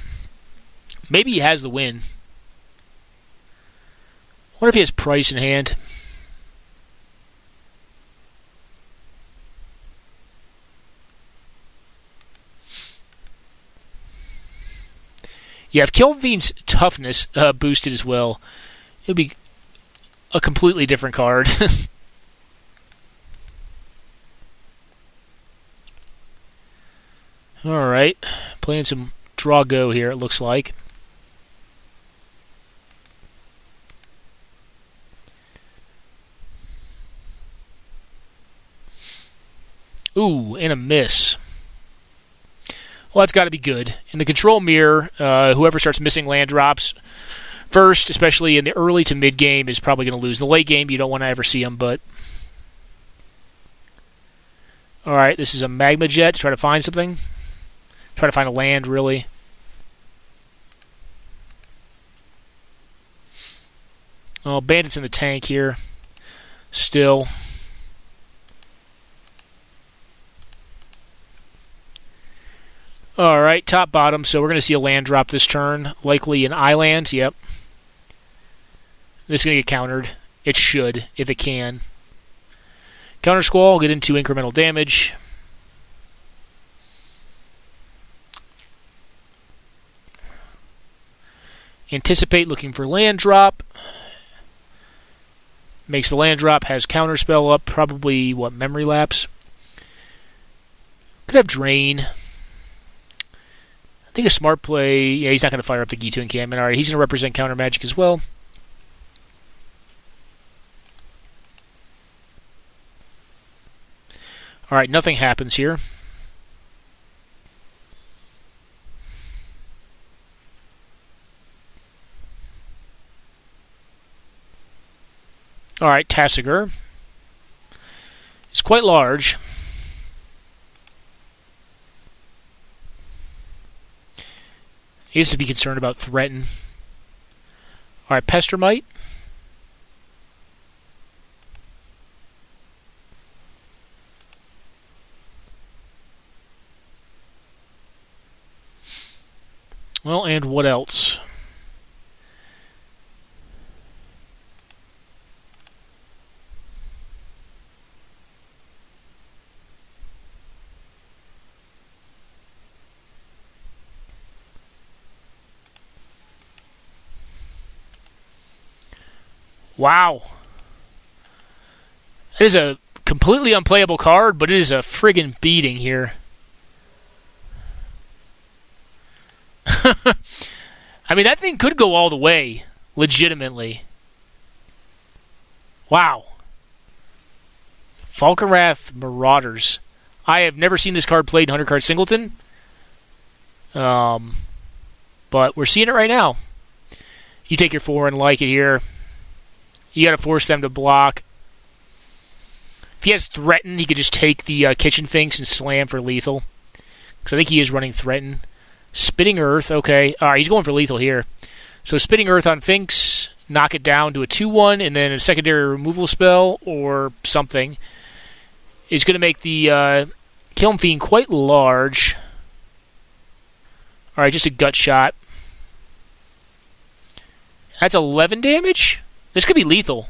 Maybe he has the win. I wonder if he has Price in hand. Yeah, if Kiln Fiend's toughness boosted as well, it would be a completely different card. Alright, playing some draw go here, it looks like. Ooh, and a miss. Well, that's got to be good. In the control mirror, whoever starts missing land drops first, especially in the early to mid game, is probably going to lose. In the late game, you don't want to ever see them, but... Alright, this is a Magma Jet to try to find something. Try to find a land, really. Oh, Bandit's in the tank here. Still. Alright, top bottom, so we're going to see a land drop this turn. Likely an island, yep. This is going to get countered. It should, if it can. Counter Squall, get into incremental damage. Anticipate, looking for land drop. Makes the land drop, has counter spell up, probably, what, Memory Lapse? Could have Drain. I think a smart play... Yeah, he's not going to fire up the G2 encampment. Alright, he's going to represent counter magic as well. Alright, nothing happens here. Alright, Tassiger. It's quite large. He has to be concerned about Threaten. Alright, Pestermite. Well, and what else? Wow. It is a completely unplayable card, but it is a friggin' beating here. I mean, that thing could go all the way, legitimately. Wow. Falconwrath Marauders. I have never seen this card played in 100 card Singleton. But we're seeing it right now. You take your 4 and like it here. You got to force them to block. If he has Threaten, he could just take the Kitchen Finks and slam for lethal. Because I think he is running Threaten. Spitting Earth, okay. Alright, he's going for lethal here. So Spitting Earth on Finks, knock it down to a 2-1, and then a secondary removal spell or something is going to make the Kiln Fiend quite large. Alright, just a gut shot. That's 11 damage? This could be lethal.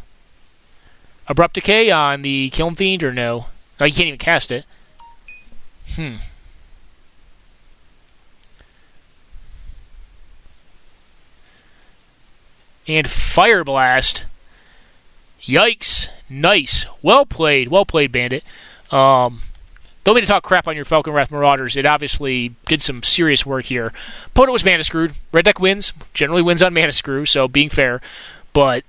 Abrupt Decay on the Kiln Fiend or no? No, you can't even cast it. And Fire Blast. Yikes. Nice. Well played, Bandit. Don't mean to talk crap on your Falconwrath Marauders. It obviously did some serious work here. Opponent was mana screwed. Red deck wins. Generally wins on mana screw, so being fair. But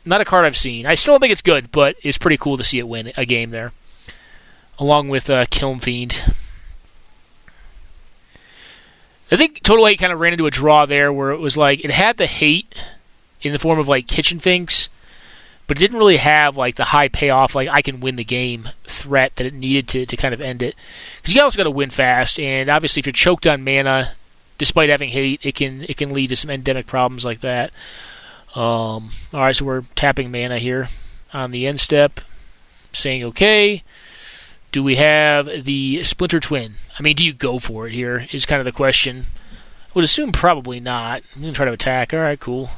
not a card I've seen. I still don't think it's good, but it's pretty cool to see it win a game there. Along with Kiln Fiend. I think Total Hate kind of ran into a draw there where it was like, it had the hate in the form of like Kitchen Finks, but it didn't really have like the high payoff, like I can win the game threat that it needed to kind of end it. Because you also got to win fast, and obviously if you're choked on mana, despite having hate, it can lead to some endemic problems like that. Alright, so we're tapping mana here on the end step, saying okay. Do we have the Splinter Twin? I mean, do you go for it here is kind of the question. I would assume probably not. I'm going to try to attack. Alright, cool.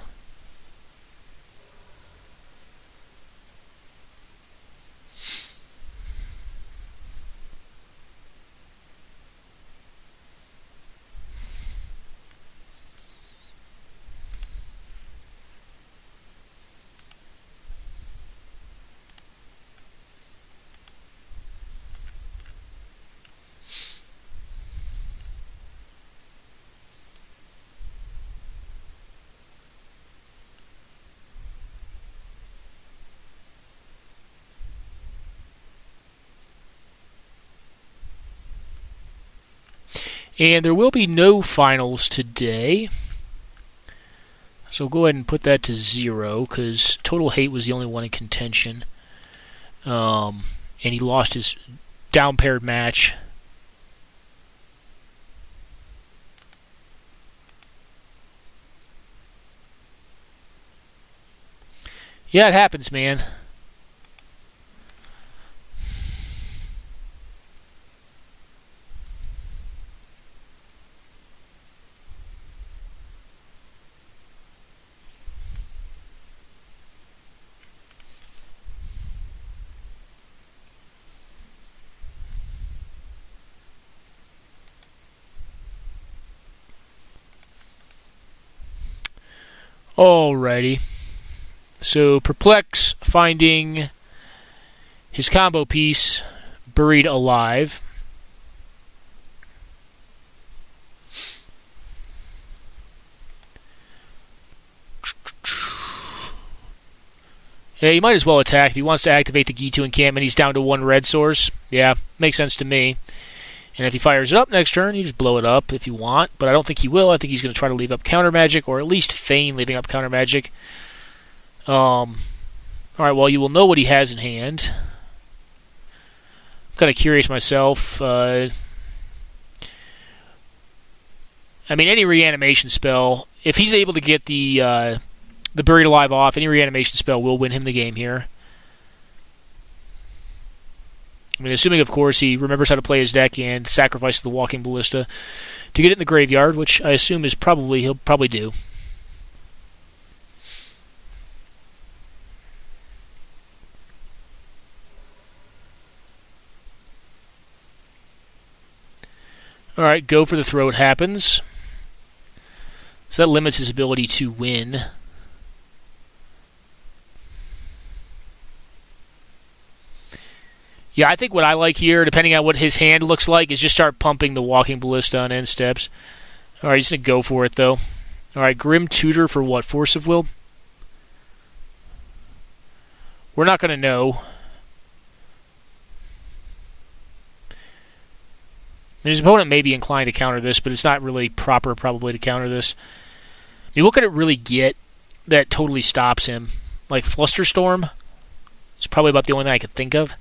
And there will be no finals today. So go ahead and put that to 0, because Total Hate was the only one in contention. And he lost his down-paired match. Yeah, it happens, man. Alrighty. So Perplex finding his combo piece buried alive. Yeah, he might as well attack. If he wants to activate the Gitu encampment, he's down to 1 red source. Yeah, makes sense to me. And if he fires it up next turn, you just blow it up if you want. But I don't think he will. I think he's going to try to leave up counter magic, or at least feign leaving up counter magic. Alright, well, you will know what he has in hand. I'm kind of curious myself. I mean, any reanimation spell, if he's able to get the Buried Alive off, any reanimation spell will win him the game here. I mean, assuming, of course, he remembers how to play his deck and sacrifices the Walking Ballista to get it in the graveyard, which I assume is he'll probably do. Alright, go for the throat happens. So that limits his ability to win. Yeah, I think what I like here, depending on what his hand looks like, is just start pumping the Walking Ballista on end steps. Alright, he's going to go for it, though. Alright, Grim Tutor for what? Force of Will? We're not going to know. His opponent may be inclined to counter this, but it's not really proper probably to counter this. I mean, what could it really get that totally stops him? Like Flusterstorm? It's probably about the only thing I could think of.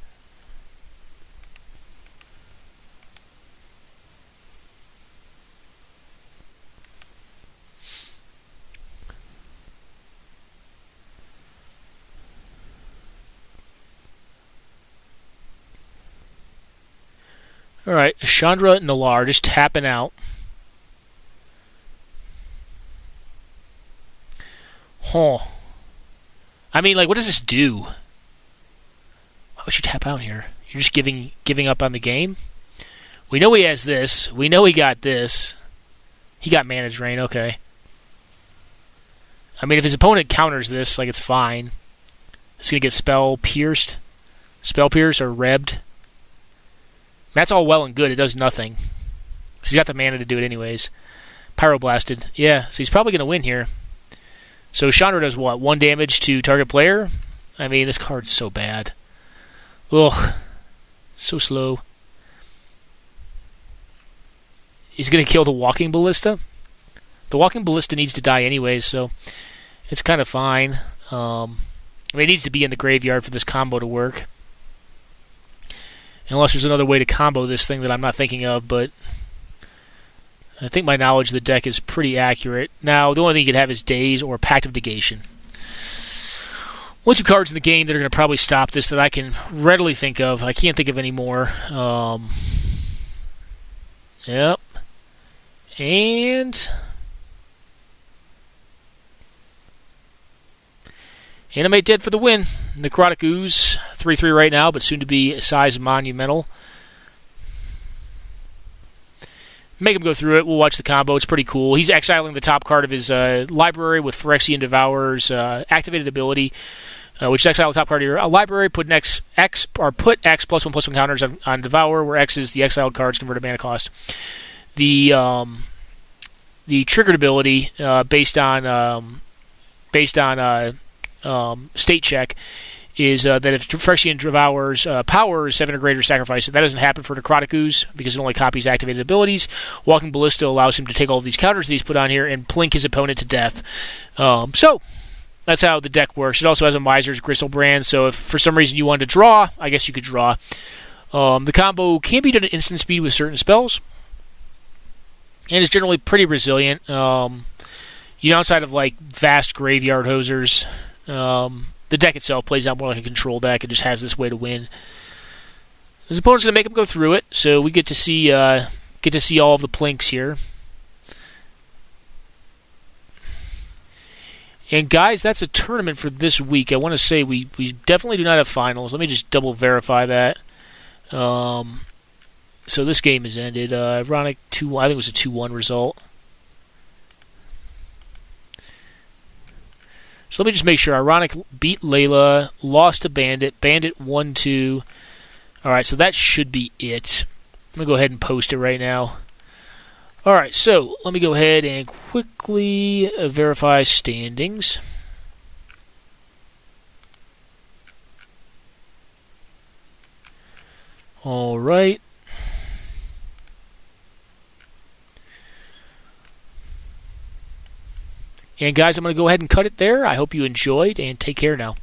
Alright, Chandra Nalar just tapping out. Huh. I mean, like, what does this do? Why would you tap out here? You're just giving up on the game? We know he has this. We know he got this. He got Mana Drain, okay. I mean, if his opponent counters this, like, it's fine. It's going to get Spell Pierced or Rebbed. That's all well and good. It does nothing. Because he's got the mana to do it anyways. Pyroblasted. Yeah, so he's probably going to win here. So Chandra does what? 1 damage to target player? I mean, this card's so bad. Ugh. So slow. He's going to kill the Walking Ballista. The Walking Ballista needs to die anyways, so it's kind of fine. I mean, it needs to be in the graveyard for this combo to work. Unless there's another way to combo this thing that I'm not thinking of, but I think my knowledge of the deck is pretty accurate. Now, the only thing you could have is Daze or Pact of Negation. 1-2 cards in the game that are going to probably stop this that I can readily think of. I can't think of any more. Yep. And Animate Dead for the win. Necrotic Ooze, 3/3 right now, but soon to be size monumental. Make him go through it. We'll watch the combo. It's pretty cool. He's exiling the top card of his library with Phyrexian Devourer's activated ability, which is exile the top card of your library. Put X +1/+1 counters on Devour, where X is the exiled card's converted mana cost. The triggered ability based on state check is that if Phyrexian Devourer's power is 7 or greater, sacrifice it. That doesn't happen for Necrotic Ooze because it only copies activated abilities. Walking Ballista allows him to take all of these counters that he's put on here and plink his opponent to death. So that's how the deck works. It also has a Miser's Gristlebrand, so if for some reason you wanted to draw, I guess you could draw. The combo can be done at instant speed with certain spells, and is generally pretty resilient. Outside of like vast graveyard hosers, the deck itself plays out more like a control deck. It just has this way to win. His opponent's going to make him go through it, so we get to see all of the plinks here. And guys, that's a tournament for this week. I want to say we definitely do not have finals. Let me just double verify that. So this game is ended. Ironic 2-1. I think it was a 2-1 result. So let me just make sure. Ironic beat Layla, lost to Bandit. Bandit 1-2. Alright, so that should be it. I'm going to go ahead and post it right now. Alright, so let me go ahead and quickly verify standings. Alright. And guys, I'm going to go ahead and cut it there. I hope you enjoyed, and take care now.